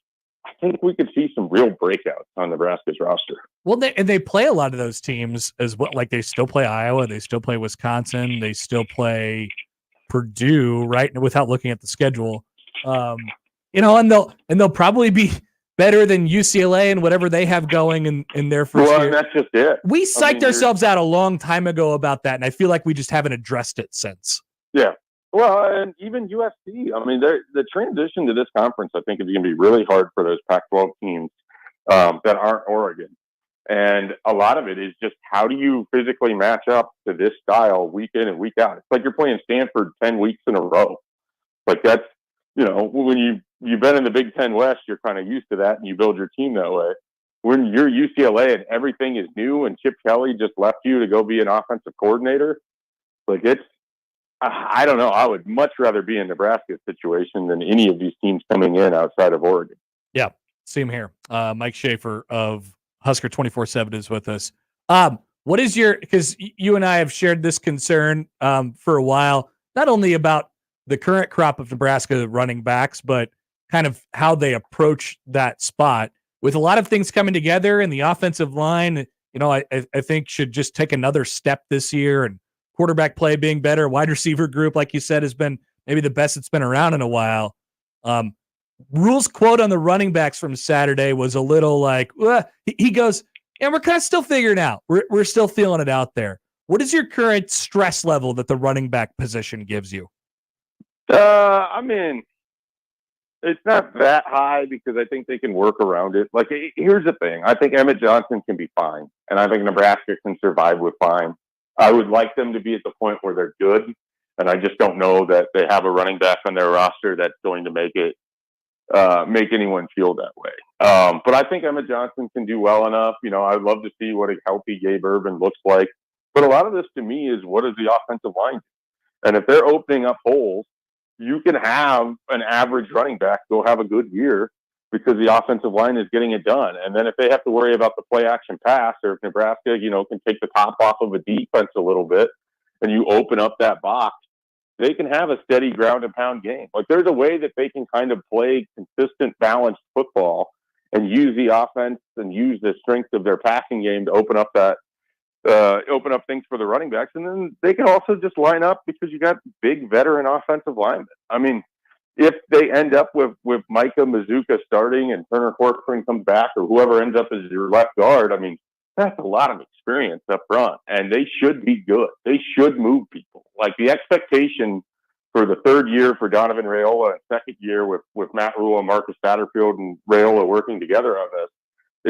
I think we could see some real breakouts on Nebraska's roster. Well, they play a lot of those teams as well. Like, they still play Iowa, they still play Wisconsin, they still play Purdue, right? Without looking at the schedule, and they'll probably be better than UCLA and whatever they have going in their first year. Well, that's just it. We psyched ourselves out a long time ago about that, and I feel like we just haven't addressed it since. Yeah. Well, and even USC. I mean, the transition to this conference, I think, is going to be really hard for those Pac-12 teams that aren't Oregon. And a lot of it is just, how do you physically match up to this style week in and week out? It's like you're playing Stanford 10 weeks in a row. Like, that's, when you've been in the Big Ten West, you're kind of used to that, and you build your team that way. When you're UCLA and everything is new, and Chip Kelly just left you to go be an offensive coordinator, like, I don't know. I would much rather be in Nebraska's situation than any of these teams coming in outside of Oregon. Yeah, same here. Mike Schaefer of Husker 24/7 is with us. What is because you and I have shared this concern for a while, not only about the current crop of Nebraska running backs, but kind of how they approach that spot with a lot of things coming together, and the offensive line, I think should just take another step this year, and quarterback play being better. Wide receiver group, like you said, has been maybe the best it's been around in a while. Rhule's quote on the running backs from Saturday was a little like, he goes, and we're kind of still figuring out. We're still feeling it out there. What is your current stress level that the running back position gives you? I mean, it's not that high because I think they can work around it. Like, here's the thing. I think Emmett Johnson can be fine, and I think Nebraska can survive with fine. I would like them to be at the point where they're good, and I just don't know that they have a running back on their roster that's going to make anyone feel that way. But I think Emmett Johnson can do well enough. I'd love to see what a healthy Gabe Ervin looks like. But a lot of this to me is, what does the offensive line do? And if they're opening up holes, you can have an average running back go have a good year because the offensive line is getting it done. And then if they have to worry about the play action pass, or if Nebraska, can take the top off of a defense a little bit and you open up that box, they can have a steady ground and pound game. Like, there's a way that they can kind of play consistent, balanced football and use the offense and use the strength of their passing game to open up things for the running backs. And then they can also just line up because you got big veteran offensive linemen. I mean, if they end up with Micah Mazuka starting and Turner Corcoran comes back, or whoever ends up as your left guard, I mean, that's a lot of experience up front, and they should be good. They should move people. Like, the expectation for the third year for Donovan Raiola and second year with Matt Rhule and Marcus Satterfield and Raiola working together on this,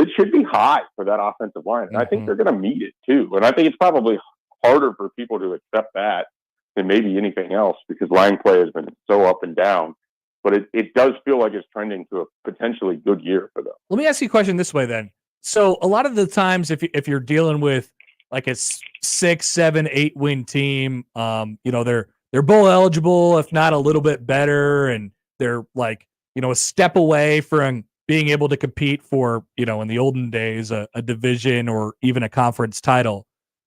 it should be high for that offensive line. And I think they're going to meet it too. And I think it's probably harder for people to accept that than maybe anything else, because line play has been so up and down. But it does feel like it's trending to a potentially good year for them. Let me ask you a question this way then. So a lot of the times, if you're dealing with like a 6, 7, 8 win team. They're bowl eligible, if not a little bit better, and they're like, a step away from being able to compete for, in the olden days, a division or even a conference title.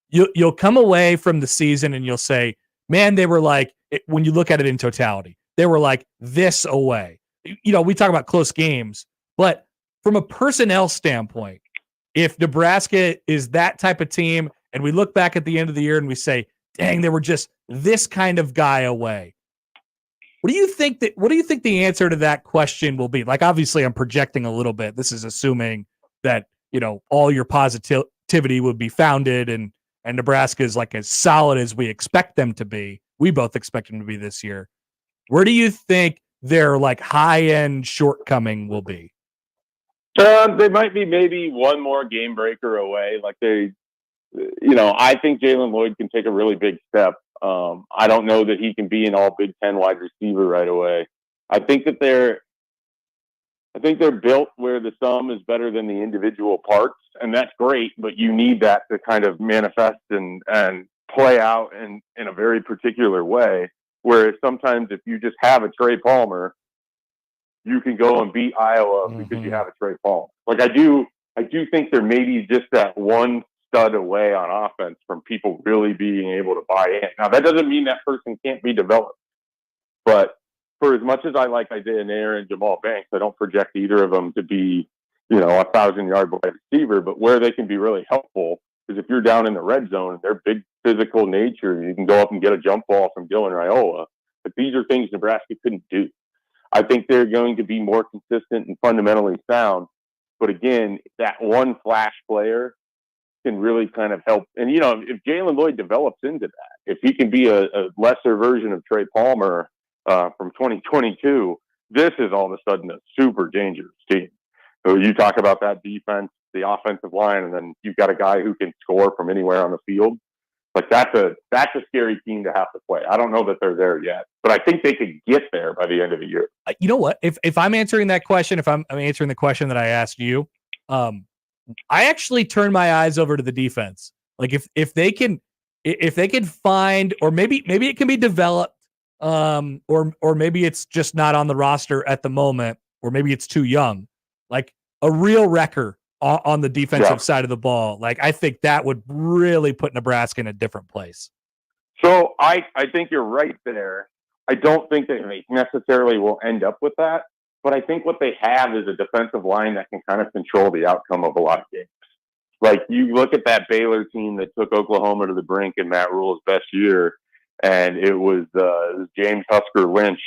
You'll come away from the season and you'll say, man, they were like, when you look at it in totality, they were like this away. We talk about close games, but from a personnel standpoint, if Nebraska is that type of team and we look back at the end of the year and we say, dang, they were just this kind of guy away. What do you think the answer to that question will be? Like, obviously I'm projecting a little bit. This is assuming that, all your positivity would be founded and Nebraska is like as solid as we expect them to be. We both expect them to be this year. Where do you think their like high-end shortcoming will be? They might be maybe one more game breaker away. Like I think Jalen Lloyd can take a really big step. I don't know that he can be an all Big Ten wide receiver right away. I think they're built where the sum is better than the individual parts, and that's great, but you need that to kind of manifest and play out in a very particular way. Whereas sometimes if you just have a Trey Palmer, you can go and beat Iowa because you have a Trey Palmer. Like I do think there may be just that one stud away on offense from people really being able to buy in. Now that doesn't mean that person can't be developed, but for as much as I like Isaiah Nair and Jamal Banks, I don't project either of them to be, a 1,000-yard wide receiver. But where they can be really helpful is if you're down in the red zone, their big physical nature, you can go up and get a jump ball from Dylan Raiola. But these are things Nebraska couldn't do. I think they're going to be more consistent and fundamentally sound. But again, that one flash player can really kind of help. And, if Jalen Lloyd develops into that, if he can be a lesser version of Trey Palmer from 2022, this is all of a sudden a super dangerous team. So you talk about that defense, the offensive line, and then you've got a guy who can score from anywhere on the field. Like that's a scary team to have to play. I don't know that they're there yet, but I think they could get there by the end of the year. You know what? If I'm answering that question, if I'm answering the question that I asked you, I actually turn my eyes over to the defense. Like if they can find, or maybe it can be developed, or maybe it's just not on the roster at the moment, or maybe it's too young. Like a real wrecker on the defensive side of the ball. Like I think that would really put Nebraska in a different place. So I think you're right there. I don't think that they necessarily will end up with that, but I think what they have is a defensive line that can kind of control the outcome of a lot of games. Like you look at that Baylor team that took Oklahoma to the brink in Matt Rhule's best year, and it was James Husker Lynch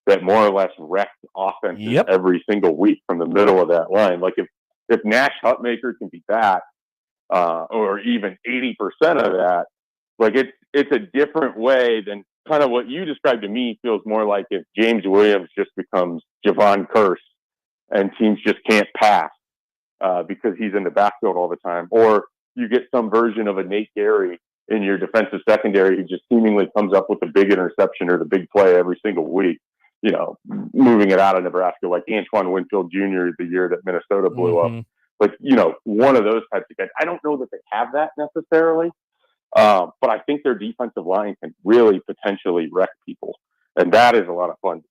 that more or less wrecked offenses every single week from the middle of that line. Like if Nash Hutmaker can be that, or even 80% of that, like it's a different way than kind of what you described to me. Feels more like if James Williams just becomes Javon Curse and teams just can't pass because he's in the backfield all the time, or you get some version of a Nate Gary in your defensive secondary who just seemingly comes up with the big interception or the big play every single week, moving it out of Nebraska, like Antoine Winfield Jr. the year that Minnesota blew up. Like, one of those types of guys. I don't know that they have that necessarily, but I think their defensive line can really potentially wreck people. And that is a lot of fun.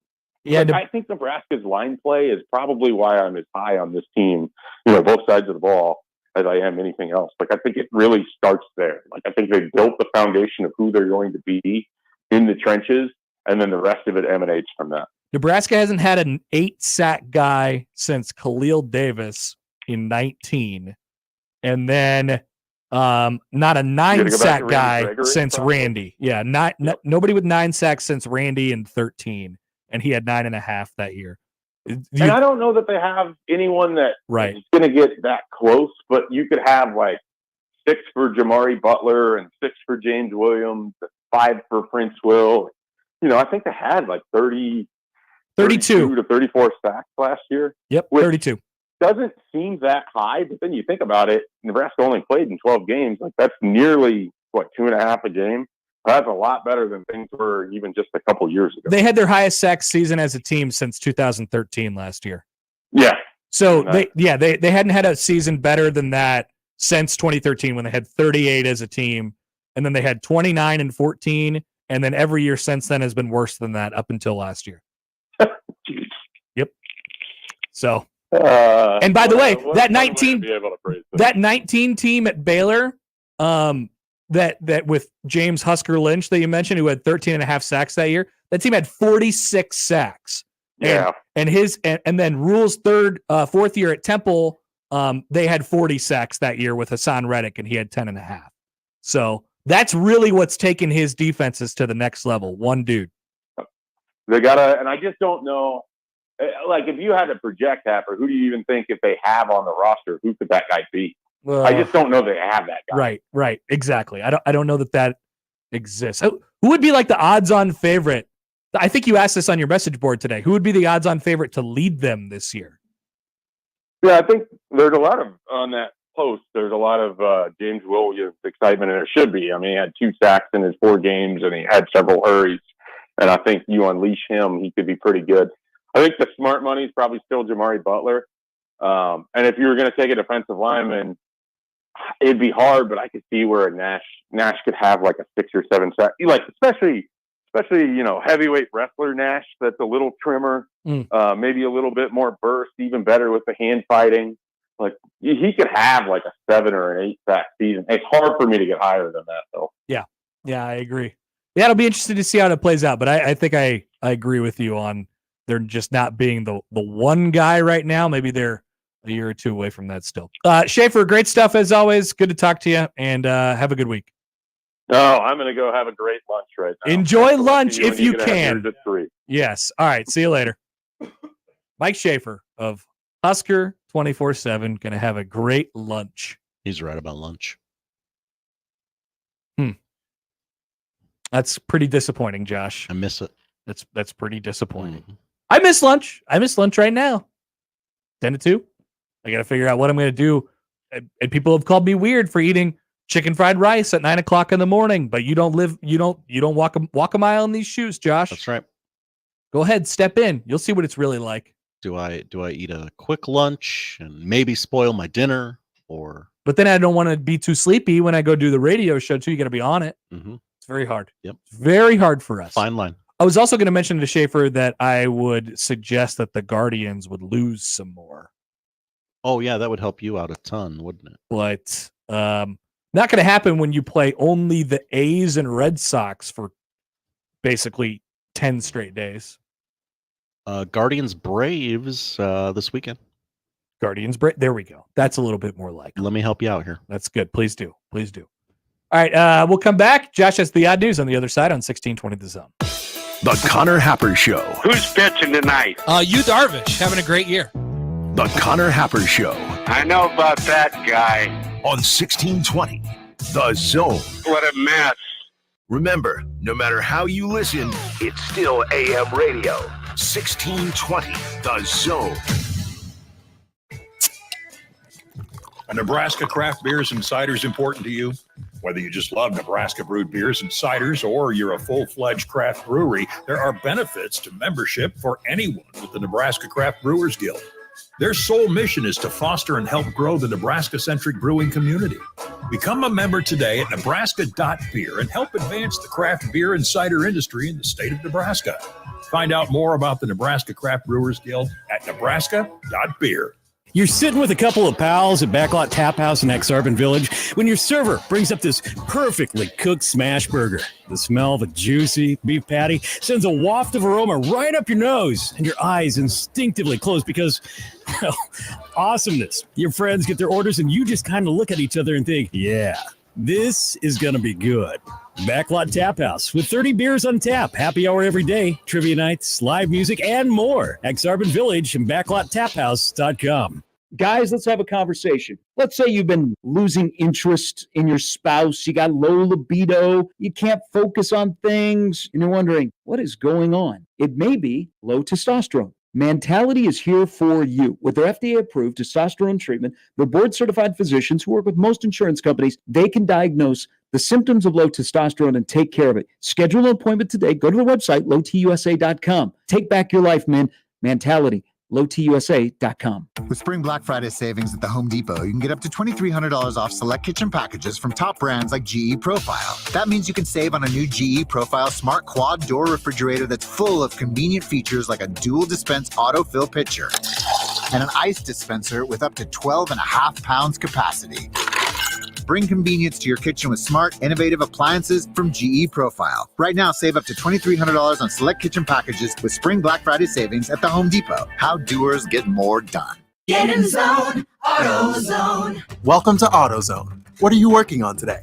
Yeah, I think Nebraska's line play is probably why I'm as high on this team, both sides of the ball, as I am anything else. Like, I think it really starts there. Like, I think they built the foundation of who they're going to be in the trenches, and then the rest of it emanates from that. Nebraska hasn't had an 8-sack guy since Khalil Davis in 19, and then not a 9-sack guy since Randy. Yeah, nobody with 9 sacks since Randy in 13, and he had 9.5 that year. And I don't know that they have anyone that is going to get that close, but you could have like 6 for Jamari Butler and 6 for James Williams, 5 for Prince Will. I think they had like 32 to 34 sacks last year. Yep, 32. Doesn't seem that high, but then you think about it, Nebraska only played in 12 games. Like that's nearly 2.5 a game. That's a lot better than things were even just a couple years ago. They had their highest sack season as a team since 2013 last year. Yeah. So they hadn't had a season better than that since 2013 when they had 38 as a team, and then they had 29 and 14, and then every year since then has been worse than that up until last year. Yep. So, and by the way, that 19 team at Baylor, that with James Husker Lynch that you mentioned, who had 13 and a half sacks that year, that team had 46 sacks. Yeah. And then Rhule's fourth year at Temple, they had 40 sacks that year with Hassan Reddick, and he had 10 and a half. So that's really what's taken his defenses to the next level. One dude. They gotta, and I just don't know. Like, if you had to project Happer, who do you even think, if they have on the roster, who could that guy be? I just don't know they have that guy. Right, exactly. I don't know that exists. Who would be like the odds-on favorite? I think you asked this on your message board today. Who would be the odds-on favorite to lead them this year? Yeah, I think there's a lot of, on that post, there's a lot of James Williams excitement, and there should be. I mean, he had 2 sacks in his 4 games, and he had several hurries. And I think you unleash him, he could be pretty good. I think the smart money is probably still Jamari Butler. And if you were going to take a defensive lineman, it'd be hard, but I could see where Nash could have like a 6 or 7 sack, like especially heavyweight wrestler Nash that's a little trimmer, maybe a little bit more burst, even better with the hand fighting. Like, he could have like a 7 or an 8 sack season. It's hard for me to get higher than that, though. Yeah, I agree. Yeah, it'll be interesting to see how it plays out, but I think I agree with you on they're just not being the one guy right now. Maybe they're a year or 2 away from that still. Schaefer, great stuff as always. Good to talk to you, and have a good week. Oh, I'm going to go have a great lunch right now. Enjoy lunch if you can. At 3. Yes. All right. See you later. Mike Schaefer of Husker 24/7 going to have a great lunch. He's right about lunch. That's pretty disappointing, Josh. I miss it. That's pretty disappointing. I miss lunch. I miss lunch right now. 10 to 2. I got to figure out what I'm going to do. And people have called me weird for eating chicken fried rice at 9 o'clock in the morning, but you don't walk a mile in these shoes, Josh. That's right. Go ahead, step in. You'll see what it's really like. Do I eat a quick lunch and maybe spoil my dinner, or? But then I don't want to be too sleepy when I go do the radio show too. You got to be on it. Mm-hmm. It's very hard. Yep. It's very hard for us. Fine line. I was also going to mention to Schaefer that I would suggest that the Guardians would lose some more. Oh yeah, that would help you out a ton, wouldn't it? But not going to happen when you play only the A's and Red Sox for basically 10 straight days. Guardians Braves this weekend. Guardians Braves. There we go. That's a little bit more like. Let me help you out here. That's good. Please do. Please do. All right. We'll come back. Josh has the odd news on the other side on 1620 The Zone. The Connor Happer Show. Who's pitching tonight? You Darvish, having a great year. The Connor Happer Show. I know about that guy. On 1620 The Zone. What a mess. Remember, no matter how you listen, it's still AM radio. 1620 The Zone. Are Nebraska craft beers and ciders important to you? Whether you just love Nebraska brewed beers and ciders or you're a full-fledged craft brewery, there are benefits to membership for anyone with the Nebraska Craft Brewers Guild. Their sole mission is to foster and help grow the Nebraska-centric brewing community. Become a member today at nebraska.beer and help advance the craft beer and cider industry in the state of Nebraska. Find out more about the Nebraska Craft Brewers Guild at nebraska.beer. You're sitting with a couple of pals at Backlot Tap House in Exarban Village when your server brings up this perfectly cooked smash burger. The smell of a juicy beef patty sends a waft of aroma right up your nose, and your eyes instinctively close because, well, awesomeness. Your friends get their orders, and you just kind of look at each other and think, yeah, this is going to be good. Backlot Tap House with 30 beers on tap, happy hour every day, trivia nights, live music, and more. Exarban Village and BacklotTapHouse.com. Guys, let's have a conversation. Let's say you've been losing interest in your spouse. You got low libido. You can't focus on things. And you're wondering, what is going on? It may be low testosterone. Mentality is here for you. With their FDA-approved testosterone treatment, the board-certified physicians who work with most insurance companies, they can diagnose the symptoms of low testosterone and take care of it. Schedule an appointment today. Go to the website, lowtusa.com. Take back your life, man. Mentality. lowtusa.com. With Spring Black Friday savings at the Home Depot, you can get up to $2,300 off select kitchen packages from top brands like GE Profile. That means you can save on a new GE Profile Smart Quad Door Refrigerator that's full of convenient features like a dual dispense autofill pitcher and an ice dispenser with up to 12.5 pounds capacity. Bring convenience to your kitchen with smart, innovative appliances from GE Profile. Right now, save up to $2,300 on select kitchen packages with Spring Black Friday savings at the Home Depot. How doers get more done. Get in the zone, AutoZone. Welcome to AutoZone. What are you working on today?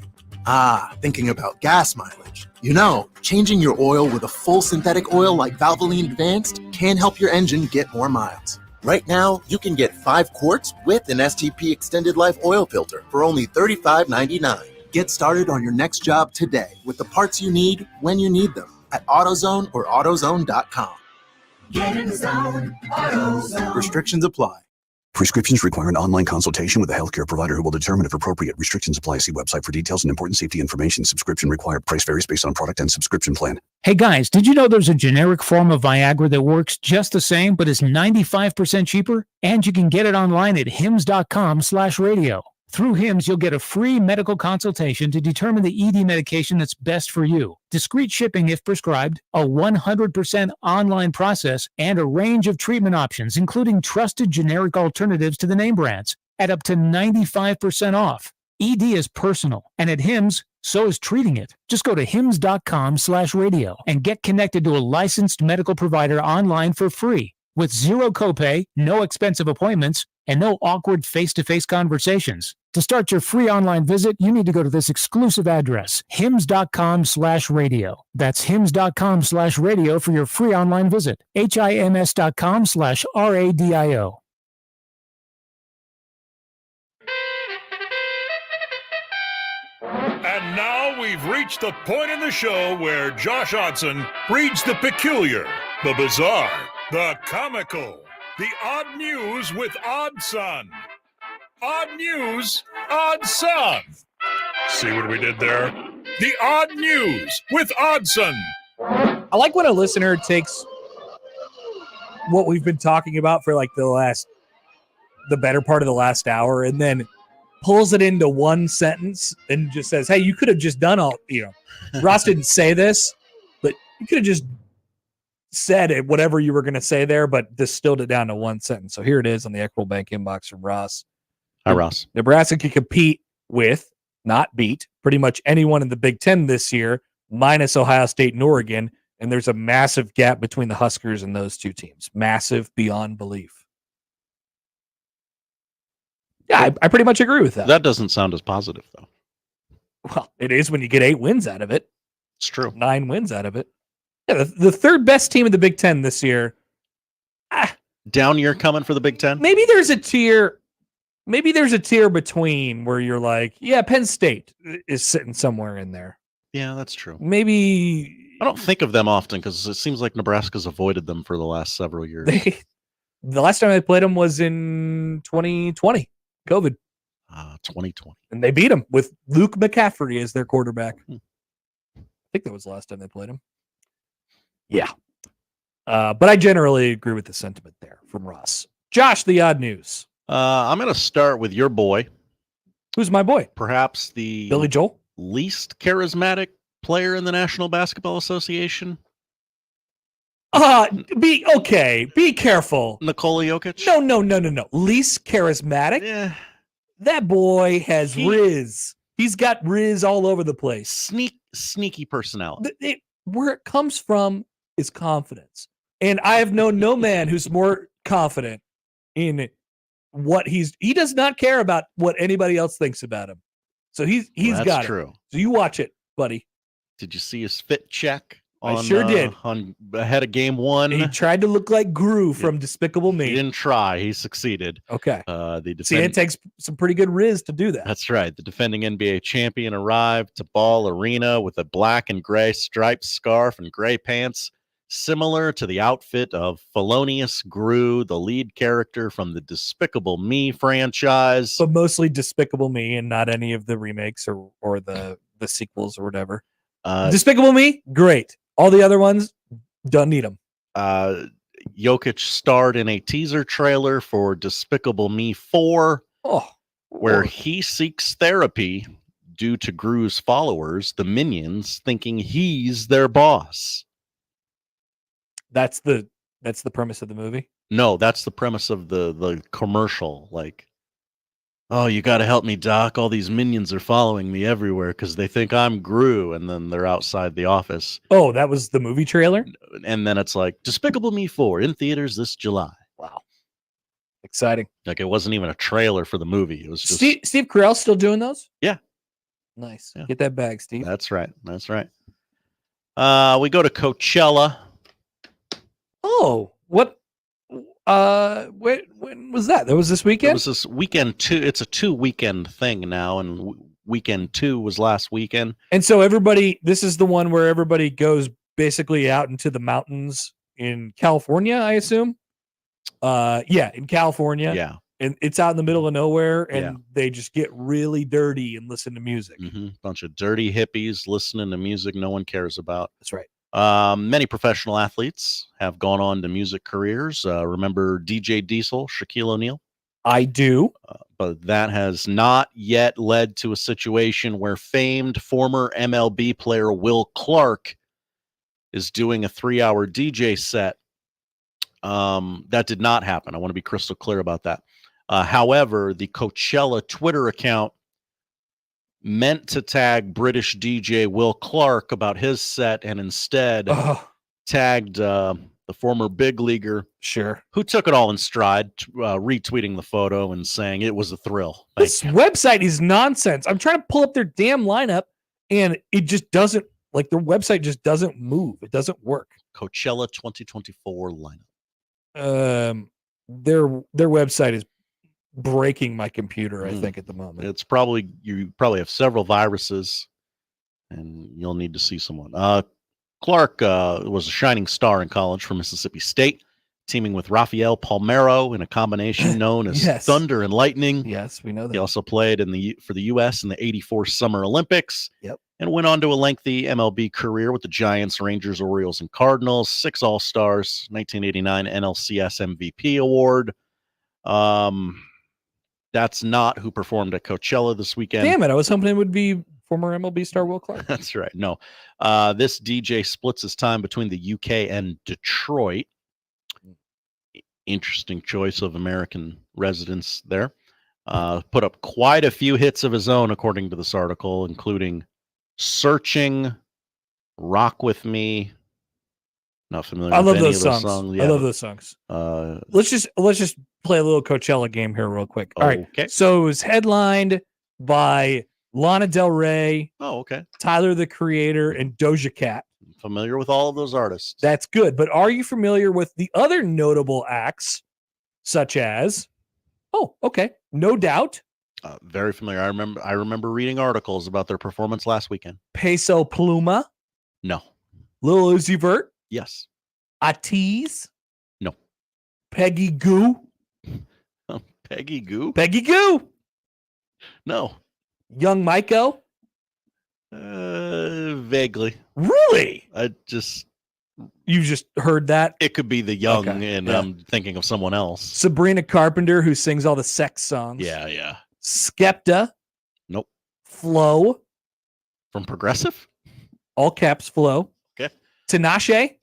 Thinking about gas mileage. You know, changing your oil with a full synthetic oil like Valvoline Advanced can help your engine get more miles. Right now, you can get 5 quarts with an STP Extended Life oil filter for only $35.99. Get started on your next job today with the parts you need when you need them at AutoZone or AutoZone.com. Get in the zone, AutoZone. Restrictions apply. Prescriptions require an online consultation with a healthcare provider who will determine if appropriate. Restrictions apply. See website for details and important safety information. Subscription required. Price varies based on product and subscription plan. Hey guys, did you know there's a generic form of Viagra that works just the same but is 95% cheaper? And you can get it online at hims.com/radio. Through HIMS, you'll get a free medical consultation to determine the ED medication that's best for you, discreet shipping if prescribed, a 100% online process, and a range of treatment options, including trusted generic alternatives to the name brands, at up to 95% off. ED is personal, and at HIMS, so is treating it. Just go to hims.com/radio and get connected to a licensed medical provider online for free, with zero copay, no expensive appointments, and no awkward face-to-face conversations. To start your free online visit, you need to go to this exclusive address, hims.com/radio. That's hims.com/radio for your free online visit. hims.com/radio. And now we've reached the point in the show where Josh Odson reads the peculiar, the bizarre, the comical, the odd news with Odd Son. Odd news, Odd Son. See what we did there? The odd news with Odd Son. I like when a listener takes what we've been talking about for like the better part of the last hour and then pulls it into one sentence and just says, hey, you could have just done Ross didn't say this, but you could have just said it, whatever you were going to say there, but distilled it down to one sentence. So here it is on the Equitable Bank inbox from Ross. Hi, Ross. Nebraska can compete with, not beat, pretty much anyone in the Big Ten this year, minus Ohio State and Oregon, and there's a massive gap between the Huskers and those two teams. Massive beyond belief. Yeah, I pretty much agree with that. That doesn't sound as positive, though. Well, it is when you get 8 wins out of it. It's true. 9 wins out of it. Yeah, the third best team in the Big Ten this year. Down year coming for the Big Ten? Maybe there's a tier between where you're like, yeah, Penn State is sitting somewhere in there. Yeah, that's true. Maybe I don't think of them often because it seems like Nebraska's avoided them for the last several years. The last time they played them was in 2020, COVID. 2020. And they beat them with Luke McCaffrey as their quarterback. I think that was the last time they played him. Yeah. But I generally agree with the sentiment there from Ross. Josh, the odd news. I'm going to start with your boy. Who's my boy? Perhaps the Billy Joel? Least charismatic player in the National Basketball Association. Be careful. Nikola Jokic? No. Least charismatic? Yeah. That boy has Riz. He's got Riz all over the place. Sneaky personality. Where it comes from is confidence. And I have known no man who's more confident in what he does not care about what anybody else thinks about him. So he's got it. True. So you watch it, buddy. Did you see his fit check? I sure did. On ahead of game 1. He tried to look like Gru from Despicable Me. He didn't try. He succeeded. Okay. It takes some pretty good Riz to do that. That's right. The defending NBA champion arrived to Ball Arena with a black and gray striped scarf and gray pants, similar to the outfit of Felonious Gru, the lead character from the Despicable Me franchise. But mostly Despicable Me and not any of the remakes or the sequels or whatever. Despicable Me, great. All the other ones, don't need them. Jokic starred in a teaser trailer for Despicable Me 4, where he seeks therapy due to Gru's followers, the Minions, thinking he's their boss. That's the premise of the movie. No, that's the premise of the commercial. Like, oh, you got to help me, Doc. All these minions are following me everywhere because they think I'm Gru, and then they're outside the office. Oh, that was the movie trailer? And then it's like, Despicable Me 4 in theaters this July. Wow. Exciting. Like, it wasn't even a trailer for the movie. It was just... Steve Carell's still doing those? Yeah. Nice. Yeah. Get that bag, Steve. That's right. That's right. We go to Coachella. Oh, what? When was that? That was this weekend? It was this weekend too. It's a 2-weekend thing now, and weekend 2 was last weekend. And so this is the one where everybody goes basically out into the mountains in California, I assume. Yeah, in California. Yeah. And it's out in the middle of nowhere, and they just get really dirty and listen to music. Bunch of dirty hippies listening to music no one cares about. That's right. Many professional athletes have gone on to music careers. Remember DJ Diesel, Shaquille O'Neal? I do. But that has not yet led to a situation where famed former MLB player Will Clark is doing a 3-hour DJ set. That did not happen. I want to be crystal clear about that. However, the Coachella Twitter account meant to tag British DJ Will Clark about his set and instead tagged the former big leaguer, who took it all in stride, retweeting the photo and saying it was a thrill. This website is nonsense. I'm trying to pull up their damn lineup, and it just doesn't, like, their website just doesn't move. It doesn't work. Coachella 2024 lineup. Their website is breaking my computer, I think, at the moment. It's probably, you probably have several viruses, and you'll need to see someone. Clark was a shining star in college for Mississippi State, teaming with Rafael Palmeiro in a combination known as Thunder and Lightning. Yes, we know that. He also played for the U.S. in the '84 Summer Olympics. Yep. And went on to a lengthy MLB career with the Giants, Rangers, Orioles, and Cardinals. 6 All-Stars, 1989 NLCS MVP award. That's not who performed at Coachella this weekend. Damn it, I was hoping it would be former MLB star Will Clark. That's right. No. This DJ splits his time between the UK and Detroit. Interesting choice of American residents there. Put up quite a few hits of his own, according to this article, including Searching, Rock With Me. Not familiar I with love any those of those songs. songs. I love those songs. Let's just play a little Coachella game here real quick. All right. Okay. So it was headlined by Lana Del Rey, Oh, okay. Tyler the Creator, and Doja Cat. Familiar with all of those artists. That's good. But are you familiar with the other notable acts, such as, No Doubt, Very familiar. I remember reading articles about their performance last weekend. Peso Pluma, No. Lil Uzi Vert, Yes. Atiz, No. Peggy Goo, Peggy Goo? Peggy Goo, No. Young Myko. Vaguely. Really? You just heard that? It could be the Young, and I'm thinking of someone else. Sabrina Carpenter, who sings all the sex songs. Yeah. Skepta. Nope. Flo. From Progressive? All caps, Flo. Okay. Tinashe.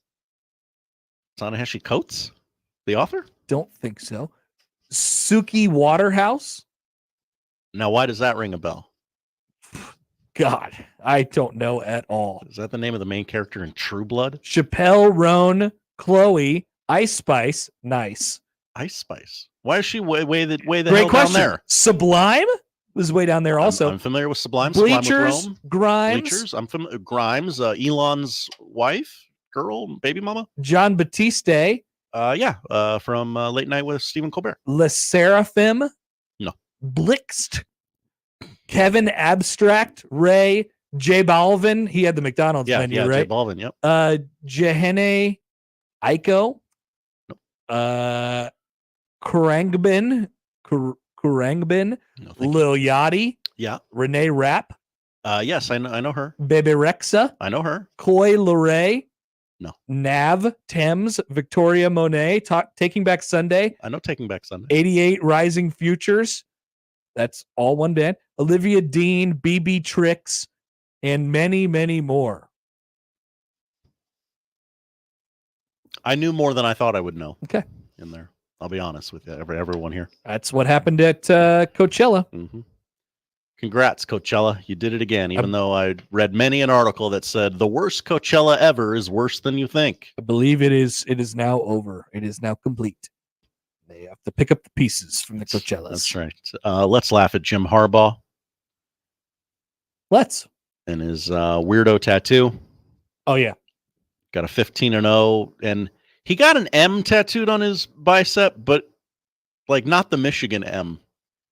Ta-Nehisi Coates, the author? Don't think so. Suki Waterhouse. Now, why does that ring a bell? God, I don't know at all. Is that the name of the main character in True Blood? Chappelle, Roan, Chloe, Ice Spice, nice. Ice Spice. Why is she way the Great hell question. down there? Sublime was way down there also. I'm familiar with Sublime. Bleachers, Sublime with Rome. Grimes. Bleachers. I'm familiar. Grimes, Elon's wife, girl, baby mama. John Batiste. From Late Night with Stephen Colbert. Le Seraphim. No. Blixt. Kevin Abstract. Ray. J Balvin. He had the McDonald's menu, right? J Balvin, yep. Jehene Aiko. Kurangbin. Lil Yachty. Yeah. Renee Rapp. Yes, I know her. Bebe Rexha. I know her. Coy Leray. No. Nav, Thames, Victoria Monet, Taking Back Sunday. I know Taking Back Sunday. 88 Rising Futures. That's all one band. Olivia Dean, BB Tricks, and many, many more. I knew more than I thought I would know. Okay. In there. I'll be honest with you, everyone here. That's what happened at Coachella. Mm-hmm. Congrats, Coachella. You did it again, even though I read many an article that said the worst Coachella ever is worse than you think. I believe it is now over. It is now complete. They have to pick up the pieces from the Coachellas. That's right. Let's laugh at Jim Harbaugh. Let's. And his weirdo tattoo. Oh, yeah. Got a 15-0, and he got an M tattooed on his bicep, but like not the Michigan M.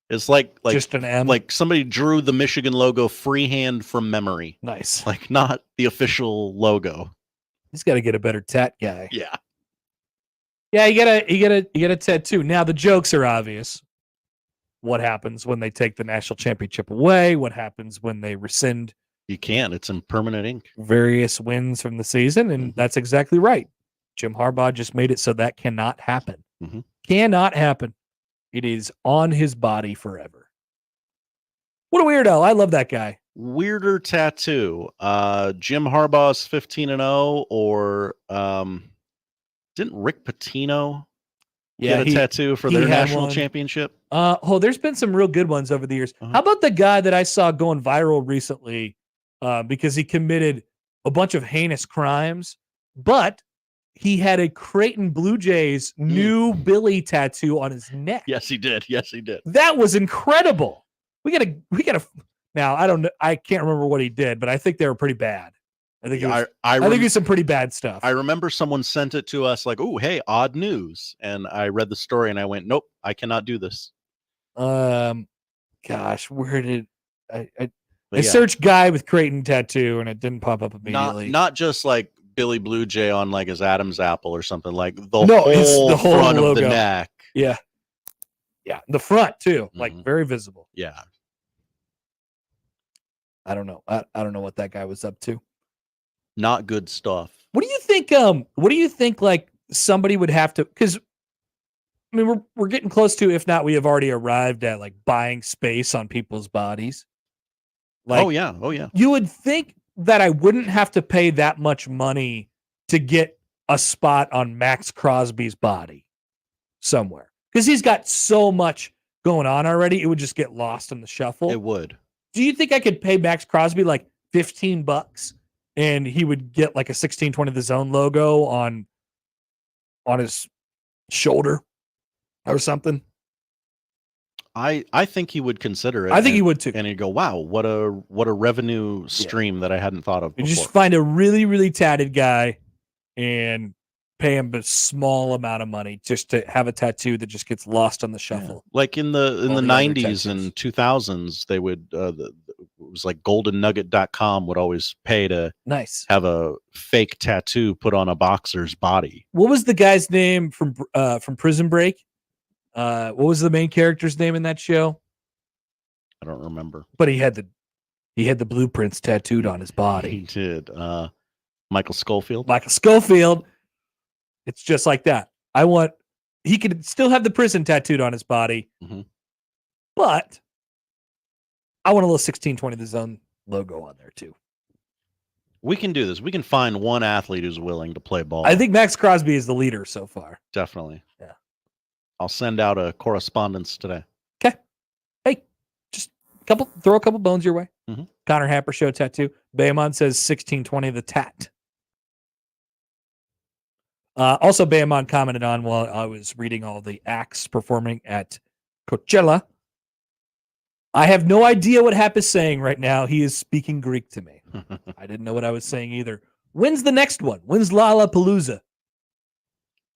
It's like just an M. Like somebody drew the Michigan logo freehand from memory. Nice. Like not the official logo. He's got to get a better tat guy. Yeah. Yeah, you get a tattoo. Now the jokes are obvious. What happens when they take the national championship away? What happens when they rescind? You can't. It's in permanent ink. Various wins from the season, and that's exactly right. Jim Harbaugh just made it so that cannot happen. Mm-hmm. Cannot happen. It is on his body forever. What a weirdo. I love that guy. Weirder tattoo. Jim Harbaugh's 15-0, or didn't Rick Pitino get a tattoo for their national championship? There's been some real good ones over the years. How about the guy that I saw going viral recently because he committed a bunch of heinous crimes, but he had a Kraton Blue Jays new Billy tattoo on his neck. Yes, he did. Yes, he did. That was incredible. We gotta. Now I don't know. I can't remember what he did, but I think they were pretty bad. I think I think it's some pretty bad stuff. I remember someone sent it to us like, "Oh, hey, odd news," and I read the story and I went, "Nope, I cannot do this." Gosh, where did I searched guy with Kraton tattoo and it didn't pop up immediately. Not just like Billy Blue Jay on like his Adam's apple or something, like the whole front logo. of the neck. Yeah, the front too, like very visible. Yeah, I don't know. I don't know what that guy was up to. Not good stuff. What do you think? What do you think? Like somebody would have to, because I mean we're getting close to, if not, we have already arrived at like buying space on people's bodies. Like, oh yeah. You would think that I wouldn't have to pay that much money to get a spot on Max Crosby's body somewhere, because he's got so much going on already. It would just get lost in the shuffle. It would. Do you think I could pay Max Crosby like $15 and he would get like a 1620 The Zone logo on his shoulder or something? I think he would consider it. I think he would too. And he'd go, "Wow, what a revenue stream that I hadn't thought of before." You just find a really, really tatted guy and pay him a small amount of money just to have a tattoo that just gets lost on the shuffle. Yeah. Like in the 90s and 2000s, they would it was like goldennugget.com would always pay to have a fake tattoo put on a boxer's body. What was the guy's name from Prison Break? What was the main character's name in that show? I don't remember. But he had the blueprints tattooed on his body. He did. Michael Schofield. It's just like that. He could still have the prison tattooed on his body, but I want a little 1620 The Zone logo on there too. We can do this. We can find one athlete who's willing to play ball. I think Max Crosby is the leader so far. Definitely. Yeah. I'll send out a correspondence today. Okay. Hey, just throw a couple bones your way. Mm-hmm. Connor Happer show tattoo. Bayamon says 1620 the tat. Also, Bayamon commented on while I was reading all the acts performing at Coachella. I have no idea what Hap is saying right now. He is speaking Greek to me. I didn't know what I was saying either. When's the next one? When's Lollapalooza?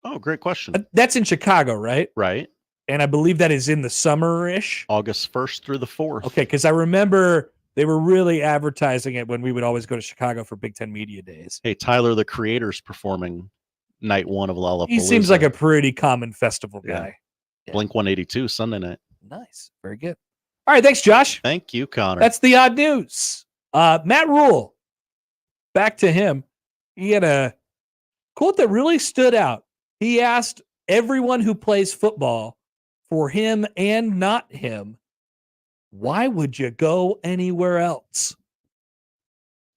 Oh, great question. That's in Chicago, right? Right. And I believe that is in the summer-ish. August 1st through the 4th. Okay, because I remember they were really advertising it when we would always go to Chicago for Big Ten Media Days. Hey, Tyler, the Creator's performing night one of Lollapalooza. He seems like a pretty common festival guy. Yeah. Blink 182 Sunday night. Nice. Very good. All right, thanks, Josh. Thank you, Connor. That's the odd news. Matt Rhule. Back to him. He had a Quote that really stood out. He asked everyone who plays football, for him and not him, why would you go anywhere else?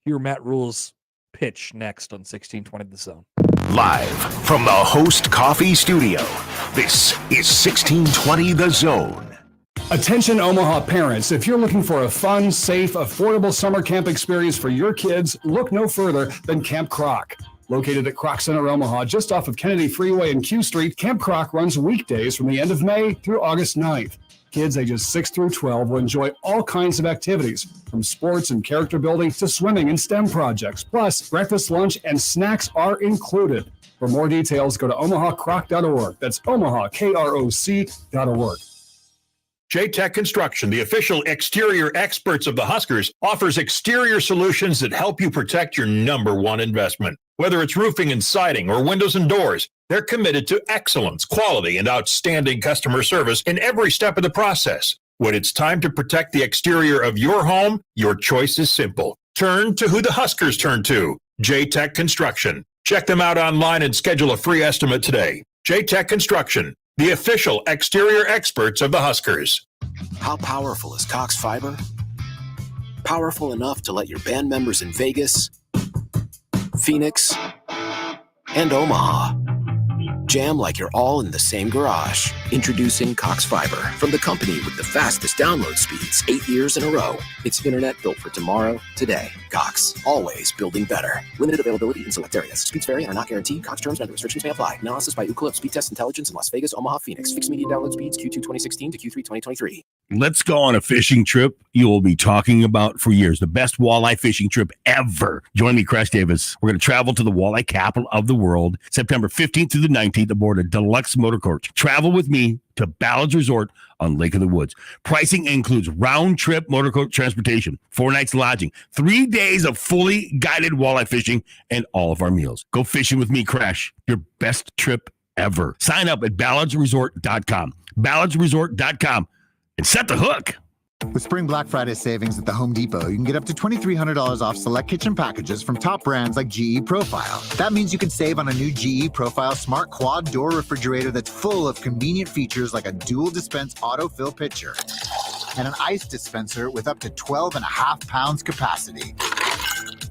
Hear Matt Rhule's pitch next on 1620 The Zone. Live from the Host Coffee Studio, this is 1620 The Zone. Attention Omaha parents, if you're looking for a fun, safe, affordable summer camp experience for your kids, look no further than Camp Croc. Located at Croc Center, Omaha, just off of Kennedy Freeway and Q Street, Camp Croc runs weekdays from the end of May through August 9th. Kids ages 6 through 12 will enjoy all kinds of activities, from sports and character building to swimming and STEM projects. Plus, breakfast, lunch, and snacks are included. For more details, go to omahacroc.org. That's omahakroc.org. J-Tech Construction, the official exterior experts of the Huskers, offers exterior solutions that help you protect your number one investment. Whether it's roofing and siding or windows and doors, they're committed to excellence, quality, and outstanding customer service in every step of the process. When it's time to protect the exterior of your home, your choice is simple. Turn to who the Huskers turn to, J-Tech Construction. Check them out online and schedule a free estimate today. J-Tech Construction, the official exterior experts of the Huskers. How powerful is Cox Fiber? Powerful enough to let your band members in Vegas, Phoenix, and Omaha jam like you're all in the same garage. Introducing Cox Fiber, from the company with the fastest download speeds 8 years in a row. It's internet built for tomorrow, today. Cox, always building better. Limited availability in select areas. Speeds vary and are not guaranteed. Cox terms and other restrictions may apply. Analysis by Ookla of Speed Test Intelligence in Las Vegas, Omaha, Phoenix. Fixed median download speeds Q2 2016 to Q3 2023. Let's go on a fishing trip you will be talking about for years. The best walleye fishing trip ever. Join me, Crash Davis. We're going to travel to the walleye capital of the world, September 15th through the 19th aboard a deluxe motor coach. Travel with me to Ballard's Resort on Lake of the Woods. Pricing includes round-trip motor coach transportation, 4 nights lodging, 3 days of fully guided walleye fishing, and all of our meals. Go fishing with me, Crash. Your best trip ever. Sign up at ballardsresort.com. ballardsresort.com. And set the hook. With Spring Black Friday savings at the Home Depot, you can get up to $2,300 off select kitchen packages from top brands like GE Profile. That means you can save on a new GE Profile Smart Quad Door Refrigerator that's full of convenient features like a dual dispense autofill pitcher and an ice dispenser with up to 12.5 pounds capacity.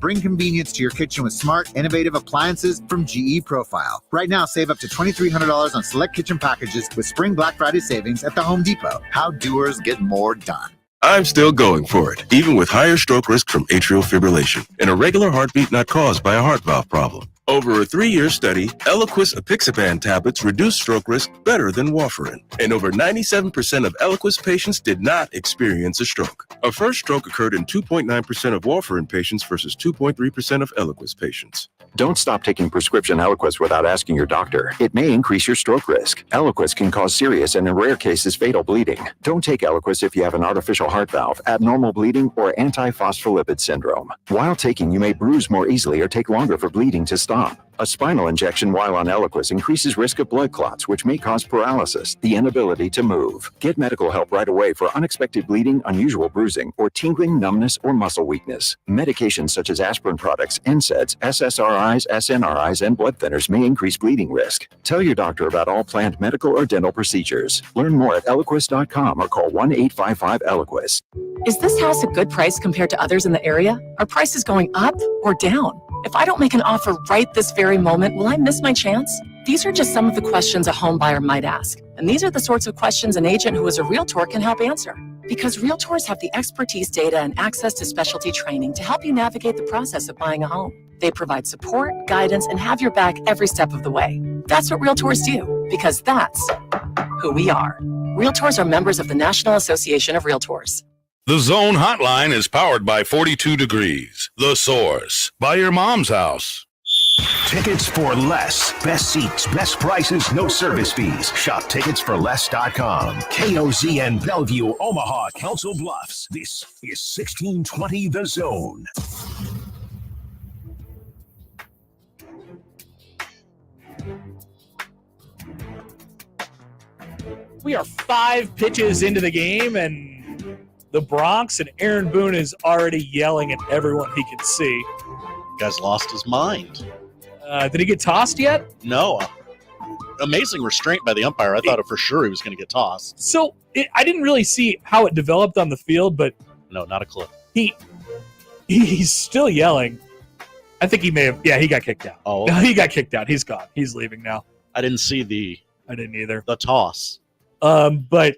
Bring convenience to your kitchen with smart, innovative appliances from GE Profile. Right now, save up to $2,300 on select kitchen packages with Spring Black Friday savings at the Home Depot. How doers get more done. I'm still going for it, even with higher stroke risk from atrial fibrillation, an irregular heartbeat not caused by a heart valve problem. Over a 3-year study, Eliquis apixaban tablets reduce stroke risk better than warfarin, and over 97% of Eliquis patients did not experience a stroke. A first stroke occurred in 2.9% of warfarin patients versus 2.3% of Eliquis patients. Don't stop taking prescription Eliquis without asking your doctor. It may increase your stroke risk. Eliquis can cause serious and in rare cases fatal bleeding. Don't take Eliquis if you have an artificial heart valve, abnormal bleeding, or antiphospholipid syndrome. While taking, you may bruise more easily or take longer for bleeding to stop. A spinal injection while on Eliquis increases risk of blood clots, which may cause paralysis, the inability to move. Get medical help right away for unexpected bleeding, unusual bruising, or tingling, numbness, or muscle weakness. Medications such as aspirin products, NSAIDs, SSRIs, SNRIs, and blood thinners may increase bleeding risk. Tell your doctor about all planned medical or dental procedures. Learn more at Eliquis.com or call 1-855-ELIQUIS. Is this house a good price compared to others in the area? Are prices going up or down? If I don't make an offer right this very moment, will I miss my chance? These are just some of the questions a home buyer might ask. And these are the sorts of questions an agent who is a realtor can help answer. Because realtors have the expertise, data, and access to specialty training to help you navigate the process of buying a home. They provide support, guidance, and have your back every step of the way. That's what realtors do, because that's who we are. Realtors are members of the National Association of Realtors. The Zone Hotline is powered by 42 Degrees, The Source, by your mom's house. Tickets for less. Best seats, best prices, no service fees. Shop ticketsforless.com. KOZN Bellevue, Omaha, Council Bluffs. This is 1620 The Zone. We are 5 pitches into the game, and the Bronx and Aaron Boone is already yelling at everyone he can see. Guy's lost his mind. Did he get tossed yet? No. Amazing restraint by the umpire. I thought for sure he was going to get tossed. So I didn't really see how it developed on the field, but no, not a clue. He's still yelling. I think he may have. Yeah, he got kicked out. Oh, no, he got kicked out. He's gone. He's leaving now. I didn't see I didn't either. The toss. But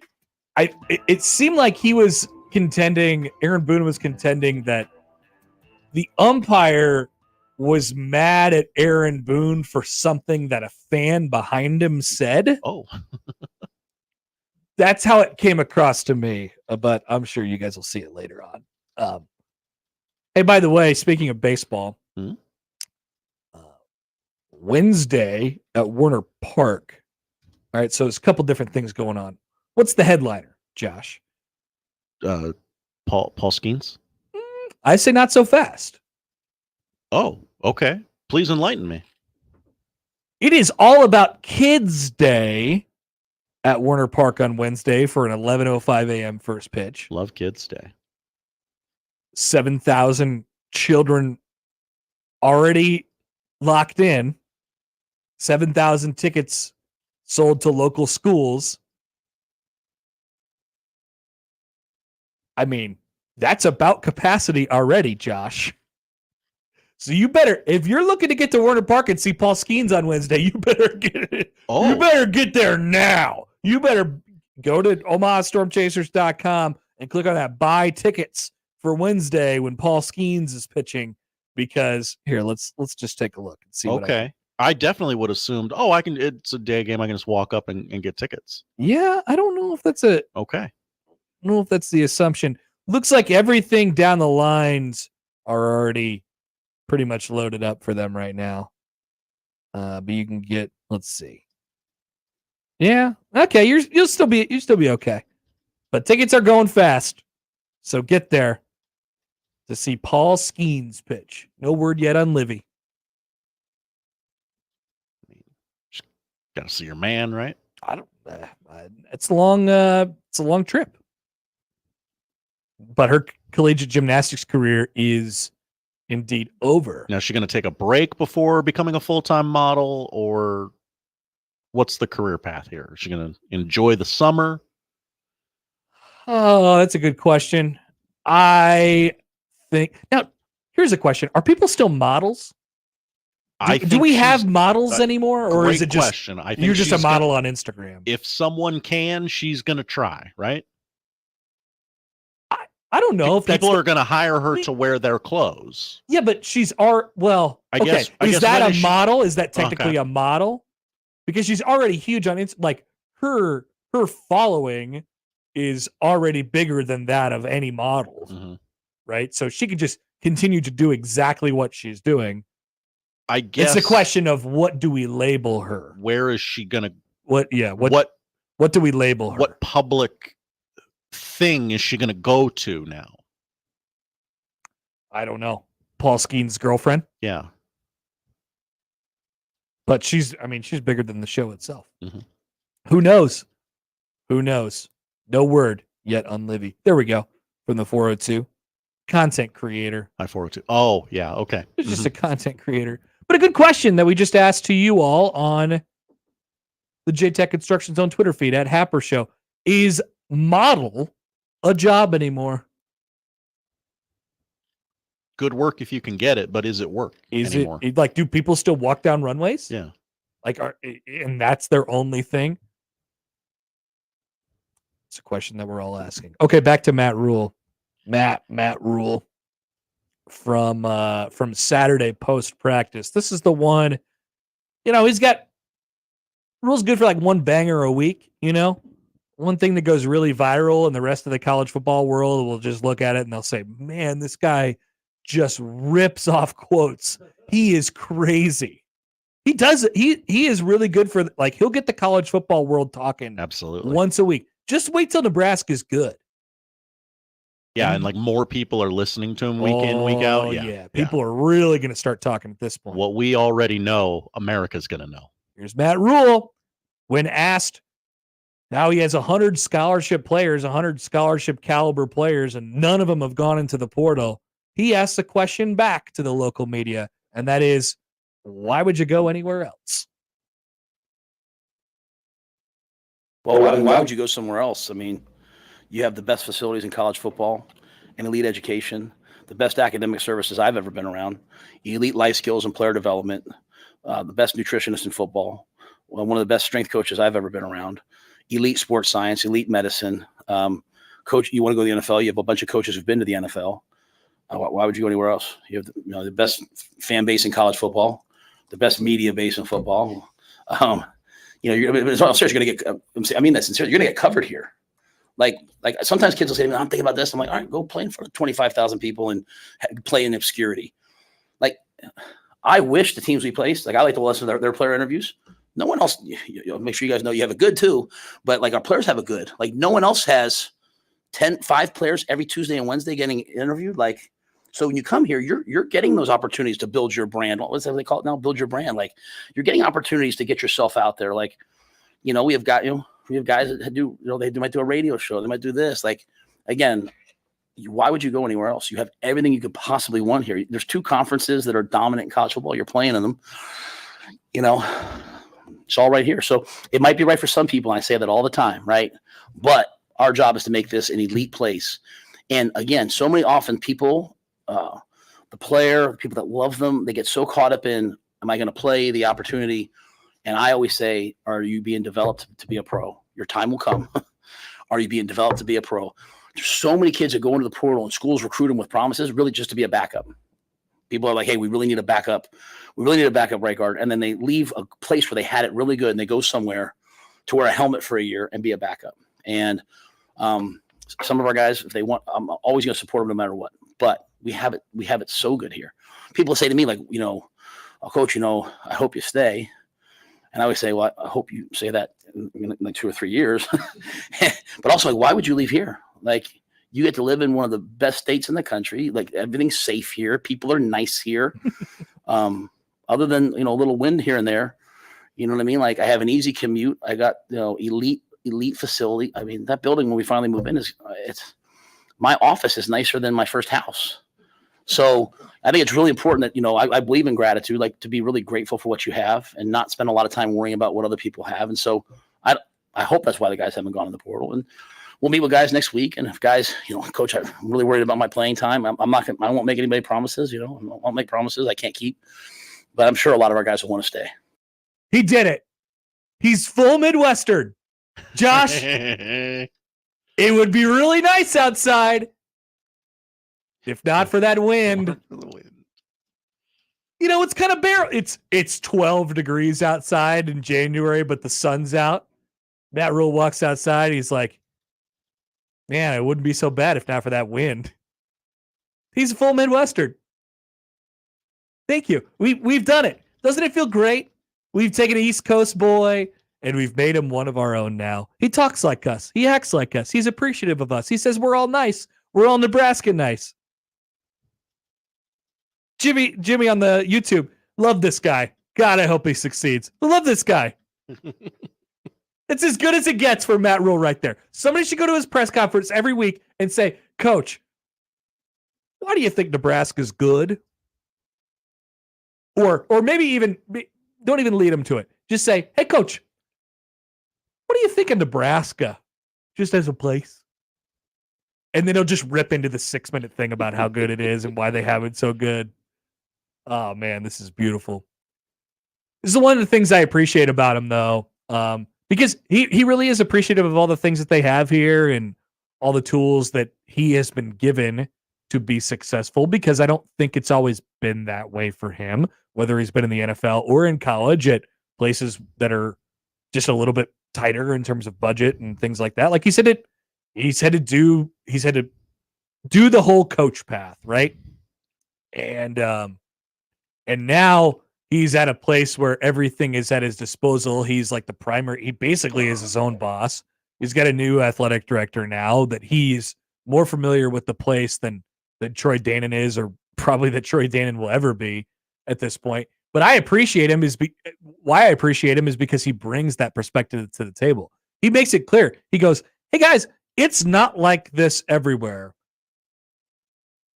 it seemed like he was contending. Aaron Boone was contending that the umpire was mad at Aaron Boone for something that a fan behind him said. Oh. That's how it came across to me, but I'm sure you guys will see it later on. Hey, by the way, speaking of baseball, Wednesday at Warner Park. All right, so there's a couple different things going on. What's the headliner, Josh? Paul Skeens? I say not so fast. Oh, okay. Please enlighten me. It is all about Kids Day at Warner Park on Wednesday for an 11:05 a.m. first pitch. Love Kids Day. 7,000 children already locked in. 7,000 tickets sold to local schools. I mean, that's about capacity already, Josh. So you better, if you're looking to get to Warner Park and see Paul Skeens on Wednesday, you better get there now. You better go to OmahaStormChasers.com and click on that buy tickets for Wednesday when Paul Skeens is pitching. Because here, let's just take a look and see. Okay, I definitely would have assumed. Oh, it's a day game. I can just walk up and get tickets. Yeah, I don't know if that's okay. I don't know if that's the assumption. Looks like everything down the lines are already pretty much loaded up for them right now. But you can get. Let's see. Yeah. Okay. You'll still be okay. But tickets are going fast, so get there to see Paul Skeens pitch. No word yet on Livy. Got to see your man, right? I don't. It's a long trip. But her collegiate gymnastics career is indeed over. Now, is she going to take a break before becoming a full-time model, or what's the career path here? Is she going to enjoy the summer? Oh, that's a good question. I think now. Here's a question: are people still models? Do we have models anymore, or is it just question. I think you're just a model on Instagram? If someone can, she's going to try, right? I don't know if people are going to hire her to wear their clothes. Yeah, but she's I guess is that a model? Is that technically a model? Because she's already huge on Instagram. Like her following is already bigger than that of any model, right? So she could just continue to do exactly what she's doing. I guess it's a question of what do we label her? Where is she going to? What do we label her? What public thing is she going to go to now? I don't know. Paul Skeens' girlfriend? Yeah. But she's bigger than the show itself. Who knows? No word yet on Livy. There we go. From the 402. Content creator. Hi, 402. Oh, yeah. Okay. It's just a content creator. But a good question that we just asked to you all on the JTech Construction Zone Twitter feed at Happer Show. Is model a job anymore? Good work if you can get it, but is it work anymore? It like, do people still walk down runways? Yeah. And that's their only thing? It's a question that we're all asking. Okay, back to Matt Rhule. Matt Rhule from Saturday post practice. This is the one, he's got Rhule's good for like one banger a week, one thing that goes really viral, and the rest of the college football world will just look at it and they'll say, man, this guy just rips off quotes. He is crazy. He does it. He is really good for, like, he'll get the college football world talking absolutely once a week. Just wait till Nebraska's good. Yeah, and like more people are listening to him week in, week out. Yeah. People are really going to start talking at this point. What we already know, America's going to know. Here's Matt Rhule. When asked, now he has 100 scholarship players, 100 scholarship caliber players, and none of them have gone into the portal. He asked a question back to the local media, and that is, why would you go anywhere else? Well, why would you go somewhere else? I mean, you have the best facilities in college football, and elite education, the best academic services I've ever been around, elite life skills and player development, the best nutritionist in football, one of the best strength coaches I've ever been around, elite sports science, elite medicine. Coach, you want to go to the NFL? You have a bunch of coaches who've been to the NFL. Why would you go anywhere else? You have the best fan base in college football, the best media base in football. It's all serious. You're going to get. I mean that sincerely. You're going to get covered here. Like sometimes kids will say to me, "I'm thinking about this." I'm like, "All right, go play in front of 25,000 people and play in obscurity." Like, I wish the teams we placed. Like, I like to listen to their player interviews. No one else. Make sure you guys know you have a good too, but like our players have a good. Like no one else has 5 players every Tuesday and Wednesday getting interviewed. Like, so when you come here, you're getting those opportunities to build your brand. What's that they call it now? Build your brand. Like you're getting opportunities to get yourself out there. Like, we have guys that do, they might do a radio show. They might do this. Like, again, why would you go anywhere else? You have everything you could possibly want here. There's 2 conferences that are dominant in college football. You're playing in them. It's all right here. So it might be right for some people. And I say that all the time, right? But our job is to make this an elite place. And again, so many often people, the player, people that love them, they get so caught up in, am I going to play, the opportunity? And I always say, are you being developed to be a pro? Your time will come. Are you being developed to be a pro? There's so many kids that go into the portal and schools recruit them with promises, really just to be a backup. People are like, hey, we really need a backup. We really need a backup right guard. And then they leave a place where they had it really good and they go somewhere to wear a helmet for a year and be a backup. And some of our guys, if they want, I'm always going to support them no matter what. But we have it so good here. People say to me, like, Coach, I hope you stay. And I always say, well, I hope you say that in like 2 or 3 years. But also, like, why would you leave here? Like, you get to live in one of the best states in the country. Like, everything's safe here. People are nice here. Other than, a little wind here and there, you know what I mean? Like, I have an easy commute. I got, elite facility. I mean, that building when we finally move in my office is nicer than my first house. So I think it's really important that, I believe in gratitude, like to be really grateful for what you have and not spend a lot of time worrying about what other people have. And so I hope that's why the guys haven't gone in the portal. And we'll meet with guys next week. And if guys, Coach, I'm really worried about my playing time. I won't make anybody promises, I won't make promises I can't keep, but I'm sure a lot of our guys will want to stay. He did it. He's full Midwestern. Josh, it would be really nice outside if not for that wind. It's kind of bare. It's 12 degrees outside in January, but the sun's out. Matt Rhule walks outside. He's like, man, it wouldn't be so bad if not for that wind. He's a full Midwestern. Thank you. We've done it. Doesn't it feel great? We've taken an East Coast boy and we've made him one of our own now. He talks like us. He acts like us. He's appreciative of us. He says we're all nice. We're all Nebraska nice. Jimmy on the YouTube, love this guy. God, I hope he succeeds. I love this guy. It's as good as it gets for Matt Rhule right there. Somebody should go to his press conference every week and say, Coach, why do you think Nebraska's good? Or maybe even, don't even lead him to it. Just say, hey, Coach, what do you think of Nebraska just as a place? And then he'll just rip into the 6-minute thing about how good it is and why they have it so good. Oh, man, this is beautiful. This is one of the things I appreciate about him, though, because he really is appreciative of all the things that they have here and all the tools that he has been given to be successful, because I don't think it's always been that way for him, whether he's been in the NFL or in college at places that are just a little bit tighter in terms of budget and things like that. Like he's had to do the whole coach path, right? And now he's at a place where everything is at his disposal. He's like the primary. He basically is his own boss. He's got a new athletic director now that he's more familiar with the place than Troy Danon is, or probably that Troy Danon will ever be at this point. But I appreciate him why I appreciate him is because he brings that perspective to the table. He makes it clear. He goes, hey guys, it's not like this everywhere.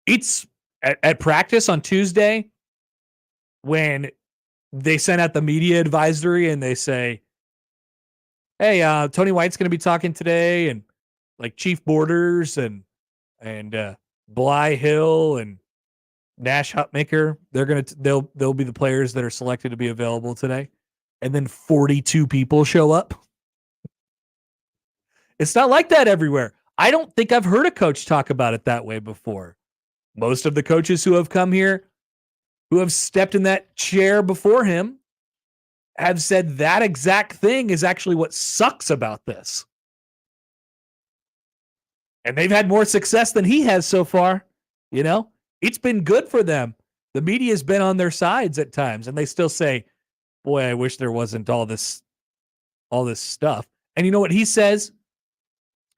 It's at practice on Tuesday when they sent out the media advisory and they say, hey, Tony White's going to be talking today, and like Chief Borders and Bly Hill and Nash Hutmaker, they'll be the players that are selected to be available today. And then 42 people show up. It's not like that everywhere. I don't think I've heard a coach talk about it that way before. Most of the coaches who have come here, who have stepped in that chair before him, have said that exact thing is actually what sucks about this. And they've had more success than he has so far. You know, it's been good for them. The media's been on their sides at times, and they still say, boy, I wish there wasn't all this stuff. And you know what he says?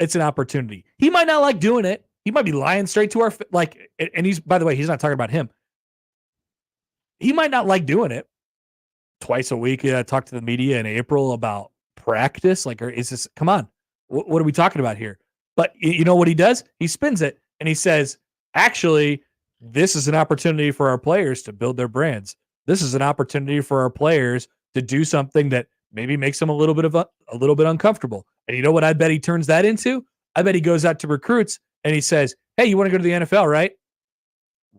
It's an opportunity. He might not like doing it. He might be lying straight to our, and he's, by the way, he's not talking about him. He might not like doing it. Twice a week, talk to the media in April about practice. Like, or is this, come on, what are we talking about here? But you know what he does? He spins it and he says, actually, this is an opportunity for our players to build their brands. This is an opportunity for our players to do something that maybe makes them a little bit uncomfortable. And you know what I bet he turns that into? I bet he goes out to recruits and he says, hey, you want to go to the NFL, right?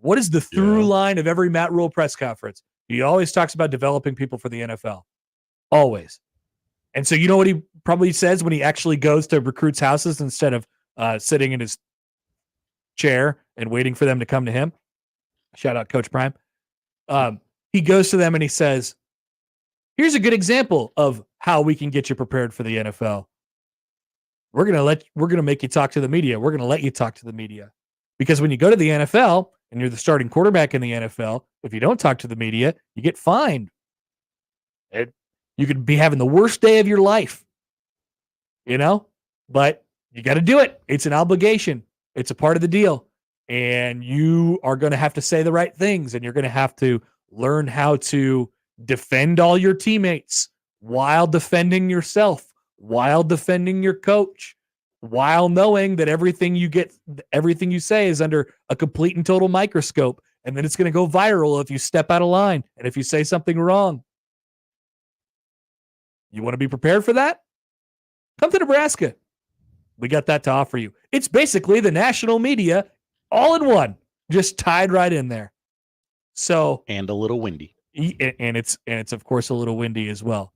What is the through line of every Matt Rhule press conference? He always talks about developing people for the NFL. Always. And so you know what he probably says when he actually goes to recruits' houses instead of sitting in his chair and waiting for them to come to him? Shout out Coach Prime. He goes to them and he says, here's a good example of how we can get you prepared for the NFL. We're going to make you talk to the media. We're going to let you talk to the media. Because when you go to the NFL and you're the starting quarterback in the NFL, if you don't talk to the media, you get fined. You could be having the worst day of your life, you know, but you got to do it. It's an obligation. It's a part of the deal. And you are going to have to say the right things, and you're going to have to learn how to defend all your teammates while defending yourself, while defending your coach, while knowing that everything you say is under a complete and total microscope, and then it's going to go viral if you step out of line and if you say something wrong. You want to be prepared for that? Come to Nebraska. We got that to offer you. It's basically the national media all in one, just tied right in there. So, and a little windy. And it's of course a little windy as well.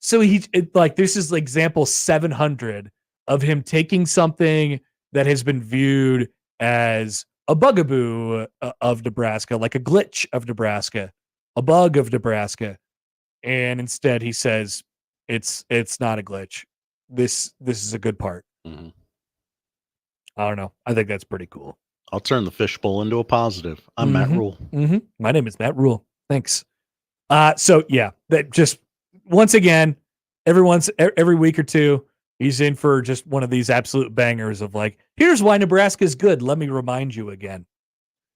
So this is example 700 of him taking something that has been viewed as a bugaboo of Nebraska, like a glitch of Nebraska, a bug of Nebraska, and instead he says it's not a glitch. This is a good part. Mm-hmm. I don't know. I think that's pretty cool. I'll turn the fishbowl into a positive. I'm Matt Rhule. Mm-hmm. My name is Matt Rhule. Thanks. So yeah, that just once again, every week or two, he's in for just one of these absolute bangers of like, here's why Nebraska is good. Let me remind you again.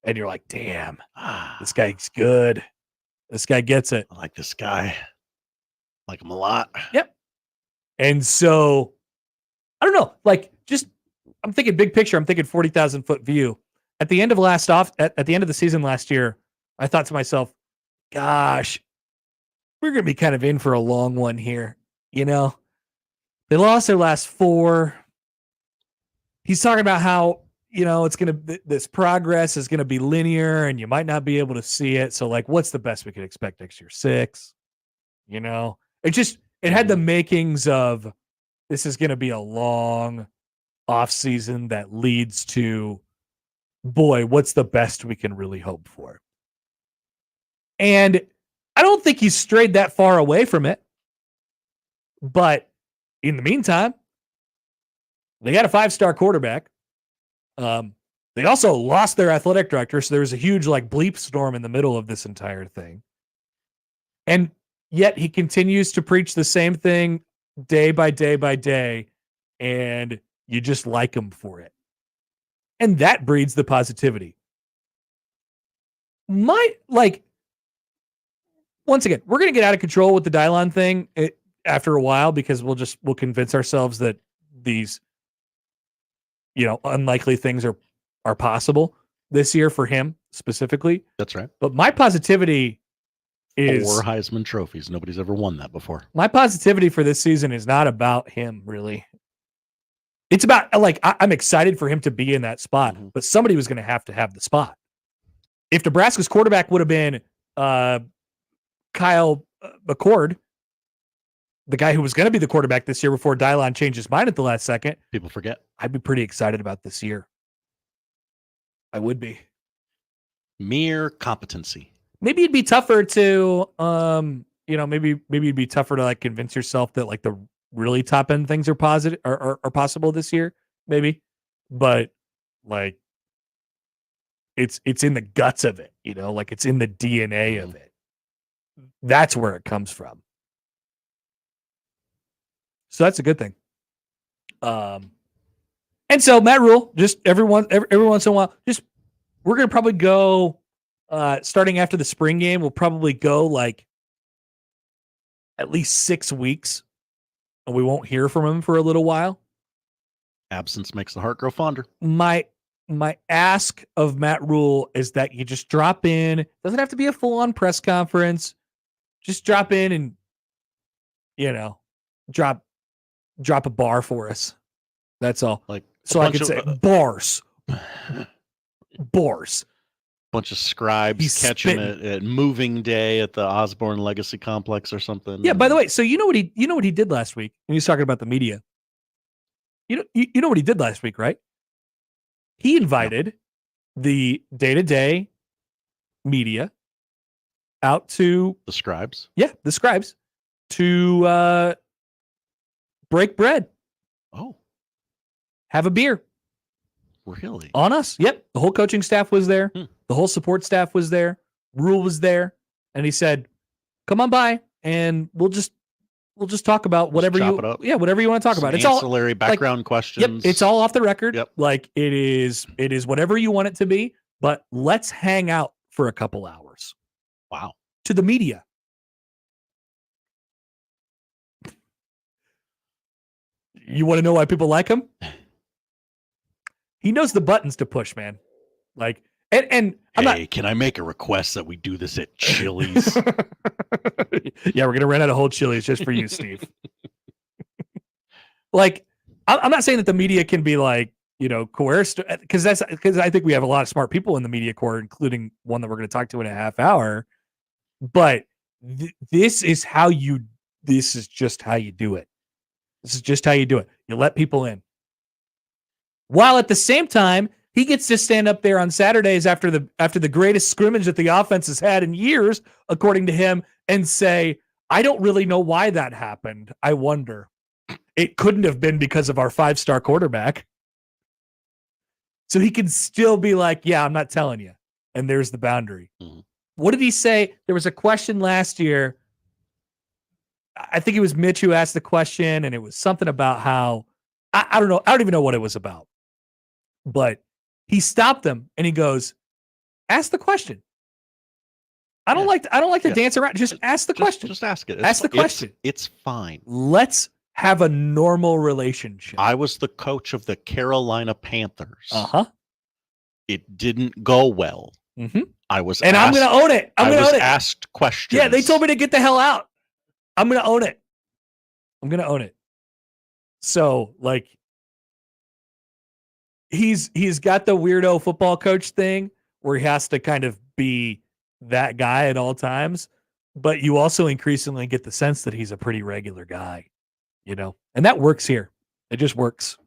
And you're like, damn, this guy's good. This guy gets it. I like this guy. I like him a lot. Yep. And so, I don't know, I'm thinking big picture. I'm thinking 40,000 foot view. At the end of at the end of the season last year, I thought to myself, gosh, we're going to be kind of in for a long one here. You know, they lost their last 4. He's talking about how, you know, this progress is going to be linear and you might not be able to see it. So what's the best we could expect next year? 6, you know, it had the makings of, this is going to be a long off season that leads to, boy, what's the best we can really hope for? And I don't think he's strayed that far away from it. But in the meantime, they got a 5-star quarterback. They also lost their athletic director, so there was a huge bleep storm in the middle of this entire thing. And yet he continues to preach the same thing day by day by day, and you just like him for it. And that breeds the positivity. Once again, we're going to get out of control with the Dylon thing after a while, because we'll convince ourselves that these, unlikely things are possible this year for him specifically. That's right. But my positivity is 4 Heisman trophies. Nobody's ever won that before. my positivity for this season is not about him, really. It's about, like, I'm excited for him to be in that spot, but somebody was going to have the spot. If Nebraska's quarterback would have been Kyle McCord, the guy who was going to be the quarterback this year before Dylon changed his mind at the last second, People forget. I'd be pretty excited about this year. I would be. Mere competency. Maybe it'd be tougher to, maybe it'd be tougher to like convince yourself that like the really top end things are positive or are possible this year, maybe. But like, it's in the guts of it, like it's in the DNA of it. That's where it comes from. So that's a good thing. And so Matt Rhule, just every once in a while, we're gonna probably go starting after the spring game. We'll probably go like at least 6 weeks, and we won't hear from him for a little while. Absence makes the heart grow fonder. My ask of Matt Rhule is that you just drop in. Doesn't have to be a full on press conference. Just drop in and drop a bar for us. That's all. Like so I can say bars. Bars. Bunch of scribes catch him at moving day at the Osborne Legacy Complex or something. Yeah, by the way, so you know what he did last week when he was talking about the media? You know what he did last week, right? He invited the day-to-day media out to the scribes. Yeah, the scribes to break bread. Oh. Have a beer. Really? On us. Yep. The whole coaching staff was there. The whole support staff was there. Rhule was there. And he said, come on by and we'll just talk about whatever whatever you want to talk about. It's ancillary background questions. Yep, it's all off the record. Yep. Like it is whatever you want it to be, but let's hang out for a couple hours. Wow. To the media. You want to know why people like him? He knows the buttons to push, man. Like, and can I make a request that we do this at Chili's? Yeah, we're gonna rent out a whole Chili's just for you, Steve. Like, I'm not saying that the media can be like, coerced, because I think we have a lot of smart people in the media corps, including one that we're going to talk to in a half hour. But this is just how you do it. This is just how you do it. You let people in. While at the same time, he gets to stand up there on Saturdays after the greatest scrimmage that the offense has had in years, according to him, and say, I don't really know why that happened. I wonder. It couldn't have been because of our 5-star quarterback. So he can still be like, yeah, I'm not telling you. And there's the boundary. Mm-hmm. What did he say? There was a question last year. I think it was Mitch who asked the question, and it was something about how, I don't know. I don't even know what it was about. But he stopped them and he goes, ask the question. I don't like to dance around. Just ask the question. Just ask it. Ask the question. It's fine. Let's have a normal relationship. I was the coach of the Carolina Panthers. Uh-huh. It didn't go well. Mm-hmm. I was and I'm going to own it. I'm going to own it. Asked questions. Yeah, they told me to get the hell out. I'm going to own it. I'm going to own it. So, like, he's got the weirdo football coach thing where he has to kind of be that guy at all times, but you also increasingly get the sense that he's a pretty regular guy, and that works here. It just works.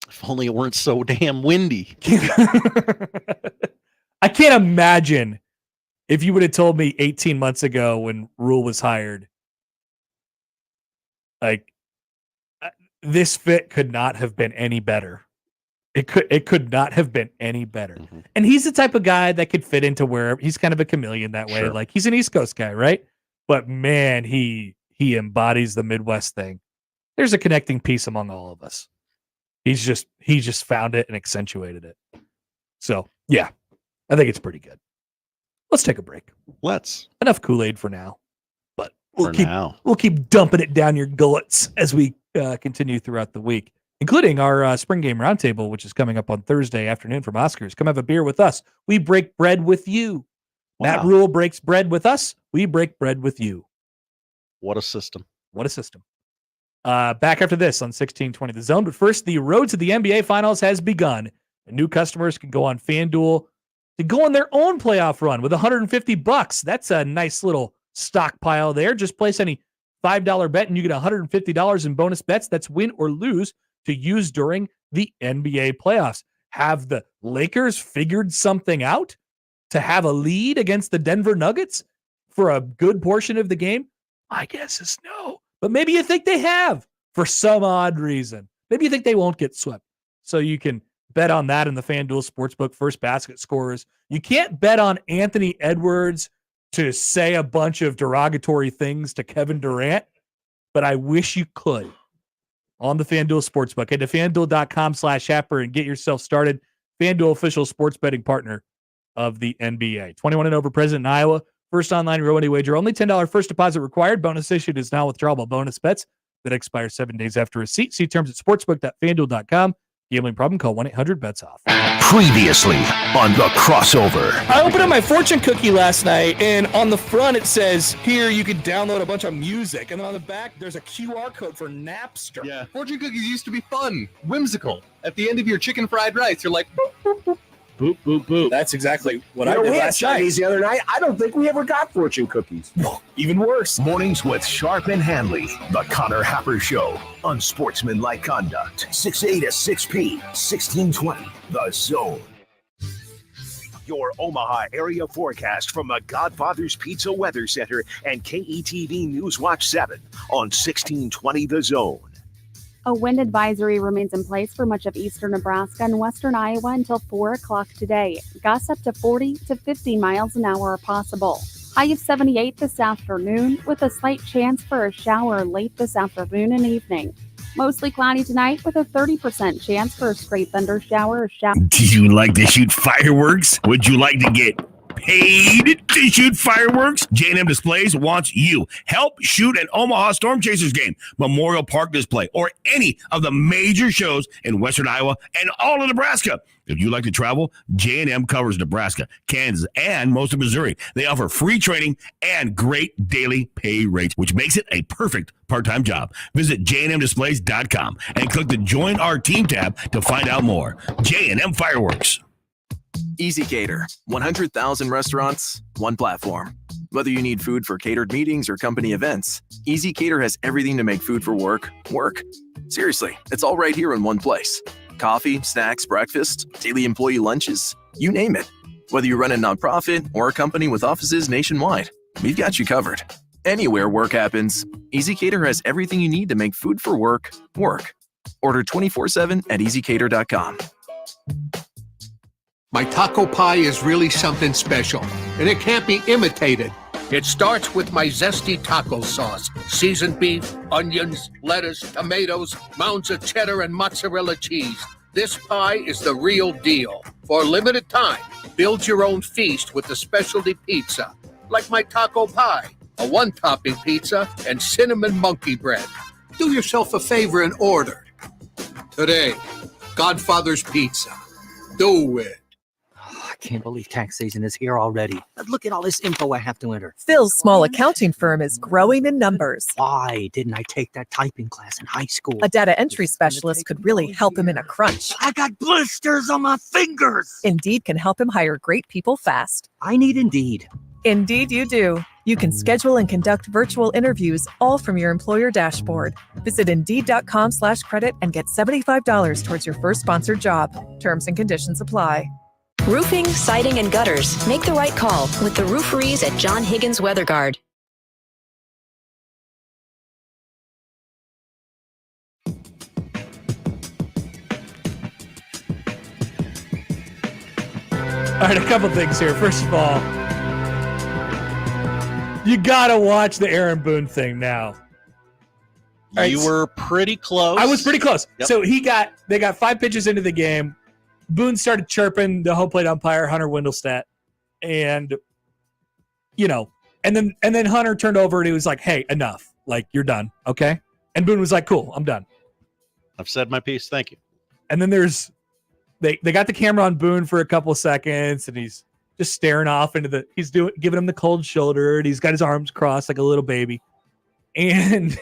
If only it weren't so damn windy. I can't imagine if you would have told me 18 months ago when Rhule was hired, like, this fit could not have been any better. It could not have been any better. Mm-hmm. And he's the type of guy that could fit into wherever. He's kind of a chameleon that way. Sure. Like, he's an East Coast guy, right? But man, he embodies the Midwest thing. There's a connecting piece among all of us. He just found it and accentuated it. So yeah, I think it's pretty good. Let's take a break. Enough Kool-Aid for now, but we'll keep dumping it down your gullets as we continue throughout the week, including our spring game roundtable, which is coming up on Thursday afternoon from Oscars. Come have a beer with us. We break bread with you. Matt Rhule breaks bread with us. We break bread with you. What a system. What a system. Back after this on 1620 The Zone. But first, the road to the NBA Finals has begun. And new customers can go on FanDuel to go on their own playoff run with $150. That's a nice little stockpile there. Just place any $5 bet and you get $150 in bonus bets. That's win or lose to use during the NBA playoffs. Have the Lakers figured something out to have a lead against the Denver Nuggets for a good portion of the game? My guess is no. But maybe you think they have for some odd reason. Maybe you think they won't get swept. So you can bet on that in the FanDuel Sportsbook first basket scorers. You can't bet on Anthony Edwards to say a bunch of derogatory things to Kevin Durant, but I wish you could on the FanDuel Sportsbook. Head to FanDuel.com/Happer and get yourself started. FanDuel, official sports betting partner of the NBA. 21 and over, present in Iowa. First online real money wager. Only $10 first deposit required. Bonus issued is now withdrawable bonus bets that expire 7 days after receipt. See terms at sportsbook.fanduel.com. Gambling problem? Call 1-800-BETS-OFF. Previously on The Crossover. I opened up my fortune cookie last night, and on the front it says, here you could download a bunch of music. And then on the back, there's a QR code for Napster. Yeah, fortune cookies used to be fun, whimsical. At the end of your chicken fried rice, you're like, boop, boop, boop. Boop, boop, boop. That's exactly what I did we had last night. Chinese the other night. I don't think we ever got fortune cookies. Even worse. Mornings with Sharp and Hanley. The Connor Happer Show. Unsportsmanlike conduct. 6A to 6P. 1620. The Zone. Your Omaha area forecast from the Godfather's Pizza Weather Center and KETV News Watch 7 on 1620 The Zone. A wind advisory remains in place for much of eastern Nebraska and western Iowa until 4 o'clock today. Gusts up to 40 to 50 miles an hour are possible. High of 78 this afternoon with a slight chance for a shower late this afternoon and evening. Mostly cloudy tonight with a 30% chance for a stray thunder shower or shower. Do you like to shoot fireworks? Would you like to get paid to shoot fireworks? J&M Displays wants you. Help shoot an Omaha Storm Chasers game, Memorial Park display, or any of the major shows in western Iowa and all of Nebraska. If you like to travel, J&M covers Nebraska, Kansas, and most of Missouri. They offer free training and great daily pay rates, which makes it a perfect part-time job. Visit jnmdisplays.com and click the Join Our Team tab to find out more. J&M Fireworks. Easy Cater. 100,000 restaurants, one platform. Whether you need food for catered meetings or company events, Easy Cater has everything to make food for work, work. Seriously, it's all right here in one place. Coffee, snacks, breakfast, daily employee lunches, you name it. Whether you run a nonprofit or a company with offices nationwide, we've got you covered. Anywhere work happens, Easy Cater has everything you need to make food for work, work. Order 24/7 at easycater.com. My taco pie is really something special, and it can't be imitated. It starts with my zesty taco sauce, seasoned beef, onions, lettuce, tomatoes, mounds of cheddar, and mozzarella cheese. This pie is the real deal. For a limited time, build your own feast with the specialty pizza, like my taco pie, a one-topping pizza, and cinnamon monkey bread. Do yourself a favor and order. Today, Godfather's Pizza. Do it. I can't believe tax season is here already. Look at all this info I have to enter. Phil's small accounting firm is growing in numbers. Why didn't I take that typing class in high school? A data entry specialist could really help him in a crunch. I got blisters on my fingers. Indeed can help him hire great people fast. I need Indeed. Indeed you do. You can schedule and conduct virtual interviews all from your employer dashboard. Visit Indeed.com/credit and get $75 towards your first sponsored job. Terms and conditions apply. Roofing, siding, and gutters. Make the right call with the rooferees at John Higgins Weather Guard. All right, a couple things here. First of all, you got to watch the Aaron Boone thing now. Right, you were pretty close. I was pretty close. Yep. So they got 5 pitches into the game. Boone started chirping the home plate umpire, Hunter Wendelstedt, and and then Hunter turned over and he was like, "Hey, enough! Like, you're done, okay?" And Boone was like, "Cool, I'm done. I've said my piece. Thank you." And then they got the camera on Boone for a couple of seconds, and he's just staring off into he's giving him the cold shoulder, and he's got his arms crossed like a little baby. And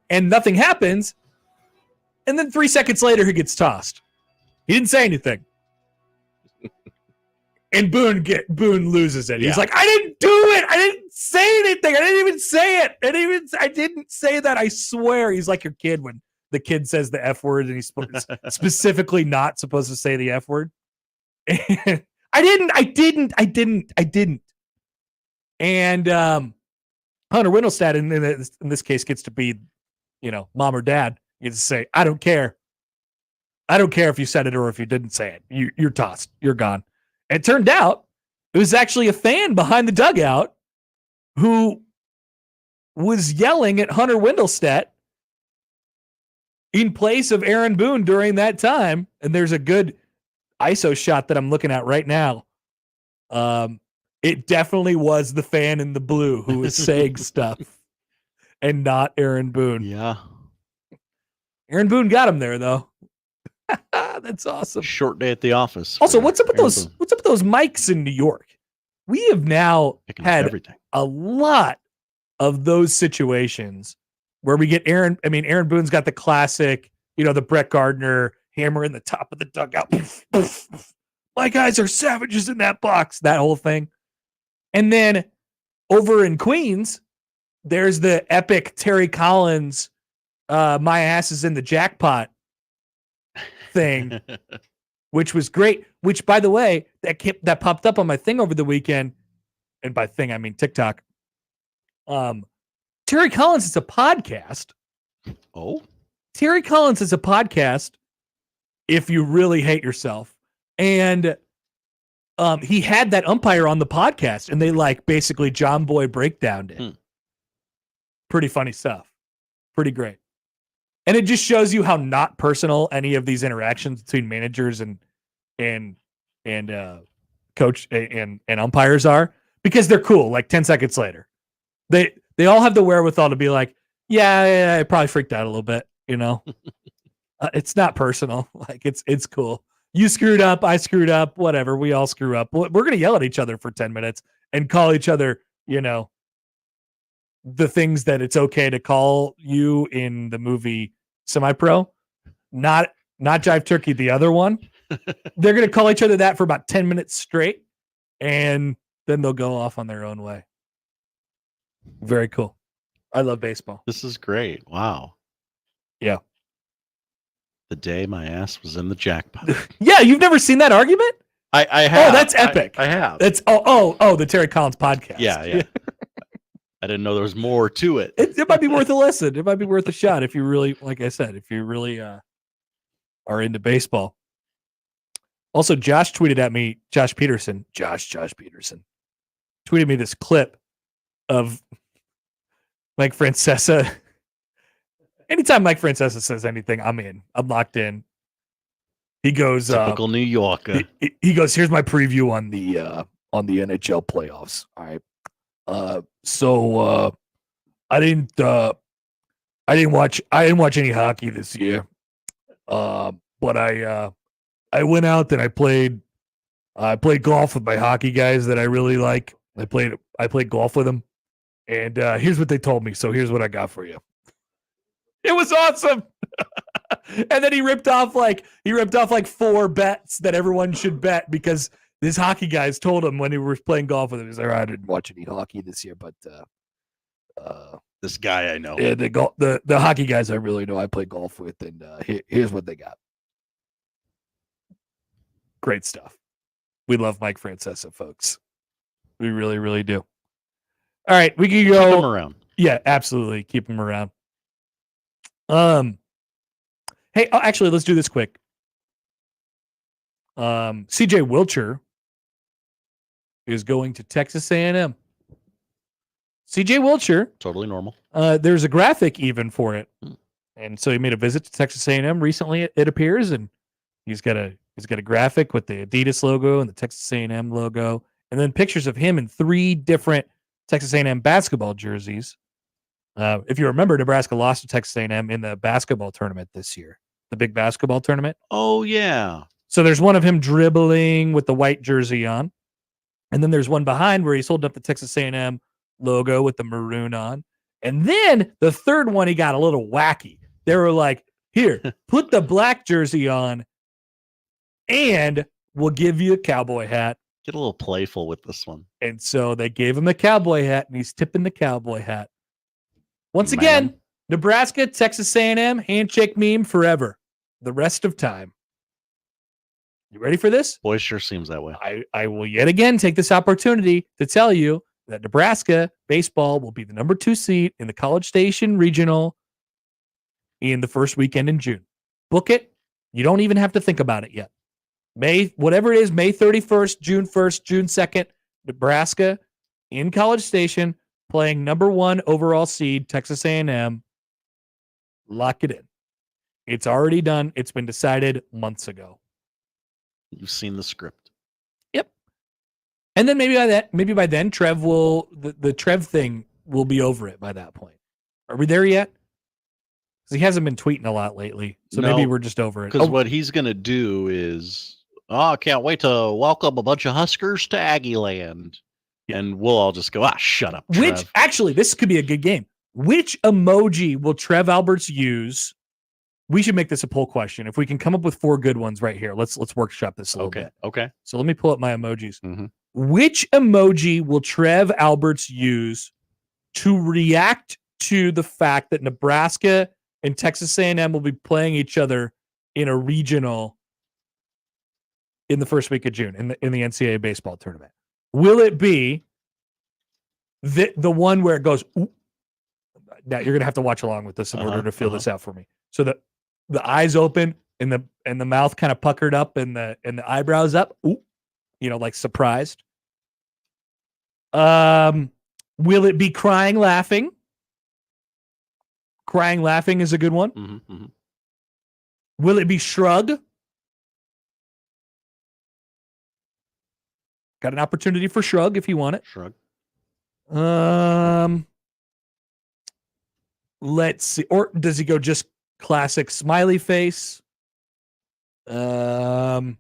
and nothing happens. And then 3 seconds later, he gets tossed. He didn't say anything. And Boone loses it. He's like, I didn't do it. I didn't say anything. I didn't even say it. I didn't say that. I swear. He's like your kid when the kid says the F word and he's specifically not supposed to say the F word. And I didn't. And Hunter Windelstedt in this case gets to be, mom or dad. You gets to say, I don't care. I don't care if you said it or if you didn't say it. You're tossed. You're gone. It turned out it was actually a fan behind the dugout who was yelling at Hunter Windelstedt in place of Aaron Boone during that time. And there's a good ISO shot that I'm looking at right now. It definitely was the fan in the blue who was saying stuff and not Aaron Boone. Yeah. Aaron Boone got him there, though. That's awesome. Short day at the office. Also, what's up with those mics in New York? We have now had a lot of those situations where we get Aaron Boone's got the classic, the Brett Gardner hammer in the top of the dugout. My guys are savages in that box, that whole thing. And then over in Queens, there's the epic Terry Collins, my ass is in the jackpot thing, which was great. Which, by the way, that popped up on my thing over the weekend, and by thing I mean TikTok. Terry Collins is a podcast. Oh, Terry Collins is a podcast. If you really hate yourself, and he had that umpire on the podcast, and they basically John Boy breakdowned it. Pretty funny stuff. Pretty great. And it just shows you how not personal any of these interactions between managers and coach and umpires are, because they're cool. 10 seconds later, they all have the wherewithal to be like, yeah, I probably freaked out a little bit. It's not personal. It's cool. You screwed up. I screwed up. Whatever. We all screw up. We're going to yell at each other for 10 minutes and call each other, the things that it's okay to call you in the movie Semi-Pro, not Jive Turkey, the other one. They're going to call each other that for about 10 minutes straight, and then they'll go off on their own way. Very cool. I love baseball. This is great. Wow. Yeah. The day my ass was in the jackpot. Yeah, you've never seen that argument? I have. Oh, that's epic. I have. That's the Terry Collins podcast. Yeah. I didn't know there was more to it. It might be worth a listen. It might be worth a shot if you really, like I said, if you really are into baseball. Also, Josh tweeted at me, Josh Peterson, tweeted me this clip of Mike Francesa. Anytime Mike Francesa says anything, I'm in. I'm locked in. He goes, typical New Yorker. He goes, here's my preview on the NHL playoffs. All right. So I didn't watch any hockey this year. But I went out and I played golf with my hockey guys that I really like. I played golf with them, and here's what they told me. So here's what I got for you. It was awesome. And then he ripped off 4 bets that everyone should bet because his hockey guys told him when he was playing golf with him. He's like, I didn't watch any hockey this year, but this guy I know. Yeah, the hockey guys I really know I play golf with, and here's what they got. Great stuff. We love Mike Francesa, folks. We really, really do. All right, we can go. Keep him around. Yeah, absolutely. Keep him around. Hey, actually, let's do this quick. CJ Wilcher is going to Texas A&M. CJ Wilcher. Totally normal. There's a graphic even for it. And so he made a visit to Texas A&M recently, it appears, and he's got a graphic with the Adidas logo and the Texas A&M logo, and then pictures of him in 3 different Texas A&M basketball jerseys. If you remember, Nebraska lost to Texas A&M in the basketball tournament this year, the big basketball tournament. Oh, yeah. So there's one of him dribbling with the white jersey on. And then there's one behind where he's holding up the Texas A&M logo with the maroon on. And then the third one, he got a little wacky. They were like, here, put the black jersey on and we'll give you a cowboy hat. Get a little playful with this one. And so they gave him a cowboy hat, and he's tipping the cowboy hat. Once again, Nebraska, Texas A&M, handshake meme forever. The rest of time. You ready for this? Boy, sure seems that way. I will yet again take this opportunity to tell you that Nebraska baseball will be the number 2 seed in the College Station Regional in the first weekend in June. Book it. You don't even have to think about it yet. Whatever it is, May 31st, June 1st, June 2nd, Nebraska in College Station playing number 1 overall seed, Texas A&M. Lock it in. It's already done. It's been decided months ago. You've seen the script. Yep. And then maybe by then, Trev will the Trev thing will be over it by that point. Are we there yet? Because he hasn't been tweeting a lot lately, so maybe we're just over it. Because what he's going to do is, I can't wait to welcome a bunch of Huskers to Aggie Land. Yeah. And we'll all just go, shut up, Trev. Actually, this could be a good game. Which emoji will Trev Alberts use? We should make this a poll question. If we can come up with 4 good ones right here, let's workshop this a little bit. Okay. So let me pull up my emojis. Mm-hmm. Which emoji will Trev Alberts use to react to the fact that Nebraska and Texas A&M will be playing each other in a regional in the first week of June in the NCAA baseball tournament? Will it be the one where it goes, ooh? Now you're gonna have to watch along with this in order to feel this out for me. So the eyes open and the mouth kind of puckered up and the eyebrows up, ooh, like surprised. Will it be crying, laughing? Crying, laughing is a good one. Mm-hmm, mm-hmm. Will it be shrug? Got an opportunity for shrug if you want it. Shrug. Let's see. Or does he go just classic smiley face? Does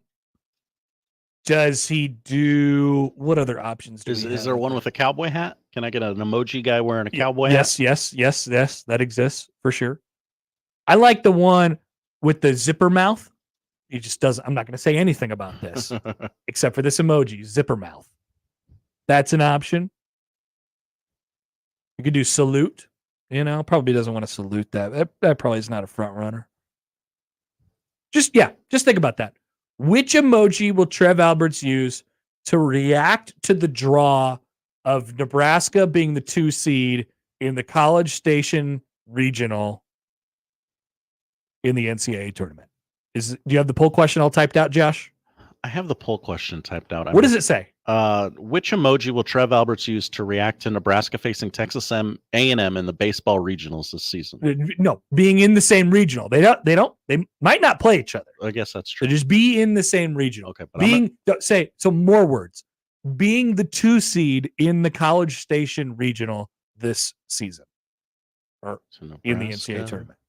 he do what other options do Is there one with a cowboy hat? Can I get an emoji guy wearing a cowboy hat? Yes, that exists for sure. I like the one with the zipper mouth. He just doesn't. I'm not going to say anything about this except for this emoji, zipper mouth. That's an option. You could do salute. Probably doesn't want to salute that. That probably is not a front runner. Just think about that. Which emoji will Trev Alberts use to react to the draw of Nebraska being the 2 seed in the College Station Regional in the NCAA tournament? Do you have the poll question all typed out, Josh? I have the poll question typed out. What does it say? Which emoji will Trev Alberts use to react to Nebraska facing Texas A&M in the baseball regionals this season? No, being in the same regional. They might not play each other. I guess that's true. They just be in the same regional. Okay, but more words. Being the 2 seed in the College Station Regional this season, or in the NCAA tournament.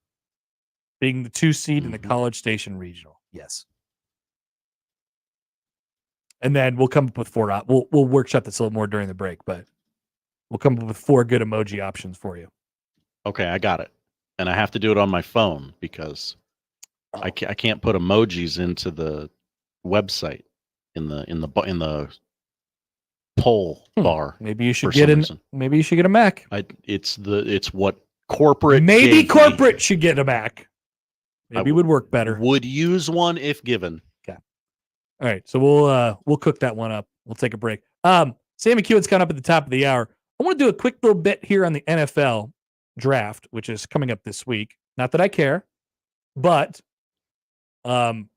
Being the 2 seed in the College Station Regional, yes. And then we'll come up with 4. We'll workshop this a little more during the break, but we'll come up with 4 good emoji options for you. Okay, I got it, and I have to do it on my phone because I can't put emojis into the website in the poll bar. Maybe you should get a Mac. It's what corporate. Maybe corporate should get a Mac. Maybe it would work better. Would use one if given. Okay. All right, so we'll cook that one up. We'll take a break. Sam McKewon's coming up at the top of the hour. I want to do a quick little bit here on the NFL draft, which is coming up this week. Not that I care, but some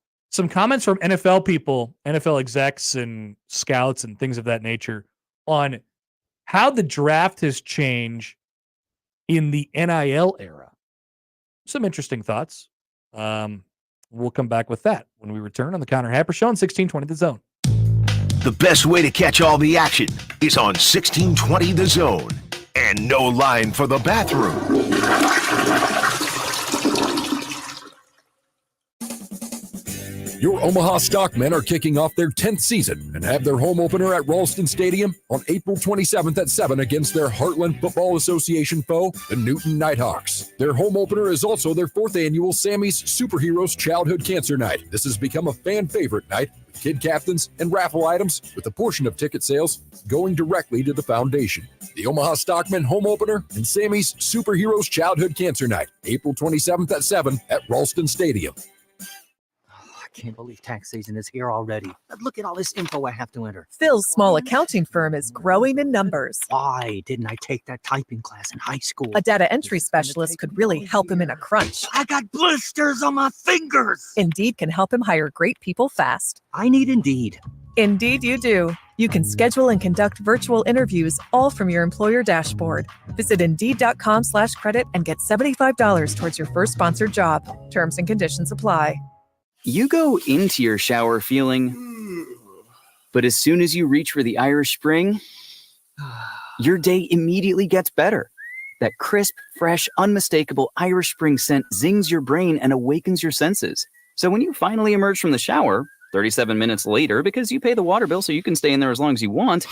comments from NFL people, NFL execs and scouts and things of that nature on how the draft has changed in the NIL era. Some interesting thoughts. We'll come back with that when we return on the Connor Happer Show on 1620 The Zone. The best way to catch all the action is on 1620 The Zone. And no line for the bathroom. Your Omaha Stockmen are kicking off their 10th season and have their home opener at Ralston Stadium on April 27th at 7 against their Heartland Football Association foe, the Newton Nighthawks. Their home opener is also their 4th annual Sammy's Superheroes Childhood Cancer Night. This has become a fan favorite night with kid captains and raffle items, with a portion of ticket sales going directly to the foundation. The Omaha Stockmen home opener and Sammy's Superheroes Childhood Cancer Night, April 27th at 7 at Ralston Stadium. I can't believe tax season is here already. Look at all this info I have to enter. Phil's small accounting firm is growing in numbers. Why didn't I take that typing class in high school? A data entry specialist could really help him in a crunch. I got blisters on my fingers. Indeed can help him hire great people fast. I need Indeed. Indeed you do. You can schedule and conduct virtual interviews all from your employer dashboard. Visit Indeed.com/credit and get $75 towards your first sponsored job. Terms and conditions apply. You go into your shower feeling, but as soon as you reach for the Irish Spring, your day immediately gets better. That crisp, fresh, unmistakable Irish Spring scent zings your brain and awakens your senses. So when you finally emerge from the shower, 37 minutes later, because you pay the water bill so you can stay in there as long as you want,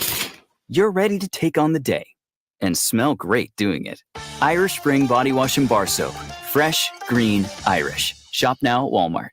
you're ready to take on the day and smell great doing it. Irish Spring Body Wash and Bar Soap. Fresh, green, Irish. Shop now at Walmart.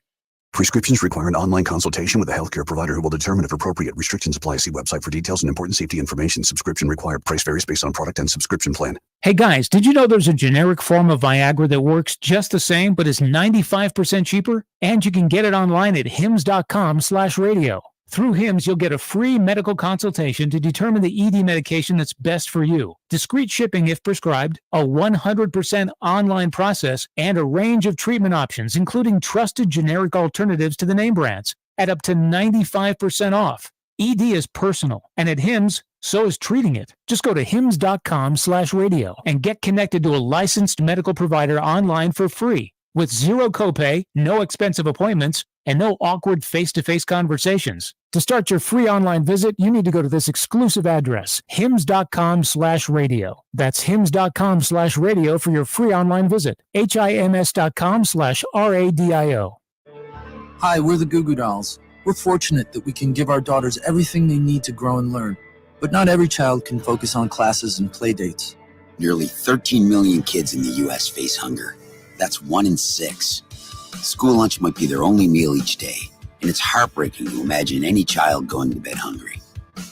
Prescriptions require an online consultation with a healthcare provider who will determine if appropriate. Restrictions apply. See website for details and important safety information. Subscription required. Price varies based on product and subscription plan. Hey guys, did you know there's a generic form of Viagra that works just the same but is 95% cheaper? And you can get it online at hims.com/radio. Through HIMS, you'll get a free medical consultation to determine the ED medication that's best for you. Discreet shipping if prescribed, a 100% online process, and a range of treatment options, including trusted generic alternatives to the name brands, at up to 95% off. ED is personal, and at HIMS, so is treating it. Just go to hims.com/radio and get connected to a licensed medical provider online for free, with zero copay, no expensive appointments, and no awkward face-to-face conversations. To start your free online visit, you need to go to this exclusive address, hims.com/radio. That's hims.com/radio for your free online visit. hims.com/radio. Hi, we're the Goo Goo Dolls. We're fortunate that we can give our daughters everything they need to grow and learn. But not every child can focus on classes and play dates. Nearly 13 million kids in the U.S. face hunger. That's 1 in 6. School lunch might be their only meal each day, and it's heartbreaking to imagine any child going to bed hungry.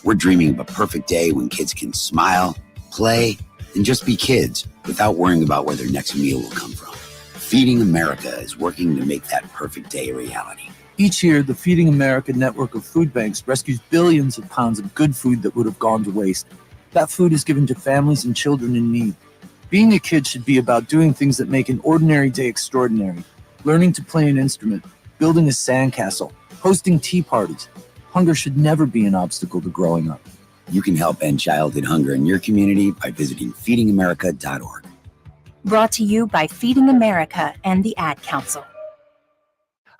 We're dreaming of a perfect day when kids can smile, play, and just be kids without worrying about where their next meal will come from. Feeding America is working to make that perfect day a reality. Each year, the Feeding America network of food banks rescues billions of pounds of good food that would have gone to waste. That food is given to families and children in need. Being a kid should be about doing things that make an ordinary day extraordinary. Learning to play an instrument, building a sandcastle, hosting tea parties. Hunger should never be an obstacle to growing up. You can help end childhood hunger in your community by visiting feedingamerica.org. Brought to you by Feeding America and the Ad Council.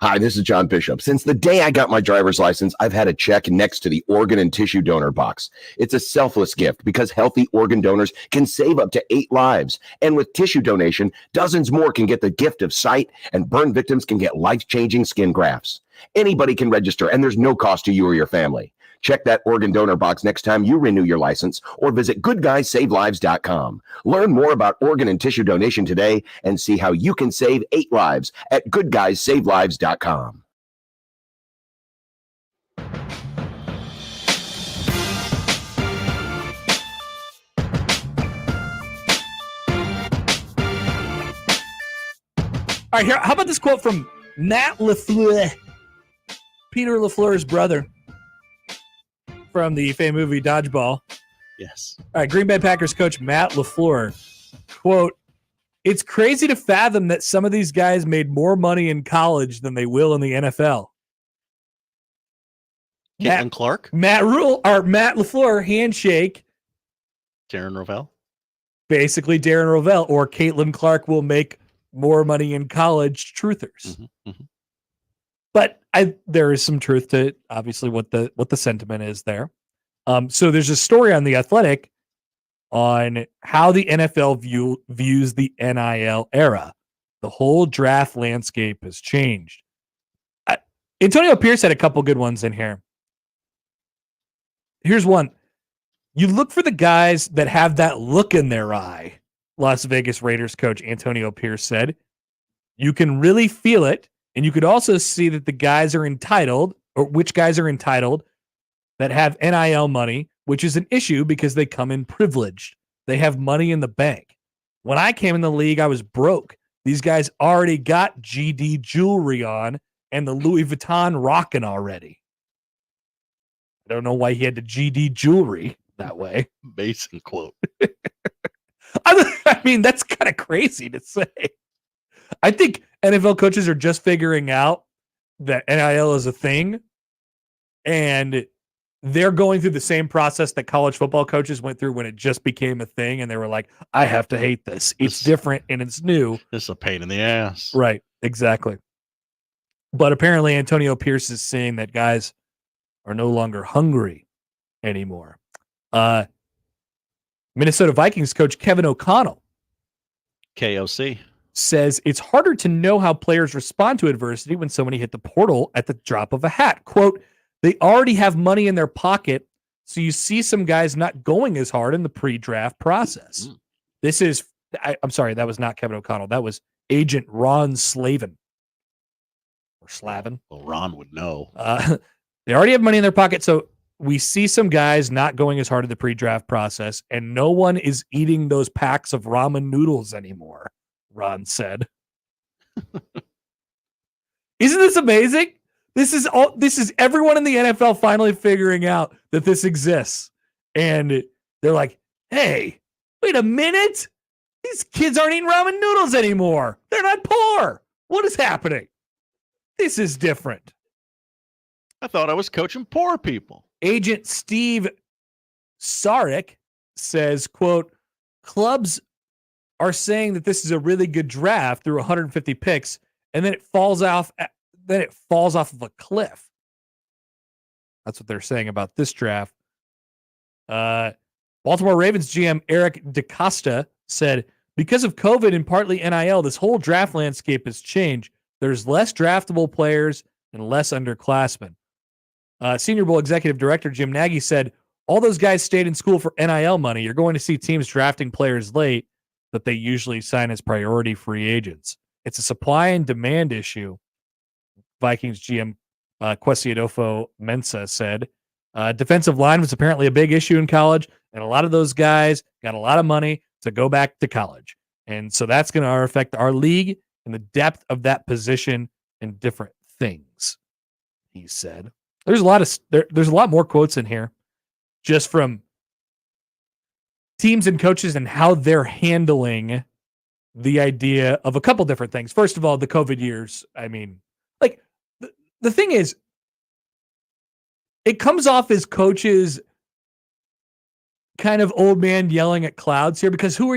Hi, this is John Bishop. Since the day I got my driver's license, I've had a check next to the organ and tissue donor box. It's a selfless gift because healthy organ donors can save up to 8 lives. And with tissue donation, dozens more can get the gift of sight, and burn victims can get life-changing skin grafts. Anybody can register, and there's no cost to you or your family. Check that organ donor box next time you renew your license, or visit goodguysavelives.com. Learn more about organ and tissue donation today and see how you can save 8 lives at goodguysavelives.com. All right, here. How about this quote from Matt LaFleur, Peter LaFleur's brother, from the famous movie Dodgeball. Yes. All right, Green Bay Packers coach Matt LaFleur, quote, "It's crazy to fathom that some of these guys made more money in college than they will in the NFL." Caitlin Clark? Matt LaFleur, handshake. Darren Rovell? Basically, Darren Rovell or Caitlin Clark will make more money in college, truthers. But there is some truth to obviously what the sentiment is there. So there's a story on The Athletic on how the NFL views the NIL era. The whole draft landscape has changed. Antonio Pierce had a couple good ones in here. Here's one. You look for the guys that have that look in their eye, Las Vegas Raiders coach Antonio Pierce said. You can really feel it, and you could also see that the guys are entitled, or which guys are entitled, that have NIL money, which is an issue because they come in privileged. They have money in the bank. When I came in the league, I was broke. These guys already got GD jewelry on and the Louis Vuitton rocking already. I don't know why he had the GD jewelry that way. Mason quote. I mean, that's kind of crazy to say. I think NFL coaches are just figuring out that NIL is a thing, and they're going through the same process that college football coaches went through when it just became a thing, and they were like, I have to hate this. It's different and it's new. This is a pain in the ass. Right, exactly. But apparently Antonio Pierce is saying that guys are no longer hungry anymore. Minnesota Vikings coach Kevin O'Connell, KOC, says it's harder to know how players respond to adversity when somebody hit the portal at the drop of a hat. Quote, they already have money in their pocket, so you see some guys not going as hard in the pre-draft process. This is, I'm sorry, that was not Kevin O'Connell. That was agent Ron Slavin. Or Slavin. Well, Ron would know. They already have money in their pocket, so we see some guys not going as hard in the pre-draft process, and no one is eating those packs of ramen noodles anymore, Ron said. Isn't this amazing? This is everyone in the NFL finally figuring out that this exists. And they're like, hey, wait a minute. These kids aren't eating ramen noodles anymore. They're not poor. What is happening? This is different. I thought I was coaching poor people. Agent Steve Sarek says, quote, clubs are saying that this is a really good draft through 150 picks, and then it falls off of a cliff. That's what they're saying about this draft. Baltimore Ravens GM Eric DeCosta said, because of COVID and partly NIL, this whole draft landscape has changed. There's less draftable players and less underclassmen. Senior Bowl Executive Director Jim Nagy said, all those guys stayed in school for NIL money. You're going to see teams drafting players late that they usually sign as priority free agents. It's a supply and demand issue. Vikings GM Kwesi Mensah said, defensive line was apparently a big issue in college, and a lot of those guys got a lot of money to go back to college. And so that's going to affect our league and the depth of that position and different things, he said. There's a lot more quotes in here just from teams and coaches and how they're handling the idea of a couple different things. First of all, the COVID years. I mean, like the thing is, it comes off as coaches kind of old man yelling at clouds here, because who are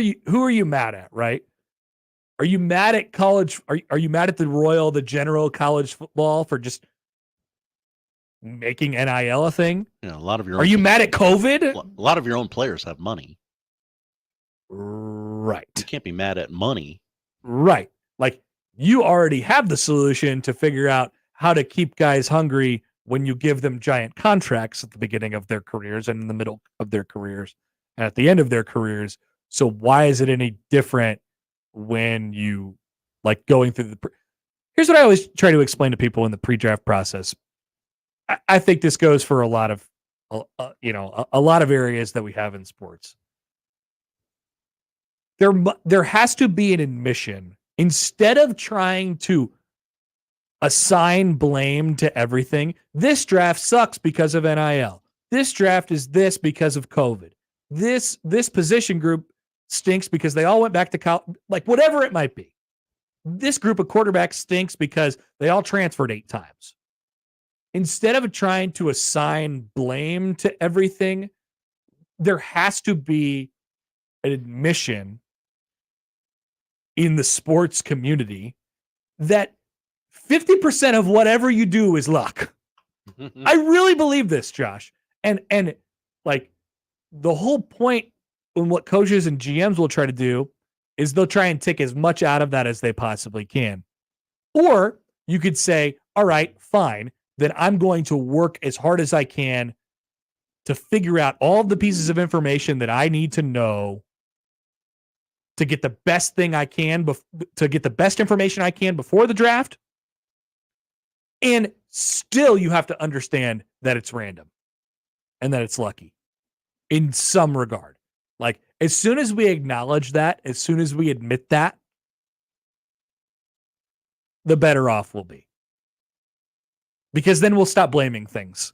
you mad at, right? Are you mad at college? Are you mad at the general college football for just making NIL a thing? You know, a lot of your. Are you mad at COVID? A lot of your own players have money. Right. You can't be mad at money. Right. Like, you already have the solution to figure out how to keep guys hungry when you give them giant contracts at the beginning of their careers and in the middle of their careers and at the end of their careers. So why is it any different when you like going through here's what I always try to explain to people in the pre-draft process. I think this goes for a lot of, a lot of areas that we have in sports. There has to be an admission, instead of trying to assign blame to everything. This draft sucks because of NIL. This draft is this because of COVID. This position group stinks because they all went back to college, like whatever it might be. This group of quarterbacks stinks because they all transferred 8 times. Instead of trying to assign blame to everything, there has to be an admission in the sports community that 50% of whatever you do is luck. I really believe this, Josh. And like the whole point in what coaches and GMs will try to do is they'll try and take as much out of that as they possibly can. Or you could say, all right, fine, then I'm going to work as hard as I can to figure out all the pieces of information that I need to know to get the best thing I can, to get the best information I can before the draft. And still, you have to understand that it's random and that it's lucky in some regard. Like, as soon as we acknowledge that, as soon as we admit that, the better off we'll be. Because then we'll stop blaming things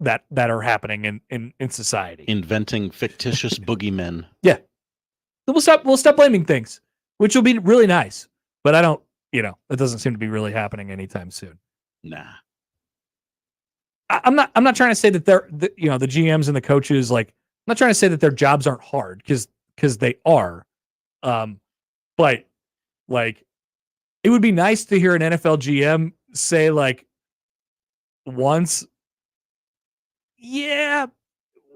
that are happening in society. Inventing fictitious boogeymen. Yeah. We'll stop blaming things, which will be really nice. But I don't, it doesn't seem to be really happening anytime soon. Nah. I'm not trying to say that the GMs and the coaches, like, I'm not trying to say that their jobs aren't hard, because they are. But like, it would be nice to hear an NFL GM say, like, once, yeah,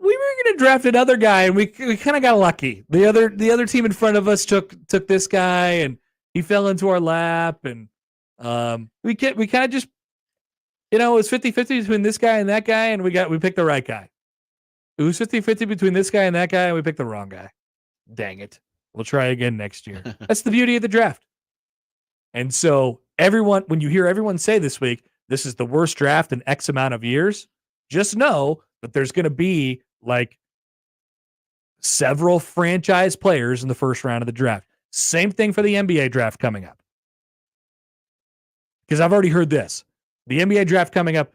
we were going to draft another guy and we kind of got lucky. The other team in front of us took this guy and he fell into our lap, and we kind of just, it was 50-50 between this guy and that guy, and we picked the right guy. It was 50-50 between this guy and that guy, and we picked the wrong guy. Dang it. We'll try again next year. That's the beauty of the draft. And so when you hear everyone say this week, this is the worst draft in X amount of years, just know that there's going to be like several franchise players in the first round of the draft. Same thing for the NBA draft coming up. Because I've already heard this. The NBA draft coming up,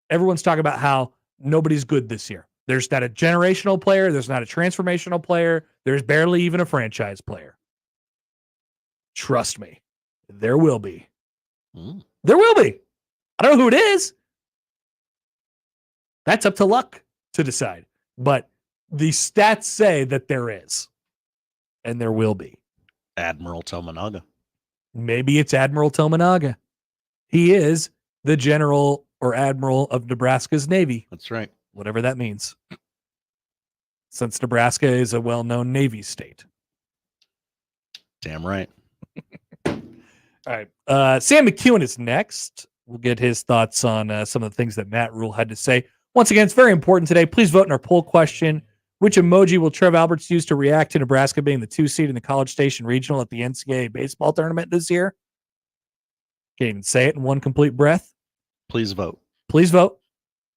everyone's talking about how nobody's good this year. There's not a generational player. There's not a transformational player. There's barely even a franchise player. Trust me, there will be. There will be. I don't know who it is. That's up to luck to decide. But the stats say that there is. And there will be. Admiral Tominaga. Maybe it's Admiral Tominaga. He is the general or admiral of Nebraska's Navy. That's right. Whatever that means. Since Nebraska is a well-known Navy state. Damn right. All right. Sam McKewon is next. We'll get his thoughts on some of the things that Matt Rhule had to say. Once again, it's very important today. Please vote in our poll question. Which emoji will Trev Alberts use to react to Nebraska being the 2 seed in the College Station Regional at the NCAA baseball tournament this year? Can't even say it in one complete breath. Please vote. Please vote.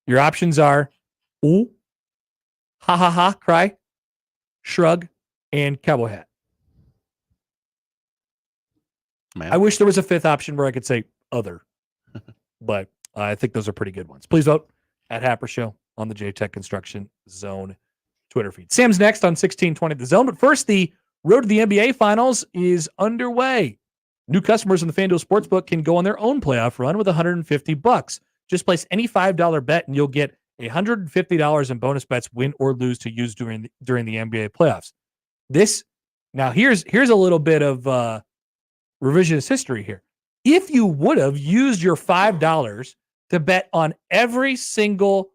Your options are ooh, ha ha ha, cry, shrug, and cowboy hat. Man. I wish there was a fifth option where I could say other, but I think those are pretty good ones. Please vote at Happer Show on the JTech Construction Zone Twitter feed. Sam's next on 1620 The Zone, but first, the road to the NBA Finals is underway. New customers in the FanDuel Sportsbook can go on their own playoff run with $150. Just place any $5 bet and you'll get $150 in bonus bets, win or lose, to use during the NBA playoffs. Here's a little bit of revisionist history here. If you would have used your $5 to bet on every single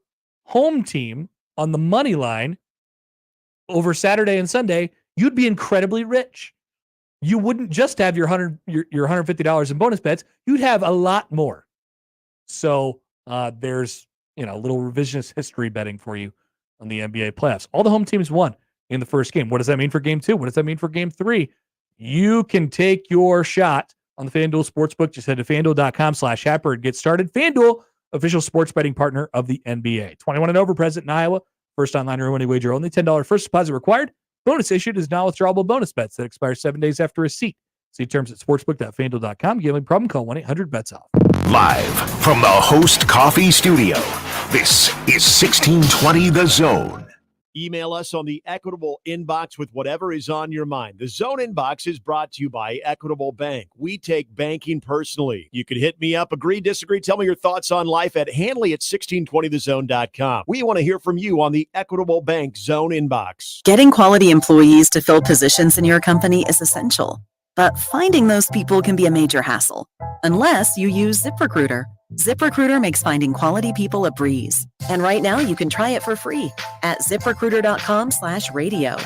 home team on the money line over Saturday and Sunday, you'd be incredibly rich. You wouldn't just have your $150 in bonus bets. You'd have a lot more. So there's a little revisionist history betting for you on the NBA playoffs. All the home teams won in the first game. What does that mean for game 2? What does that mean for game 3? You can take your shot on the FanDuel Sportsbook. Just head to FanDuel.com/Happer and get started. FanDuel, official sports betting partner of the NBA. 21 and over, present in Iowa. First online real money wager only. $10 first deposit required. Bonus issued is now withdrawable bonus bets that expire 7 days after receipt. See terms at sportsbook.fanduel.com. Gambling problem? Call 1-800-BETS-OFF. Live from the Host Coffee Studio, this is 1620 The Zone. Email us on the Equitable inbox with whatever is on your mind. The Zone inbox is brought to you by Equitable Bank. We take banking personally. You can hit me up, agree, disagree, tell me your thoughts on life at Hanley at 1620thezone.com. We want to hear from you on the Equitable Bank Zone inbox. Getting quality employees to fill positions in your company is essential, but finding those people can be a major hassle, unless you use ZipRecruiter. ZipRecruiter makes finding quality people a breeze. And right now you can try it for free at ZipRecruiter.com/radio.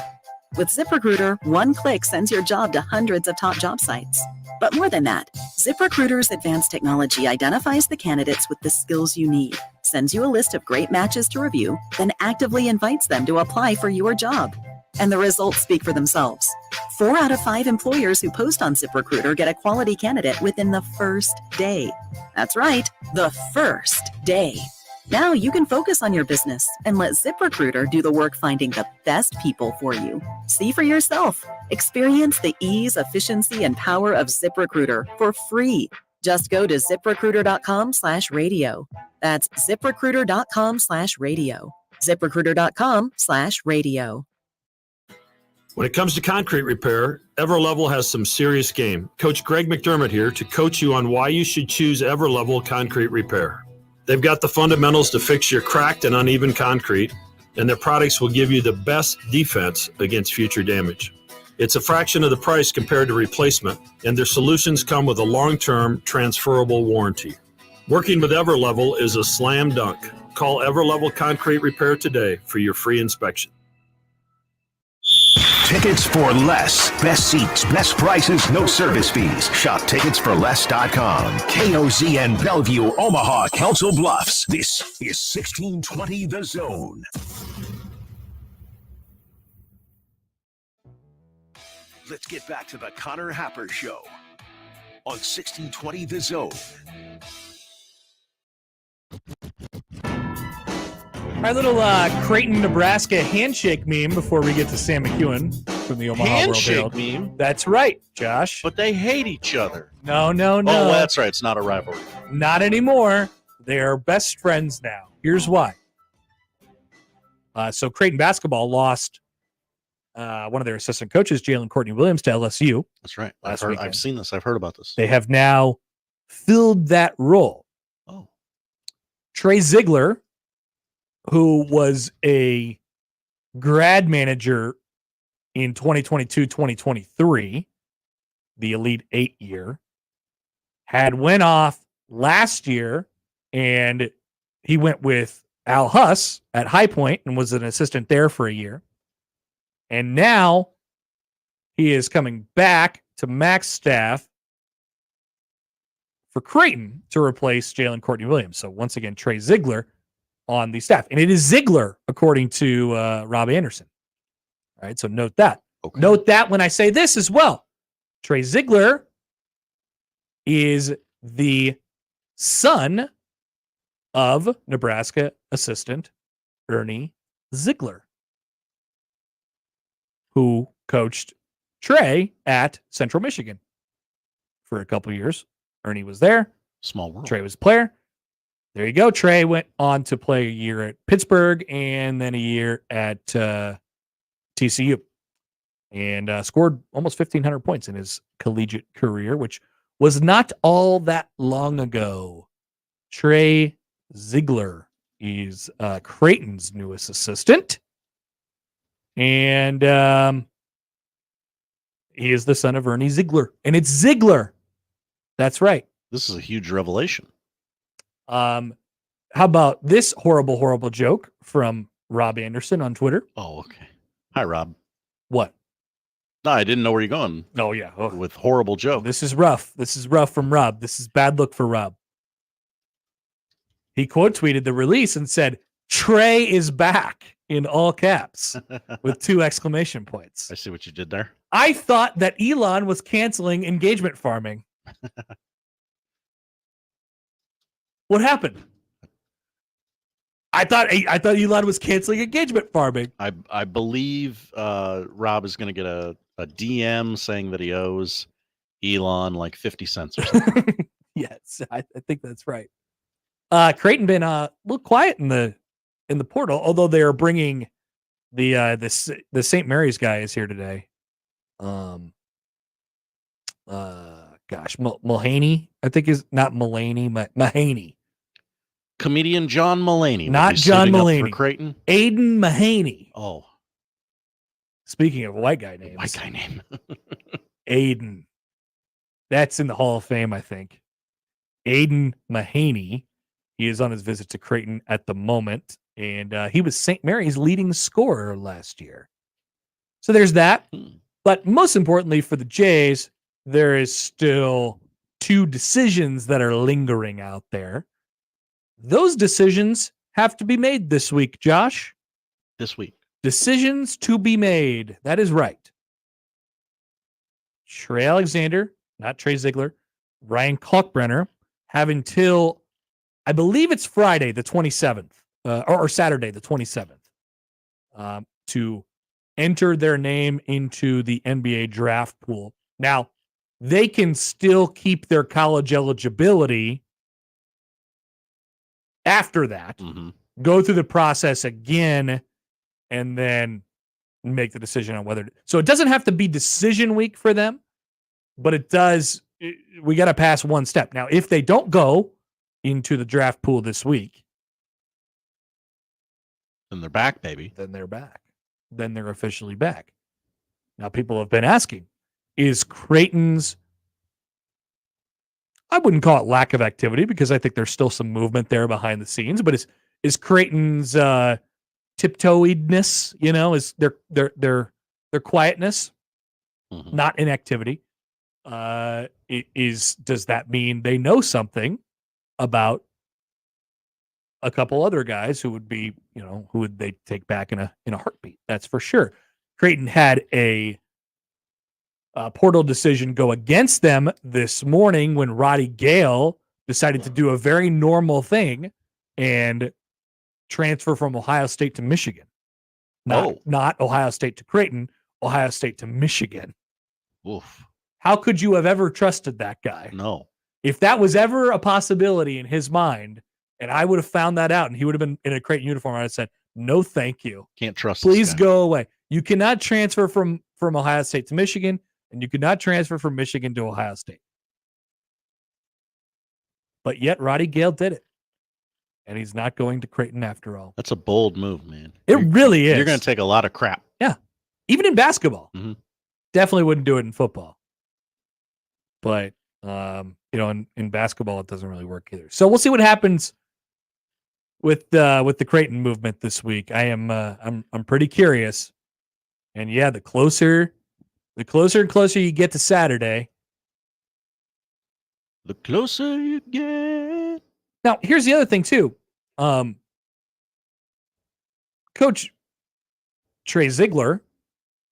With ZipRecruiter, one click sends your job to hundreds of top job sites. But more than that, ZipRecruiter's advanced technology identifies the candidates with the skills you need, sends you a list of great matches to review, then actively invites them to apply for your job. And the results speak for themselves. 4 out of 5 employers who post on ZipRecruiter get a quality candidate within the first day. That's right, the first day. Now you can focus on your business and let ZipRecruiter do the work finding the best people for you. See for yourself. Experience the ease, efficiency, and power of ZipRecruiter for free. Just go to ZipRecruiter.com/radio. That's ZipRecruiter.com/radio. ZipRecruiter.com/radio. When it comes to concrete repair, Everlevel has some serious game. Coach Greg McDermott here to coach you on why you should choose Everlevel Concrete Repair. They've got the fundamentals to fix your cracked and uneven concrete, and their products will give you the best defense against future damage. It's a fraction of the price compared to replacement, and their solutions come with a long-term transferable warranty. Working with Everlevel is a slam dunk. Call Everlevel Concrete Repair today for your free inspection. Tickets for less. Best seats, best prices, no service fees. Shop ticketsforless.com. KOZN Bellevue, Omaha, Council Bluffs. This is 1620 The Zone. Let's get back to the Connor Happer Show on 1620 The Zone. Our little Kraton, Nebraska handshake meme before we get to Sam McKewon from the Omaha Handshake World Herald. meme? That's right, Josh. But they hate each other. No. Oh, well, that's right. It's not a rivalry. Not anymore. They are best friends now. Here's why. So Kraton basketball lost one of their assistant coaches, Jalen Courtney Williams, to LSU. That's right. Last I've weekend. seen this. I've heard about this. They have now filled that role. Oh. Trey Ziegler, who was a grad manager in 2022-2023, the Elite 8 year, had went off last year, and he went with Al Huss at High Point and was an assistant there for a year. And now he is coming back to Mac's staff for Kraton to replace Jalen Courtney Williams. So once again, Trey Ziegler on the staff. And it is Ziegler, according to Rob Anderson. All right, so note that. Okay. Note that when I say this as well. Trey Ziegler is the son of Nebraska assistant Ernie Ziegler, who coached Trey at Central Michigan for a couple years. Ernie was there. Small world. Trey was a player. There you go. Trey went on to play a year at Pittsburgh and then a year at TCU and scored almost 1,500 points in his collegiate career, which was not all that long ago. Trey Ziegler is Kraton's newest assistant, and he is the son of Ernie Ziegler, and it's Ziegler. That's right. This is a huge revelation. How about this horrible joke from Rob Anderson on Twitter? Oh, okay. Hi, Rob. What? No, I didn't know where you're going. Oh, yeah. Oh. With horrible joke. This is rough. This is rough from Rob. This is bad look for Rob. He quote tweeted the release and said, "Trey is back," in all caps with 2 exclamation points. I see what you did there. I thought that Elon was canceling engagement farming. What happened? I thought Elon was canceling engagement farming. I believe Rob is going to get a DM saying that he owes Elon like 50 cents or something. Yes, I think that's right. Kraton been a little quiet in the portal, although they are bringing the St. Mary's guy is here today. Mulhaney, I think is not Mullaney, Mahaney. Comedian John Mulaney. Not John Mulaney. For Kraton. Aiden Mahaney. Oh. Speaking of white guy names. White guy name. Aiden. That's in the Hall of Fame, I think. Aiden Mahaney. He is on his visit to Kraton at the moment. And he was St. Mary's leading scorer last year. So there's that. But most importantly for the Jays, there is still 2 decisions that are lingering out there. Those decisions have to be made this week, Josh. This week. Decisions to be made. That is right. Trey Alexander, not Trey Ziegler, Ryan Kalkbrenner have until, I believe it's Friday, the 27th, or Saturday, the 27th, to enter their name into the NBA draft pool. Now, they can still keep their college eligibility after that, go through the process again, and then make the decision on whether. So it doesn't have to be decision week for them, but it does. We got to pass one step. Now, if they don't go into the draft pool this week, then they're back, baby. Then they're back. Then they're officially back. Now, people have been asking, is Kraton's, I wouldn't call it lack of activity because I think there's still some movement there behind the scenes, but is Kraton's tiptoedness, is their quietness, not inactivity? Does that mean they know something about a couple other guys who would be, who would they take back in a heartbeat? That's for sure. Kraton had a portal decision go against them this morning when Roddy Gale decided to do a very normal thing and transfer from Ohio State to Michigan. Not Ohio State to Kraton, Ohio State to Michigan. Oof. How could you have ever trusted that guy? No. If that was ever a possibility in his mind, and I would have found that out and he would have been in a Kraton uniform, I'd have said, no, thank you. Can't trust Please this guy. go away. You cannot transfer from Ohio State to Michigan, and you cannot transfer from Michigan to Ohio State. But yet Roddy Gale did it. And he's not going to Kraton after all. That's a bold move, man. It really is. You're going to take a lot of crap. Yeah. Even in basketball. Definitely wouldn't do it in football. But, in basketball, it doesn't really work either. So we'll see what happens with the Kraton movement this week. I'm pretty curious. And yeah, the closer and closer you get to Saturday, the closer you get. Now, here's the other thing too. Coach Trey Ziegler,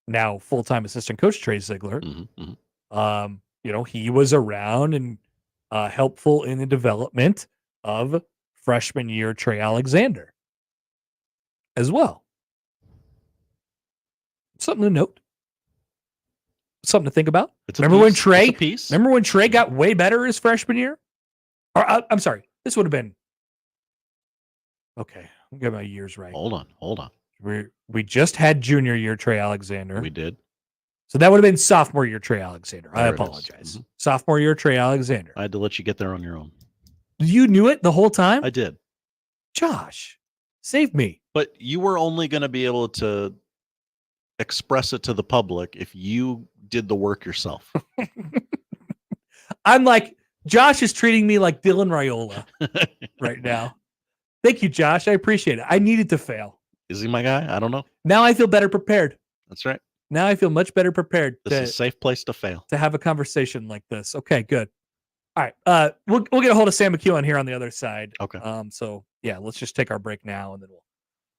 now full-time assistant coach Trey Ziegler, he was around and helpful in the development of freshman year Trey Alexander as well. Something to note. Something to think about. Remember when Trey got way better his freshman year? Or I'm sorry, this would have been. Okay, I'll get my years right. Hold on. We just had junior year Trey Alexander. We did. So that would have been sophomore year Trey Alexander. I apologize. Sophomore year Trey Alexander. I had to let you get there on your own. You knew it the whole time? I did. Josh, save me. But you were only going to be able to express it to the public if you did the work yourself. I'm like, Josh is treating me like Dylan Raiola right now. Thank you, Josh. I appreciate it. I needed to fail. Is he my guy? I don't know. Now I feel better prepared. That's right. Now I feel much better prepared. This is a safe place to fail. To have a conversation like this. Okay, good. All right. We'll get a hold of Sam McKewon here on the other side. Okay. So yeah, let's just take our break now and then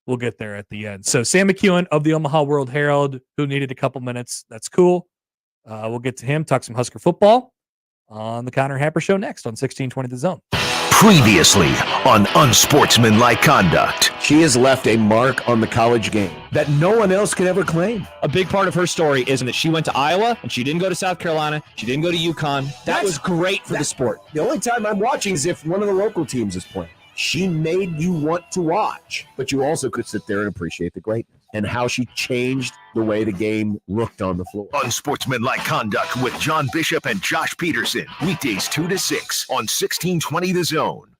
we'll get there at the end. So Sam McKewon of the Omaha World Herald, who needed a couple minutes. That's cool. We'll get to him, talk some Husker football on the Connor Happer Show next on 1620 The Zone. Previously on Unsportsmanlike Conduct. She has left a mark on the college game that no one else could ever claim. A big part of her story isn't that she went to Iowa and she didn't go to South Carolina. She didn't go to UConn. That was great for the sport. The only time I'm watching is if one of the local teams is playing. She made you want to watch, but you also could sit there and appreciate the greatness and how she changed the way the game looked on the floor. Unsportsmanlike Conduct with John Bishop and Josh Peterson. Weekdays 2 to 6 on 1620 The Zone.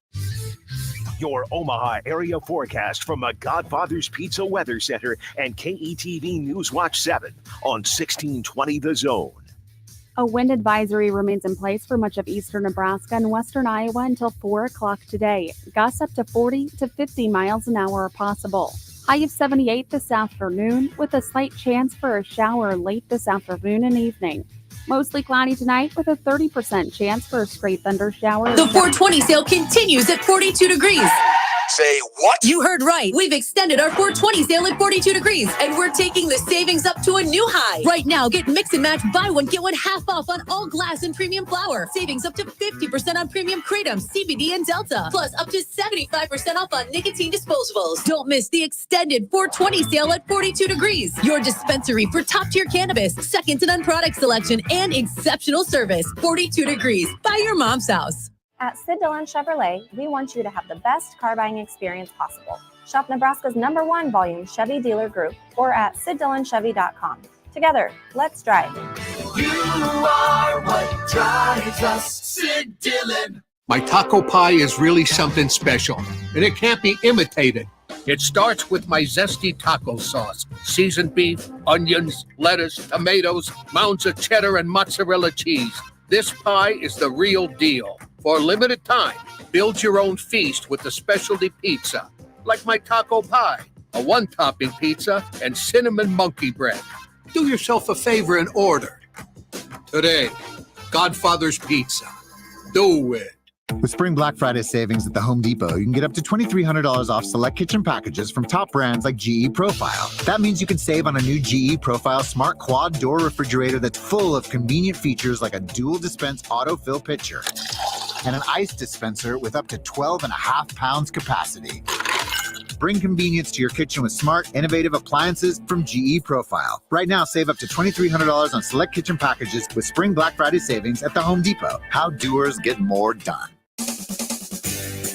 Your Omaha area forecast from the Godfather's Pizza Weather Center and KETV News Watch 7 on 1620 The Zone. A wind advisory remains in place for much of eastern Nebraska and western Iowa until 4 o'clock today. Gusts up to 40 to 50 miles an hour are possible. High of 78 this afternoon with a slight chance for a shower late this afternoon and evening. Mostly cloudy tonight with a 30% chance for a straight thunder shower. The 420 sale continues at 42 degrees. Say what? You heard right. We've extended our 420 sale at 42 degrees, and we're taking the savings up to a new high. Right now, get mix and match, buy one, get one half off on all glass and premium flour. Savings up to 50% on premium Kraton, CBD, and Delta. Plus, up to 75% off on nicotine disposables. Don't miss the extended 420 sale at 42 degrees. Your dispensary for top-tier cannabis, second to none product selection, and exceptional service. 42 degrees. Buy your mom's house. At Sid Dillon Chevrolet, we want you to have the best car buying experience possible. Shop Nebraska's #1 volume Chevy dealer group or at SidDillonChevy.com. Together, let's drive. You are what drives us, Sid Dillon. My taco pie is really something special, and it can't be imitated. It starts with my zesty taco sauce, seasoned beef, onions, lettuce, tomatoes, mounds of cheddar, and mozzarella cheese. This pie is the real deal. For a limited time, build your own feast with the specialty pizza, like my taco pie, a one-topping pizza, and cinnamon monkey bread. Do yourself a favor and order. Today, Godfather's Pizza. Do it. With Spring Black Friday savings at the Home Depot, you can get up to $2,300 off select kitchen packages from top brands like GE Profile. That means you can save on a new GE Profile smart quad door refrigerator that's full of convenient features like a dual dispense autofill pitcher and an ice dispenser with up to 12.5 pounds capacity. Bring convenience to your kitchen with smart, innovative appliances from GE Profile. Right now, save up to $2,300 on select kitchen packages with Spring Black Friday savings at the Home Depot. How doers get more done.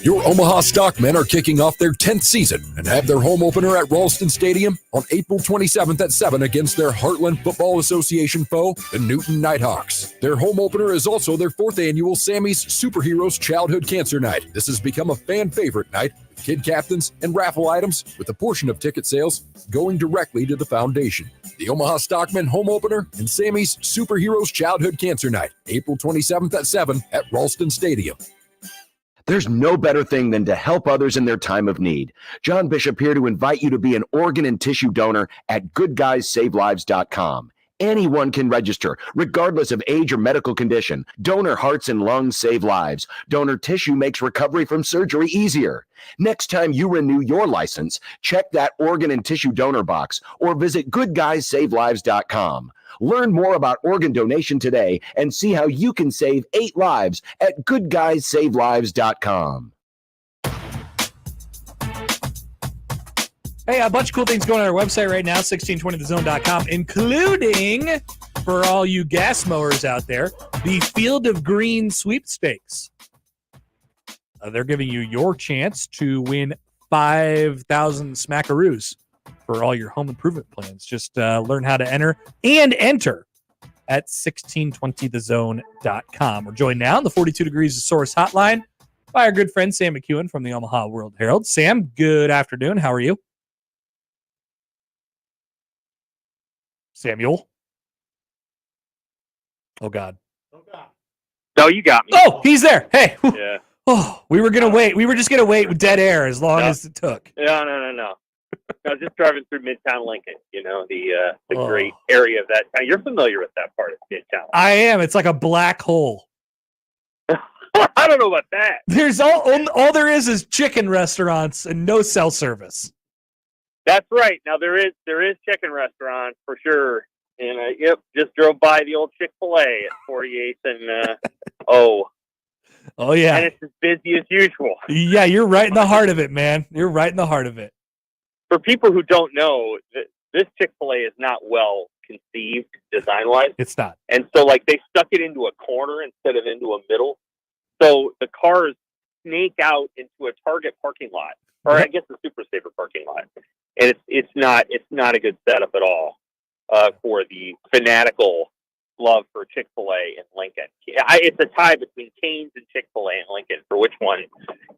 Your Omaha Stockmen are kicking off their 10th season and have their home opener at Ralston Stadium on April 27th at 7 against their Heartland Football Association foe, the Newton Nighthawks. Their home opener is also their 4th annual Sammy's Superheroes Childhood Cancer Night. This has become a fan favorite night with kid captains and raffle items, with a portion of ticket sales going directly to the foundation. The Omaha Stockmen home opener and Sammy's Superheroes Childhood Cancer Night, April 27th at 7 at Ralston Stadium. There's no better thing than to help others in their time of need. John Bishop here to invite you to be an organ and tissue donor at goodguysavelives.com. Anyone can register, regardless of age or medical condition. Donor hearts and lungs save lives. Donor tissue makes recovery from surgery easier. Next time you renew your license, check that organ and tissue donor box or visit goodguysavelives.com. Learn more about organ donation today and see how you can save 8 lives at goodguysavelives.com. Hey, a bunch of cool things going on our website right now, 1620thezone.com, including, for all you gas mowers out there, the Field of Green sweepstakes. They're giving you your chance to win 5,000 smackaroos for all your home improvement plans. Just learn how to enter at 1620thezone.com. We're joined now in the 42 Degrees of Source hotline by our good friend Sam McKewon from the Omaha World Herald. Sam, good afternoon. How are you? Samuel? Oh, God. No, you got me. Oh, he's there. Hey. Yeah. Oh, we were going to wait. We were just going to wait with dead air as long as it took. No. I was just driving through Midtown Lincoln, the great area of that town. You're familiar with that part of Midtown. I am. It's like a black hole. I don't know about that. There's all there is chicken restaurants and no cell service. That's right. Now there is chicken restaurants for sure. And just drove by the old Chick-fil-A at 48th and Oh yeah. And it's as busy as usual. Yeah, you're right in the heart of it, man. You're right in the heart of it. For people who don't know, this Chick-fil-A is not well conceived design-wise. It's not. And so they stuck it into a corner instead of into a middle. So the cars snake out into a Target parking lot, or I guess the Super Saver parking lot. And it's not a good setup at all for the fanatical love for Chick-fil-A in Lincoln. It's a tie between Cane's and Chick-fil-A in Lincoln for which one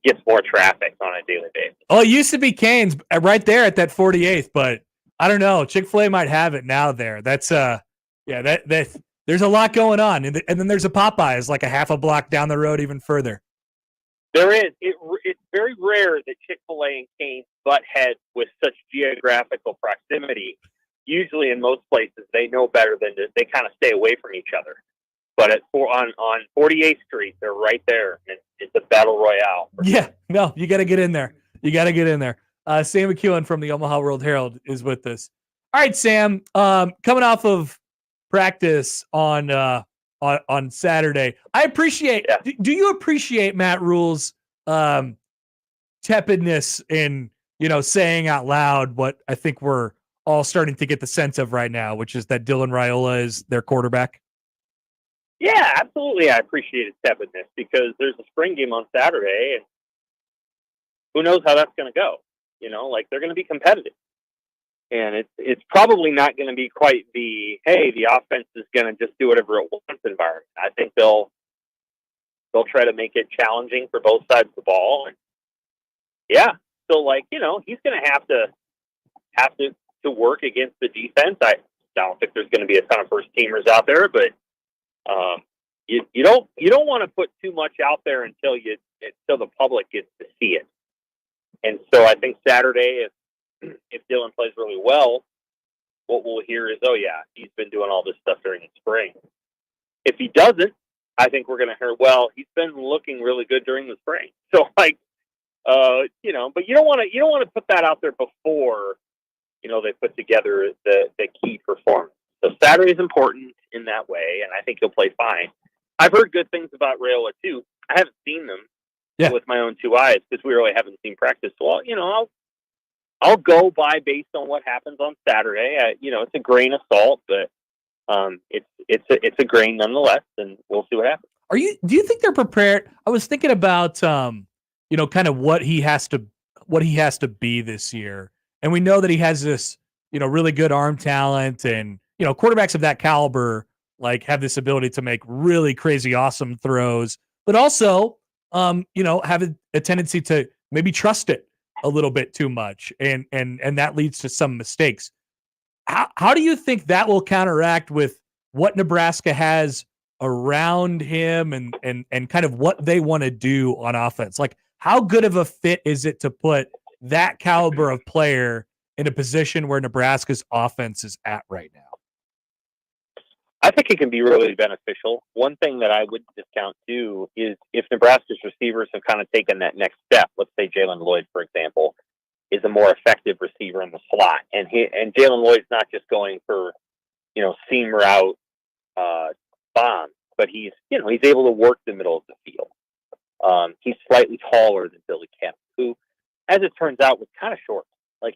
gets more traffic on a daily basis. Oh, it used to be Cane's right there at that 48th, but I don't know. Chick-fil-A might have it now there. That's that there's a lot going on. And then there's a Popeyes like a half a block down the road even further. There is. It's very rare that Chick-fil-A and Cane's butt heads with such geographical proximity. Usually, in most places, they know better than they kind of stay away from each other. But on 48th Street, they're right there. And it's a battle royale. Yeah, no, you got to get in there. Sam McKewon from the Omaha World Herald is with us. All right, Sam. Coming off of practice on Saturday, I appreciate. Yeah. Do you appreciate Matt Rhule's tepidness in saying out loud what I think we're all starting to get the sense of right now, which is that Dylan Rhule is their quarterback? Yeah, absolutely. I appreciate his tepidness because there's a spring game on Saturday, and who knows how that's going to go. They're going to be competitive. And it's probably not going to be quite the offense is going to just do whatever it wants environment. I think they'll try to make it challenging for both sides of the ball. And yeah, so he's going to have to work against the defense. I don't think there's going to be a ton of first teamers out there, but you don't want to put too much out there until the public gets to see it. And so I think Saturday, if Dylan plays really well, what we'll hear is, oh yeah, he's been doing all this stuff during the spring. If he doesn't, I think we're going to hear, well, he's been looking really good during the spring. So but you don't want to put that out there before, they put together the key performance. So Saturday is important in that way, and I think he'll play fine. I've heard good things about Rhule too. I haven't seen them with my own two eyes because we really haven't seen practice. So I'll go by based on what happens on Saturday. It's a grain of salt, but it's a grain nonetheless, and we'll see what happens. Do you think they're prepared? I was thinking about kind of what he has to be this year, and we know that he has this really good arm talent, and quarterbacks of that caliber have this ability to make really crazy awesome throws, but also have a tendency to maybe trust it a little bit too much, and that leads to some mistakes. How do you think that will counteract with what Nebraska has around him and kind of what they want to do on offense? How good of a fit is it to put that caliber of player in a position where Nebraska's offense is at right now? I think it can be really beneficial. One thing that I would discount too is if Nebraska's receivers have kind of taken that next step. Let's say Jalen Lloyd, for example, is a more effective receiver in the slot, and Jalen Lloyd's not just going for seam route bombs, but he's able to work the middle of the field. He's slightly taller than Billy Kemp, who, as it turns out, was kind of short.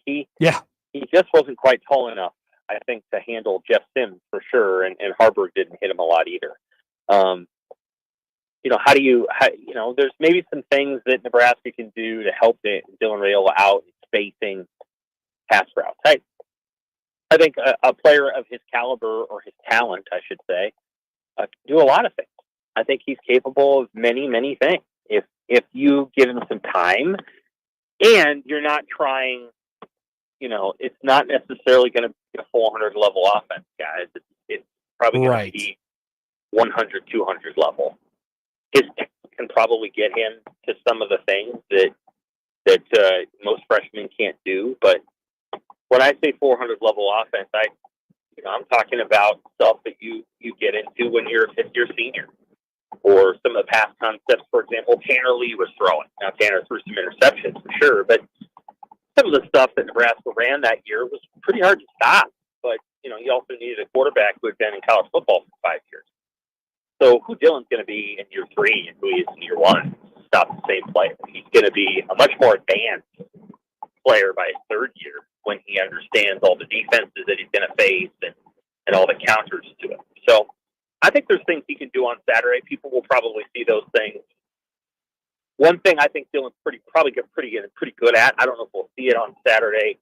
He just wasn't quite tall enough, I think, to handle Jeff Sims for sure, and Harbaugh didn't hit him a lot either. There's maybe some things that Nebraska can do to help Dylan Rhule out in spacing pass routes. I think a player of his caliber, or his talent, I should say, can do a lot of things. I think he's capable of many, many things. If you give him some time, and you're not trying, it's not necessarily going to be a 400 level offense, guys. It's probably going to be 100, 200 level. His tech can probably get him to some of the things that most freshmen can't do. But when I say 400 level offense, I'm talking about stuff that you get into when you're a fifth-year senior, or some of the past concepts. For example, Tanner Lee was throwing. Now Tanner threw some interceptions for sure, but some of the stuff that Nebraska ran that year was pretty hard to stop. But you also needed a quarterback who had been in college football for 5 years. So who Dylan's going to be in year 3 and who he is in year 1 stop the same player. He's going to be a much more advanced player by his 3rd year when he understands all the defenses that he's going to face and all the counters to it. So I think there's things he can do on Saturday. People will probably see those things. One thing I think Dylan's probably pretty good at, I don't know if we'll see it on Saturday,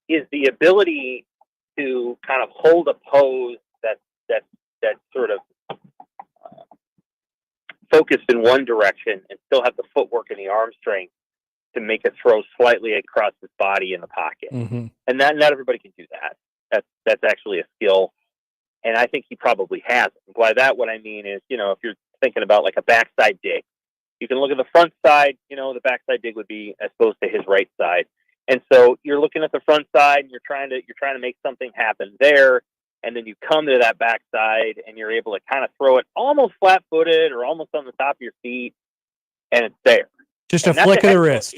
is the ability to kind of hold a pose that's sort of focused in one direction and still have the footwork and the arm strength to make a throw slightly across his body in the pocket. Mm-hmm. And not everybody can do that. That's actually a skill. And I think he probably has it. By that, what I mean is, if you're thinking about like a backside dig, You can look at the front side. The backside dig would be as opposed to his right side. And so you're looking at the front side, and you're trying to make something happen there, and then you come to that backside, and you're able to kind of throw it almost flat-footed or almost on the top of your feet, and it's there. Just And a flick of the wrist.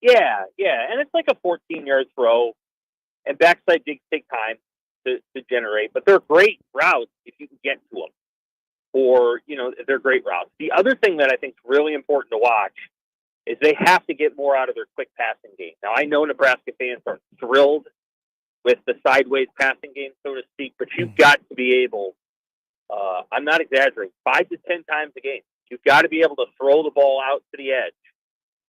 Yeah, and it's like a 14-yard throw, and backside digs take time to generate, but they're great routes if you can get to them. Or, they're great routes. The other thing that I think is really important to watch is they have to get more out of their quick passing game. Now, I know Nebraska fans are thrilled with the sideways passing game, so to speak, but you've got to be able, I'm not exaggerating, 5 to 10 times a game. You've got to be able to throw the ball out to the edge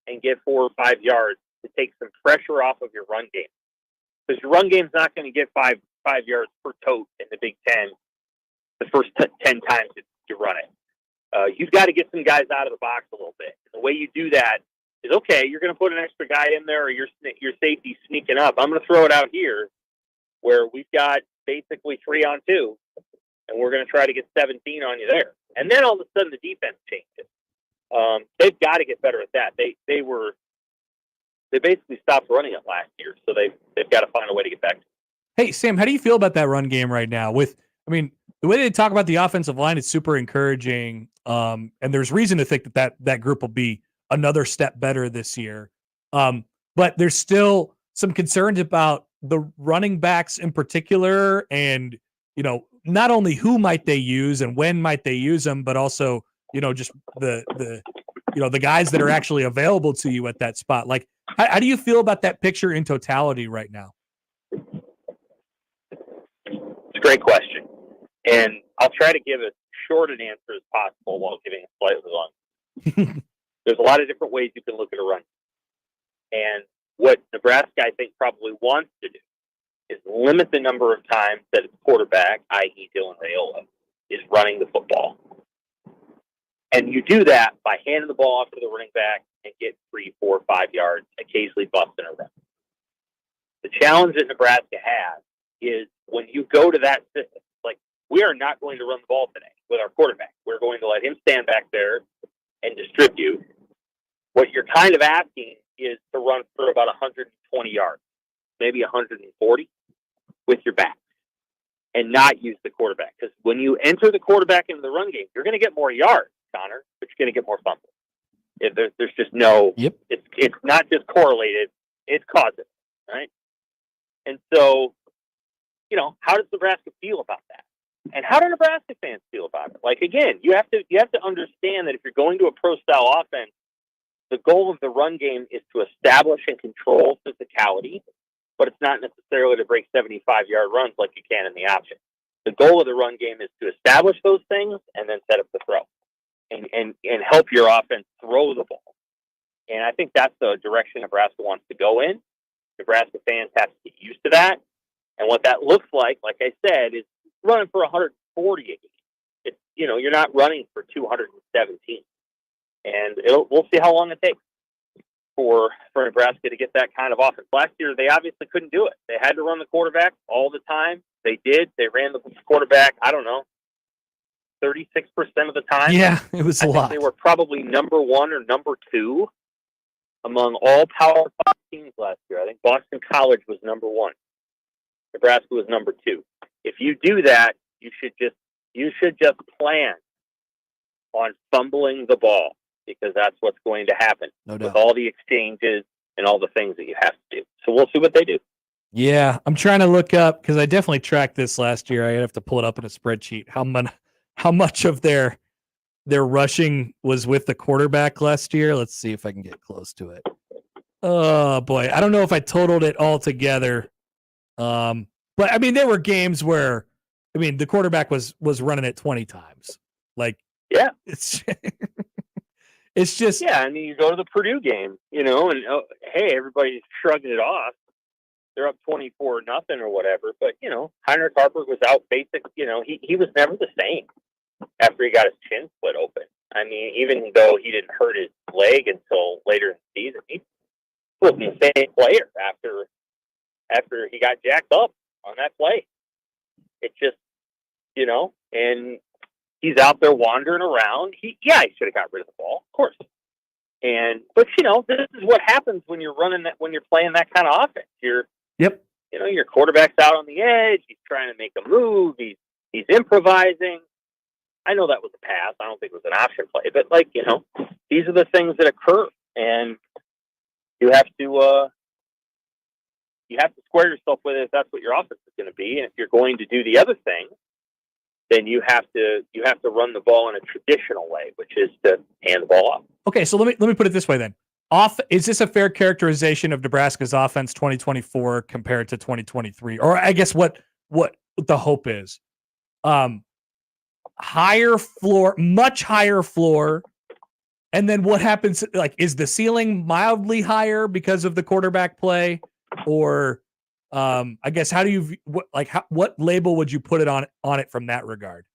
and get 4 or 5 yards to take some pressure off of your run game. Because your run game's not going to get 5 yards per tote in the Big Ten the first 10 times you run it. You've got to get some guys out of the box a little bit. And the way you do that is, okay, you're going to put an extra guy in there, or your safety sneaking up. I'm going to throw it out here where we've got basically 3-on-2, and we're going to try to get 17 on you there. And then all of a sudden the defense changes. They've got to get better at that. They basically stopped running it last year, so they've got to find a way to get back to it. Hey, Sam, how do you feel about that run game right now? The way they talk about the offensive line is super encouraging, and there's reason to think that group will be another step better this year. But there's still some concerns about the running backs in particular, and not only who might they use and when might they use them, but also just the guys that are actually available to you at that spot. Like, how do you feel about that picture in totality right now? It's a great question. And I'll try to give as short an answer as possible while giving a slightly long. There's a lot of different ways you can look at a run. And what Nebraska, I think, probably wants to do is limit the number of times that its quarterback, i.e. Dylan Raiola, is running the football. And you do that by handing the ball off to the running back and get 3, 4, 5 yards, occasionally busting a run. The challenge that Nebraska has is when you go to that system, like, we are not going to run the ball today with our quarterback. We're going to let him stand back there and distribute. What you're kind of asking is to run for about 120 yards, maybe 140 with your back, and not use the quarterback. Because when you enter the quarterback into the run game, you're going to get more yards, Connor, but you're going to get more fumbles. There's just no, it's not just correlated, it's causative, right? And so, how does Nebraska feel about that? And how do Nebraska fans feel about it? Like, again, you have to understand that if you're going to a pro-style offense, the goal of the run game is to establish and control physicality, but it's not necessarily to break 75-yard runs like you can in the option. The goal of the run game is to establish those things and then set up the throw and help your offense throw the ball. And I think that's the direction Nebraska wants to go in. Nebraska fans have to get used to that. And what that looks like I said, is running for 140 a game. It's, you're not running for 217. And we'll see how long it takes for Nebraska to get that kind of offense. Last year, they obviously couldn't do it. They had to run the quarterback all the time. They did. They ran the quarterback, 36% of the time. Yeah, it was a lot. They were probably number 1 or number 2 among all Power 5 teams last year. I think Boston College was number 1. Nebraska was number 2. If you do that, you should just plan on fumbling the ball, because that's what's going to happen with all the exchanges and all the things that you have to do. So we'll see what they do. Yeah, I'm trying to look up, because I definitely tracked this last year. I have to pull it up in a spreadsheet. How much of their rushing was with the quarterback last year? Let's see if I can get close to it. Oh boy, I don't know if I totaled it all together. But I mean, there were games where, the quarterback was running it 20 times. Like, yeah, it's just, yeah. I mean, you go to the Purdue game, and hey, everybody's shrugging it off. They're up 24-0 or whatever. But Heinrich Harper was out basic. He was never the same after he got his chin split open. I mean, even though he didn't hurt his leg until later in the season, he wasn't the same player after he got jacked up on that play. It just, and he's out there wandering around. He should have got rid of the ball, of course. But this is what happens when you're playing that kind of offense. Your quarterback's out on the edge. He's trying to make a move. He's improvising. I know that was a pass. I don't think it was an option play, but these are the things that occur, and you have to square yourself with it if that's what your offense is going to be. And if you're going to do the other thing, then you have to run the ball in a traditional way, which is to hand the ball off. Okay, so let me put it this way then. Is this a fair characterization of Nebraska's offense 2024 compared to 2023? Or I guess what the hope is? Higher floor, much higher floor. And then what happens? Like, is the ceiling mildly higher because of the quarterback play? Or I guess how do you what label would you put it on it from that regard?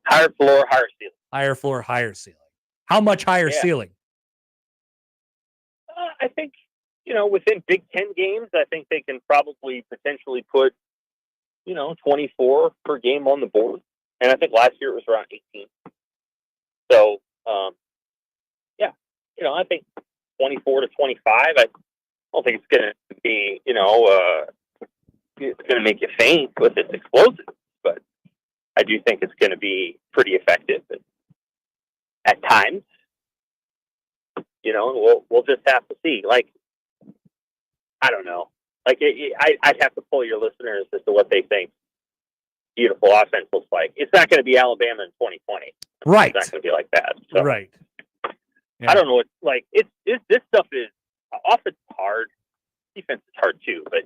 Higher floor, higher ceiling. Higher floor, higher ceiling. How much higher ceiling? I think within Big Ten games, I think they can probably potentially put 24 per game on the board, and I think last year it was around 18. So I think 24 to 25. I don't think it's going to be it's going to make you faint with its explosiveness, but I do think it's going to be pretty effective at times. We'll just have to see. Like, I don't know. Like, I'd have to pull your listeners as to what they think beautiful offense looks like. It's not going to be Alabama in 2020. Right. It's not going to be like that. So. Right. Yeah. I don't know. This stuff is offense is hard. Defense is hard too, but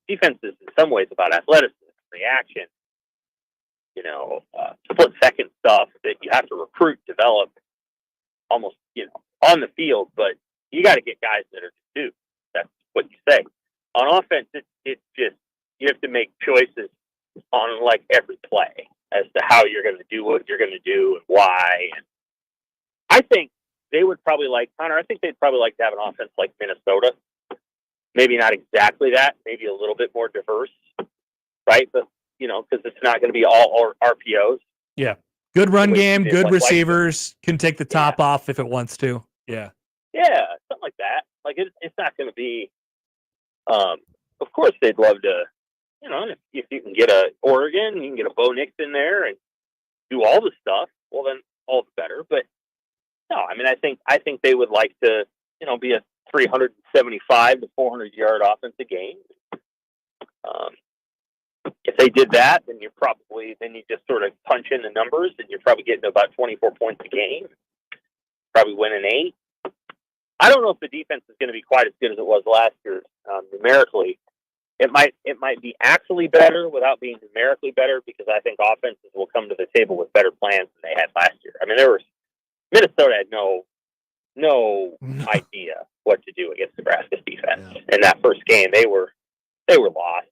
defense is in some ways about athleticism, reaction, split second stuff that you have to recruit, develop almost, on the field, but you got to get guys that are dudes. That's what you say. On offense, it's just, you have to make choices on like every play as to how you're going to do what you're going to do and why. And I think they would probably I think they'd probably like to have an offense like Minnesota. Maybe not exactly that, maybe a little bit more diverse, right? But, because it's not going to be all RPOs. Yeah. Good run game, good receivers, can take the top off if it wants to. Yeah. Yeah, something like that. Like, it's not going to be, of course they'd love to, if you can get a Oregon, you can get a Bo Nix in there and do all the stuff, well, then all the better. But no, I mean, I think they would like to, be a 375 to 400 yard offense a game. If they did that, then you just sort of punch in the numbers and you're probably getting about 24 points a game, probably winning 8. I don't know if the defense is going to be quite as good as it was last year numerically. It might be actually better without being numerically better, because I think offenses will come to the table with better plans than they had last year. I mean, Minnesota had no idea what to do against Nebraska's defense. In that first game, they were lost.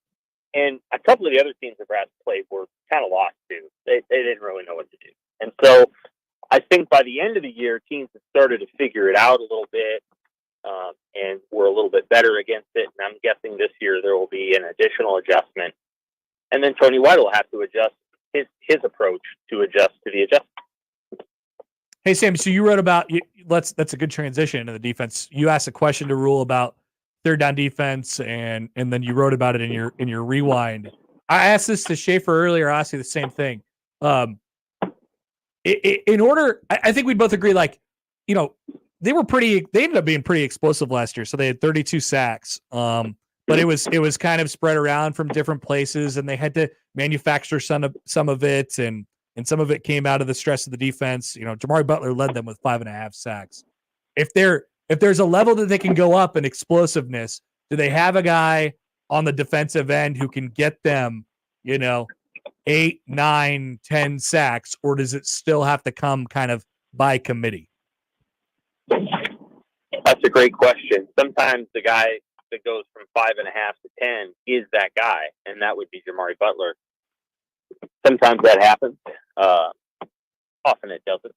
And a couple of the other teams Nebraska played were kind of lost too. They didn't really know what to do. And so I think by the end of the year, teams have started to figure it out a little bit, and were a little bit better against it. And I'm guessing this year there will be an additional adjustment. And then Tony White will have to adjust his approach to adjust to the adjustment. Hey, Sam, so you wrote about that's a good transition into the defense. You asked a question to Rhule about third down defense, and then you wrote about it in your rewind. I asked this to Schaefer earlier. I asked you the same thing. In order, I think we both agree, they ended up being pretty explosive last year. So they had 32 sacks. But it was kind of spread around from different places, and they had to manufacture some of it, and some of it came out of the stress of the defense. Jamari Butler led them with 5.5 sacks. If there's a level that they can go up in explosiveness, do they have a guy on the defensive end who can get them, 8, 9, 10 sacks, or does it still have to come kind of by committee? That's a great question. Sometimes the guy that goes from 5.5 to 10 is that guy, and that would be Jamari Butler. Sometimes that happens. Often it doesn't.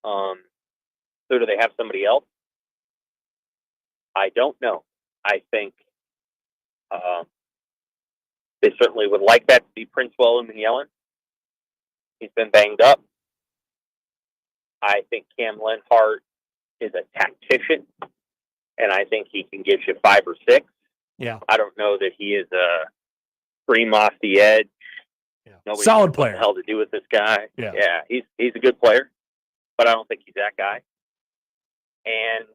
So do they have somebody else? I don't know. I think they certainly would like that to be Princewell and McKewon. He's been banged up. I think Cam Lenhart is a tactician, and I think he can get you 5 or 6. Yeah. I don't know that he is a scream off the edge. Nobody Solid knows player. What the hell to do with this guy? Yeah. He's a good player, but I don't think he's that guy. And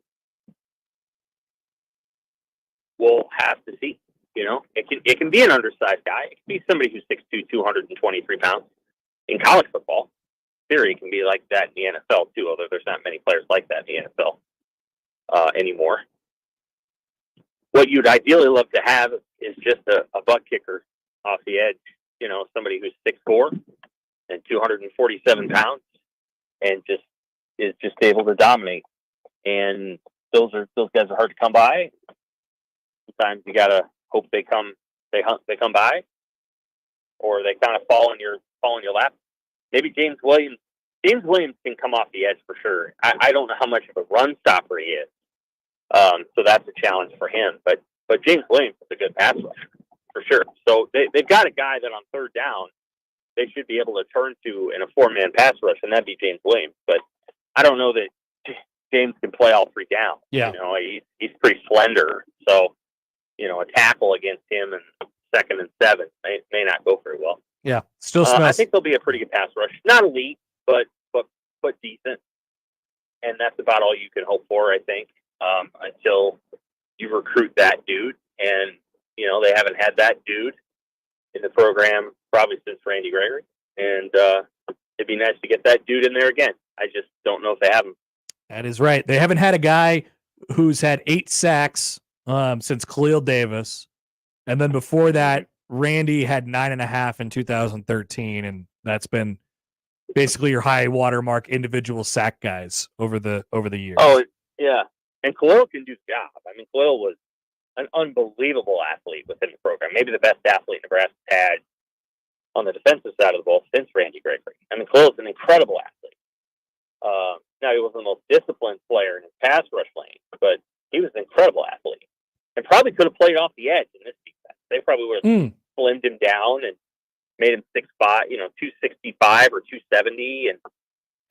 we'll have to see. It can be an undersized guy. It can be somebody who's 6'2", 223 pounds. In college football, theory, it can be like that in the NFL too, although there's not many players like that in the NFL anymore. What you'd ideally love to have is just a butt kicker off the edge. Somebody who's 6'4" and 247 pounds and is just able to dominate. And those guys are hard to come by. Sometimes you gotta hope they come by, or they kind of fall in your lap. Maybe James Williams. James Williams can come off the edge for sure. I don't know how much of a run stopper he is, so that's a challenge for him. But James Williams is a good pass rusher for sure. So they've got a guy that on third down they should be able to turn to in a 4-man pass rush, and that'd be James Williams. But I don't know that James can play all 3 downs. Yeah. He's pretty slender. So, a tackle against him in 2nd and 7 may not go very well. Yeah. Still smells. I think they'll be a pretty good pass rush. Not elite, but decent. And that's about all you can hope for, I think, until you recruit that dude. And, they haven't had that dude in the program probably since Randy Gregory. And it'd be nice to get that dude in there again. I just don't know if they have him. That is right. They haven't had a guy who's had 8 sacks since Khalil Davis. And then before that, Randy had 9.5 in 2013. And that's been basically your high watermark individual sack guys over the years. Oh, yeah. And Khalil can do the job. I mean, Khalil was an unbelievable athlete within the program. Maybe the best athlete Nebraska had on the defensive side of the ball since Randy Gregory. I mean, Khalil's an incredible athlete. Now, he wasn't the most disciplined player in his pass rush lane, but he was an incredible athlete and probably could have played off the edge in this defense. They probably would have slimmed him down and made him 6'5", 265 or 270,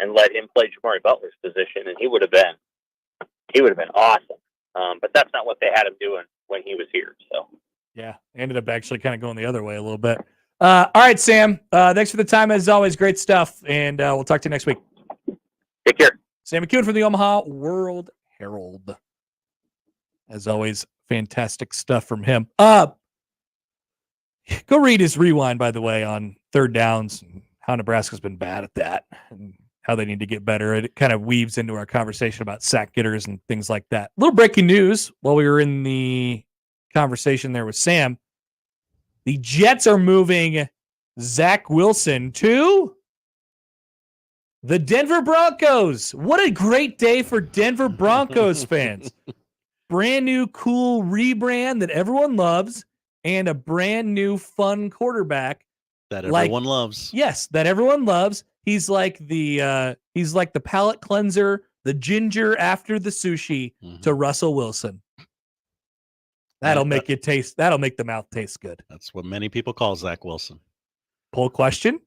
and let him play Jamari Butler's position, and he would have been awesome. But that's not what they had him doing when he was here. So yeah, ended up actually kind of going the other way a little bit. All right, Sam. Thanks for the time as always. Great stuff, and we'll talk to you next week. Take care. Sam McKewon from the Omaha World Herald. As always, fantastic stuff from him. Go read his rewind, by the way, on third downs and how Nebraska's been bad at that and how they need to get better. It kind of weaves into our conversation about sack getters and things like that. A little breaking news while we were in the conversation there with Sam. The Jets are moving Zach Wilson to the Denver Broncos. What a great day for Denver Broncos fans. Brand new, cool rebrand that everyone loves and a brand new, fun quarterback. That everyone loves. Yes, that everyone loves. He's like the palate cleanser, the ginger after the sushi to Russell Wilson. That'll make the mouth taste good. That's what many people call Zach Wilson. Poll question.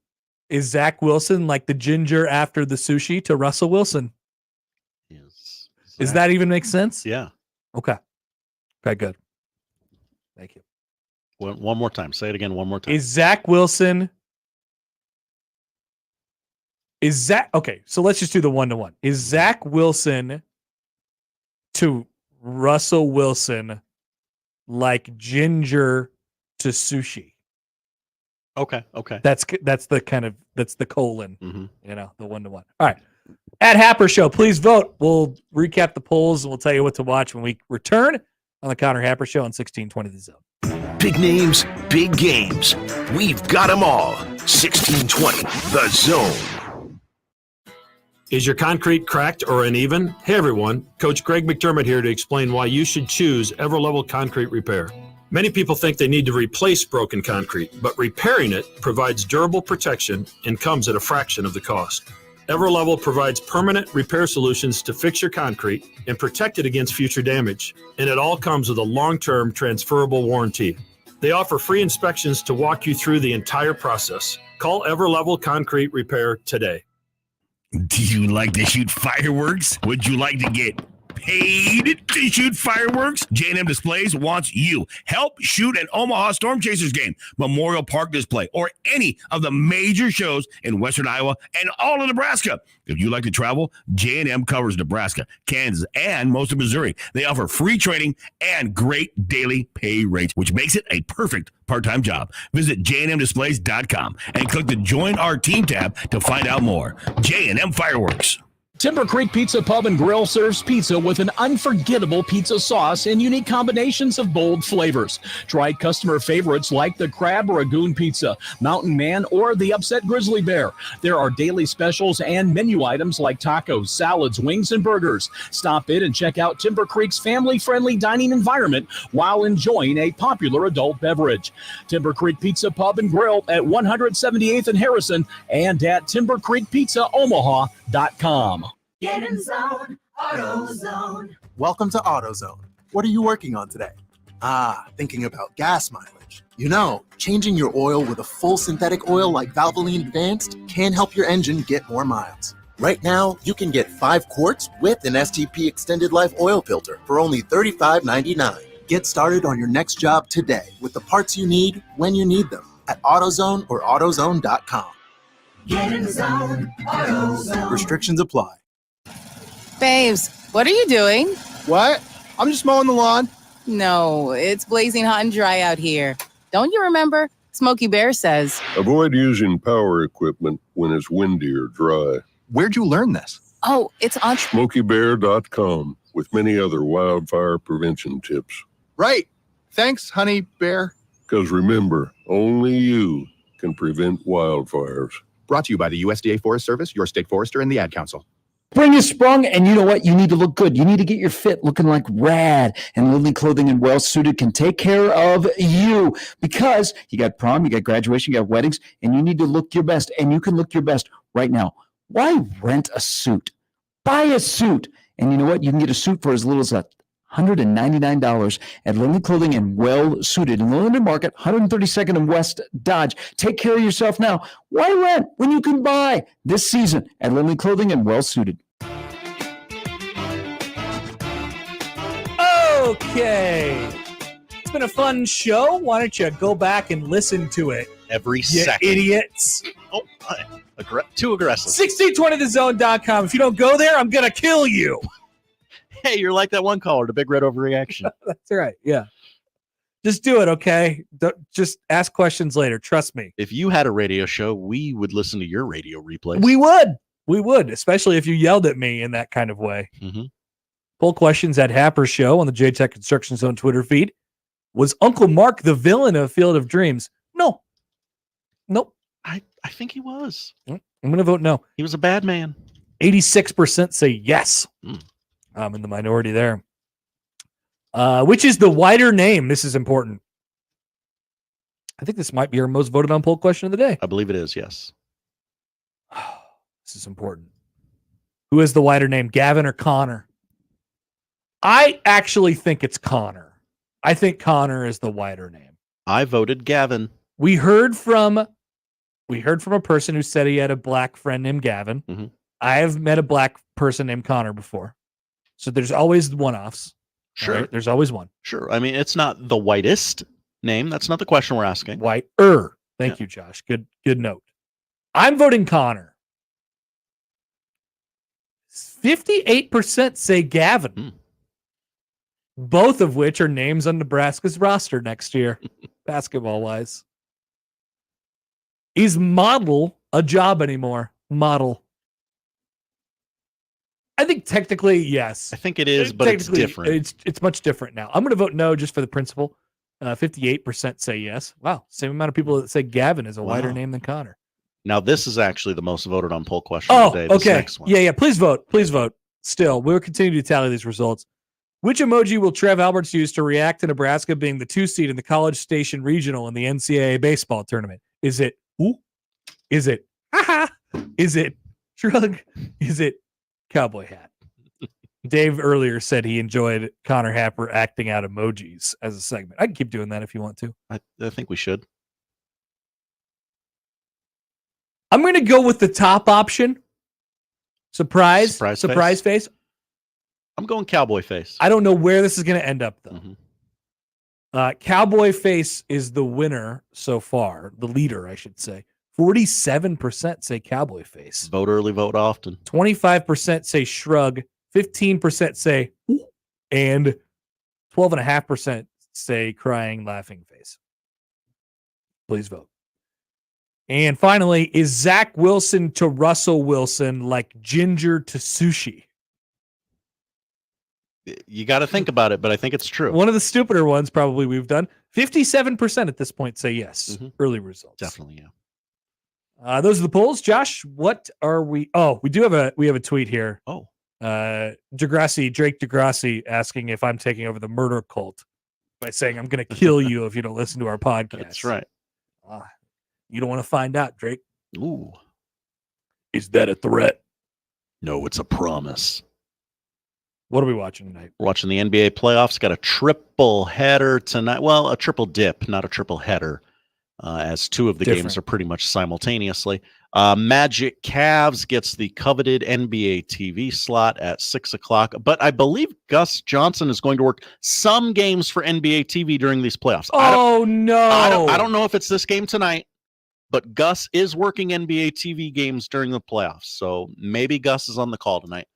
Is Zach Wilson like the ginger after the sushi to Russell Wilson? Yes. Does that even make sense? Yeah. Okay. Okay, good. Thank you. One more time. Say it again one more time. Is Zach Wilson... okay, so let's just do the 1-to-1. Is Zach Wilson to Russell Wilson like ginger to sushi? Okay. That's the colon, the 1-to-1. All right. At Happer Show, please vote. We'll recap the polls and we'll tell you what to watch when we return on the Connor Happer Show on 1620 The Zone. Big names, big games. We've got them all. 1620 The Zone. Is your concrete cracked or uneven? Hey everyone, Coach Greg McDermott here to explain why you should choose Everlevel Concrete Repair. Many people think they need to replace broken concrete, but repairing it provides durable protection and comes at a fraction of the cost. Everlevel provides permanent repair solutions to fix your concrete and protect it against future damage, and it all comes with a long-term transferable warranty. They offer free inspections to walk you through the entire process. Call Everlevel Concrete Repair today. Do you like to shoot fireworks? Would you like to get paid to shoot fireworks? J&M Displays wants you. Help shoot an Omaha Storm Chasers game, Memorial Park display, or any of the major shows in western Iowa and all of Nebraska. If you like to travel, J&M covers Nebraska, Kansas, and most of Missouri. They offer free training and great daily pay rates, which makes it a perfect part-time job. Visit jnmdisplays.com and click the Join Our Team tab to find out more. J&M Fireworks. Timber Creek Pizza Pub and Grill serves pizza with an unforgettable pizza sauce and unique combinations of bold flavors. Try customer favorites like the Crab Ragoon Pizza, Mountain Man, or the Upset Grizzly Bear. There are daily specials and menu items like tacos, salads, wings, and burgers. Stop in and check out Timber Creek's family-friendly dining environment while enjoying a popular adult beverage. Timber Creek Pizza Pub and Grill at 178th and Harrison and at timbercreekpizzaomaha.com. Get in zone, AutoZone. Welcome to AutoZone. What are you working on today? Thinking about gas mileage. You know, changing your oil with a full synthetic oil like Valvoline Advanced can help your engine get more miles. Right now, you can get 5 quarts with an STP Extended Life oil filter for only $35.99. Get started on your next job today with the parts you need when you need them at AutoZone or AutoZone.com. Get in zone, AutoZone. Restrictions apply. Babes, what are you doing? What? I'm just mowing the lawn. No, it's blazing hot and dry out here. Don't you remember? Smokey Bear says. Avoid using power equipment when it's windy or dry. Where'd you learn this? Oh, it's on SmokeyBear.com with many other wildfire prevention tips. Right. Thanks, honey bear. Because remember, only you can prevent wildfires. Brought to you by the USDA Forest Service, your state forester, and the Ad Council. Spring is sprung, and you know what? You need to look good. You need to get your fit looking like rad. And Lily Clothing and Well Suited can take care of you because you got prom, you got graduation, you got weddings, and you need to look your best. And you can look your best right now. Why rent a suit? Buy a suit. And you know what? You can get a suit for as little as $199 at Lily Clothing and Well Suited in the Linden Market, 132nd and West Dodge. Take care of yourself now. Why rent when you can buy this season at Lily Clothing and Well Suited? Okay. It's been a fun show. Why don't you go back and listen to it? Every You second. idiots. Oh, too aggressive. 1620thezone.com. If you don't go there, I'm going to kill you. Hey, you're like that one caller, the big red overreaction. That's right. Yeah. Just do it, okay? Just ask questions later. Trust me. If you had a radio show, we would listen to your radio replays. We would. We would, especially if you yelled at me in that kind of way. Mm-hmm. Poll questions at Happer Show on the J-Tech Construction Zone Twitter feed. Was Uncle Mark the villain of Field of Dreams? No. Nope. I think he was. I'm going to vote no. He was a bad man. 86% say yes. I'm in the minority there. Which is the wider name? This is important. I think this might be our most voted on poll question of the day. I believe it is, yes. This is important. Who is the wider name, Gavin or Connor? I actually think it's Connor. I think Connor is the wider name. I voted Gavin. We heard from a person who said he had a black friend named Gavin. Mm-hmm. I have met a black person named Connor before. So there's always one-offs. Sure. Right? There's always one. Sure. I mean, it's not the whitest name. That's not the question we're asking. Whiter. Thank you, Josh. Good note. I'm voting Connor. 58% say Gavin. Both of which are names on Nebraska's roster next year, basketball-wise. Is model a job anymore? Model. I think technically, yes. I think it is, but it's different. It's much different now. I'm going to vote no just for the principle. 58% say yes. Wow. Same amount of people that say Gavin is a wider name than Connor. Now, this is actually the most voted on poll question of the day. This okay. next one. Yeah. Please vote. Please vote. Still, we'll continue to tally these results. Which emoji will Trev Alberts use to react to Nebraska being the 2 seed in the College Station Regional in the NCAA baseball tournament? Is it ooh? Is it haha? Is it shrug? Is it cowboy hat? Dave earlier said he enjoyed Connor Happer acting out emojis as a segment. I can keep doing that if you want to. I think we should. I'm going to go with the top option. Surprise face. I'm going cowboy face. I don't know where this is going to end up, though. Mm-hmm. Cowboy face is the winner so far, the leader, I should say. 47% say cowboy face. Vote early, vote often. 25% say shrug. 15% say ooh, and 12.5% say crying, laughing face. Please vote. And finally, is Zach Wilson to Russell Wilson like ginger to sushi? You got to think about it, but I think it's true. One of the stupider ones probably we've done. 57% at this point say yes. Mm-hmm. Early results. Definitely, yeah. Those are the polls. Josh, what are we? Oh, we have a tweet here. Oh. Drake Degrassi asking if I'm taking over the murder cult by saying I'm going to kill you if you don't listen to our podcast. That's right. You don't want to find out, Drake. Ooh. Is that a threat? No, it's a promise. What are we watching tonight? We're watching the NBA playoffs. Got a triple header tonight. Well, a triple dip, not a triple header, as two of the games are pretty much simultaneously. Magic Cavs gets the coveted NBA TV slot at 6 o'clock. But I believe Gus Johnson is going to work some games for NBA TV during these playoffs. Oh, no. I don't know if it's this game tonight, but Gus is working NBA TV games during the playoffs. So maybe Gus is on the call tonight.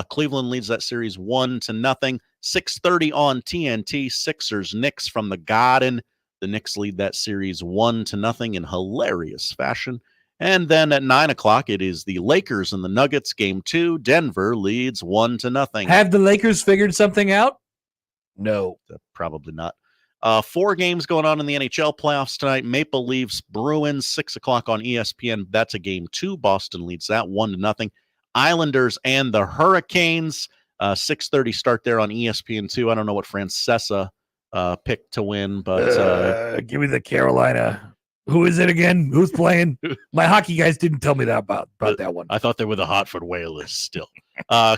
Cleveland leads that series 1-0. 6:30 on TNT. Sixers Knicks from the Garden. The Knicks lead that series 1-0 in hilarious fashion. And then at 9 o'clock, it is the Lakers and the Nuggets game 2. Denver leads 1-0. Have the Lakers figured something out? No, probably not. 4 games going on in the NHL playoffs tonight. Maple Leafs Bruins 6 o'clock on ESPN. That's a game 2. Boston leads that 1-0. Islanders and the Hurricanes, 6:30 start there on ESPN2. I don't know what Francesa picked to win, but give me the Carolina. Who is it again? Who's playing? My hockey guys didn't tell me that about that one. I thought they were the Hartford Whalers still.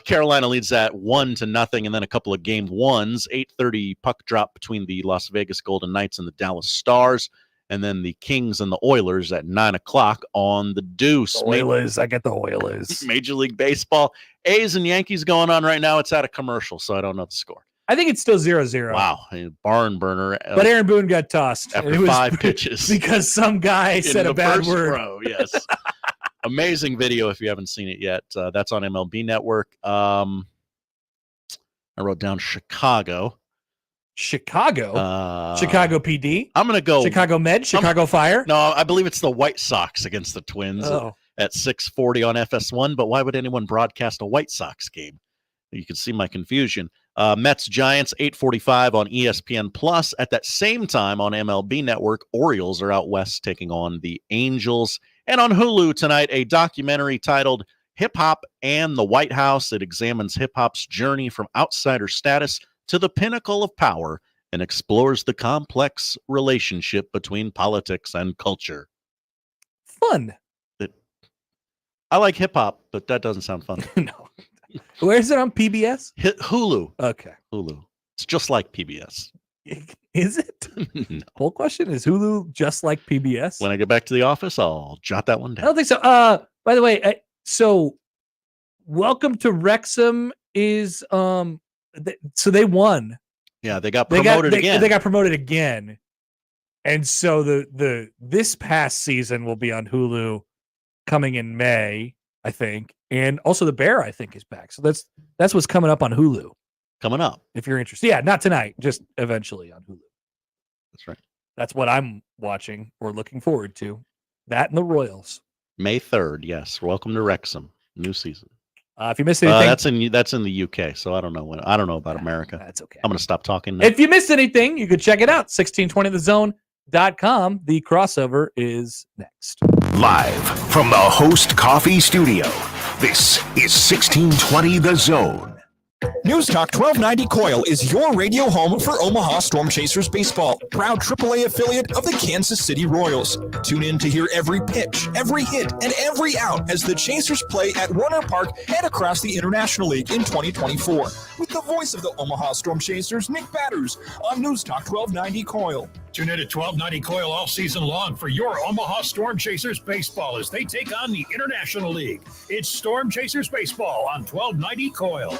Carolina leads that 1-0, and then a couple of game ones. 8:30 puck drop between the Las Vegas Golden Knights and the Dallas Stars. And then the Kings and the Oilers at 9 o'clock on the Deuce. The Oilers. I get the Oilers. Major League Baseball. A's and Yankees going on right now. It's at a commercial, so I don't know the score. I think it's still 0-0. Wow. A barn burner. But Aaron Boone got tossed. After 5 pitches. Because some guy said a bad word. Row, yes. Amazing video if you haven't seen it yet. That's on MLB Network. I wrote down Chicago. Chicago PD. I'm going to go Chicago Med, Chicago Fire. No, I believe it's the White Sox against the Twins at 6:40 on FS1. But why would anyone broadcast a White Sox game? You can see my confusion. Mets Giants 8:45 on ESPN Plus. At that same time on MLB Network, Orioles are out west taking on the Angels. And on Hulu tonight, a documentary titled Hip Hop and the White House. It examines hip hop's journey from outsider status to the pinnacle of power and explores the complex relationship between politics and culture. Fun. I like hip hop, but that doesn't sound fun. No. Where is it on PBS? Hulu. Okay. Hulu. It's just like PBS. Is it? No. Whole question is Hulu just like PBS? When I get back to the office, I'll jot that one down. I don't think so. By the way, so Welcome to Wrexham is so they won. Yeah, they got promoted again. They got promoted again. And so the this past season will be on Hulu coming in May, I think. And also the Bear, I think, is back. So that's what's coming up on Hulu. Coming up. If you're interested. Yeah, not tonight, just eventually on Hulu. That's right. That's what I'm watching or looking forward to. That and the Royals. May 3rd, yes. Welcome to Wrexham. New season. If you missed anything, that's in the UK, so I don't know about America. That's okay. I'm going to stop talking now. If you missed anything, you could check it out. 1620thezone.com. The crossover is next. Live from the Host Coffee Studio. This is 1620 The Zone. News Talk 1290 Coil is your radio home for Omaha Storm Chasers baseball, proud AAA affiliate of the Kansas City Royals. Tune in to hear every pitch, every hit, and every out as the Chasers play at Warner Park and across the International League in 2024. With the voice of the Omaha Storm Chasers, Nick Batters, on News Talk 1290 Coil. Tune in to 1290 Coil all season long for your Omaha Storm Chasers baseball as they take on the International League. It's Storm Chasers baseball on 1290 Coil.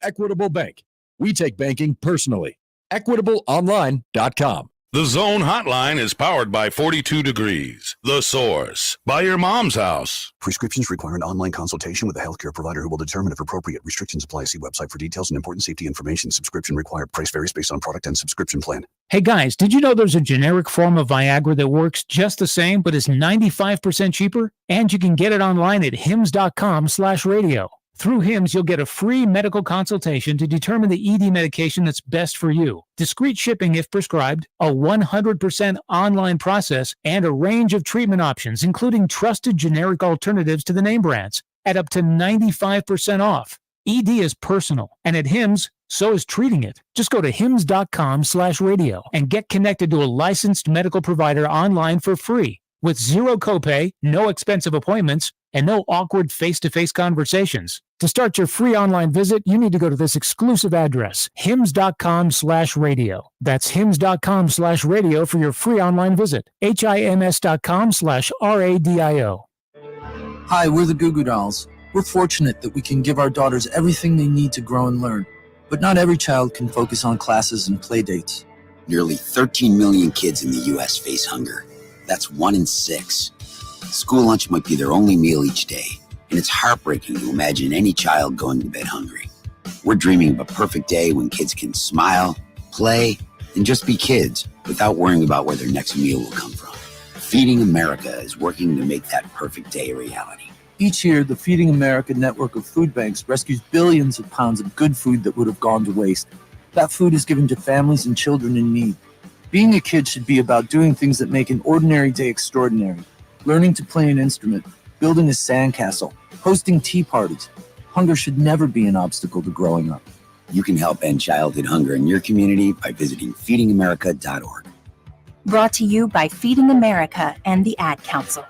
Equitable Bank. We take banking personally. EquitableOnline.com. The Zone Hotline is powered by 42 Degrees. The Source. By your mom's house. Prescriptions require an online consultation with a healthcare provider who will determine if appropriate. Restrictions apply. See website for details and important safety information. Subscription required. Price varies based on product and subscription plan. Hey guys, did you know there's a generic form of Viagra that works just the same but is 95% cheaper? And you can get it online at hims.com/radio. Through HIMS, you'll get a free medical consultation to determine the ED medication that's best for you, discreet shipping if prescribed, a 100% online process, and a range of treatment options, including trusted generic alternatives to the name brands, at up to 95% off. ED is personal, and at HIMS, so is treating it. Just go to hims.com/radio and get connected to a licensed medical provider online for free, with zero copay, no expensive appointments, and no awkward face-to-face conversations. To start your free online visit, you need to go to this exclusive address, hims.com/radio. That's hims.com/radio for your free online visit. hims.com/radio. Hi, we're the Goo Goo Dolls. We're fortunate that we can give our daughters everything they need to grow and learn. But not every child can focus on classes and play dates. Nearly 13 million kids in the U.S. face hunger. That's 1 in 6. School lunch might be their only meal each day, and it's heartbreaking to imagine any child going to bed hungry. We're dreaming of a perfect day when kids can smile, play, and just be kids without worrying about where their next meal will come from. Feeding America is working to make that perfect day a reality. Each year, the Feeding America network of food banks rescues billions of pounds of good food that would have gone to waste. That food is given to families and children in need. Being a kid should be about doing things that make an ordinary day extraordinary. Learning to play an instrument, building a sandcastle, hosting tea parties. Hunger should never be an obstacle to growing up. You can help end childhood hunger in your community by visiting feedingamerica.org. Brought to you by Feeding America and the Ad Council.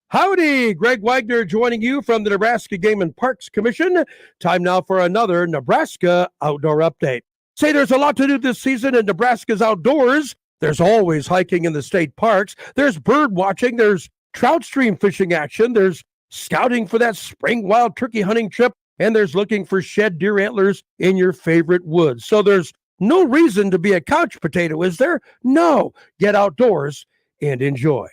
Howdy, Greg Wagner joining you from the Nebraska Game and Parks Commission. Time now for another Nebraska Outdoor Update. Say there's a lot to do this season in Nebraska's outdoors. There's always hiking in the state parks. There's bird watching. There's trout stream fishing action. There's scouting for that spring wild turkey hunting trip. And there's looking for shed deer antlers in your favorite woods. So there's no reason to be a couch potato, is there? No. Get outdoors and enjoy.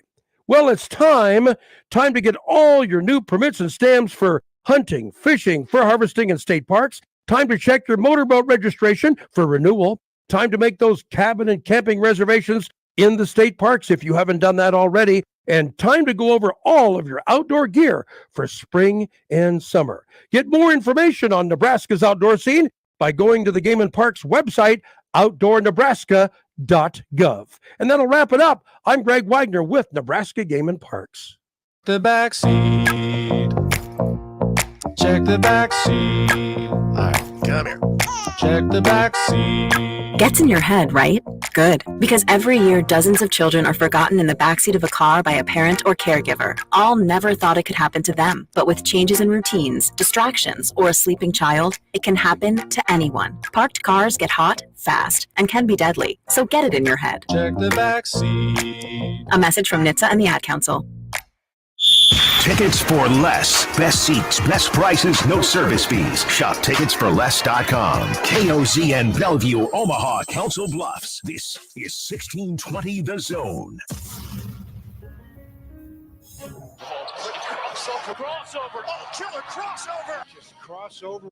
Well, it's time to get all your new permits and stamps for hunting, fishing, fur harvesting in state parks. Time to check your motorboat registration for renewal. Time to make those cabin and camping reservations in the state parks if you haven't done that already. And time to go over all of your outdoor gear for spring and summer. Get more information on Nebraska's outdoor scene by going to the Game and Parks website, outdoornebraska.gov. And that'll wrap it up. I'm Greg Wagner with Nebraska Game and Parks. The back seat. Check the back seat. All right, come here. Check the back seat. Gets in your head, right? Good. Because every year, dozens of children are forgotten in the backseat of a car by a parent or caregiver. All never thought it could happen to them. But with changes in routines, distractions, or a sleeping child, it can happen to anyone. Parked cars get hot, fast, and can be deadly. So get it in your head. Check the back seat. A message from NHTSA and the Ad Council. Tickets for less. Best seats, best prices, no service fees. Shop ticketsforless.com. KOZN Bellevue, Omaha, Council Bluffs. This is 1620 The Zone. Crossover. Oh, killer crossover. Just crossover.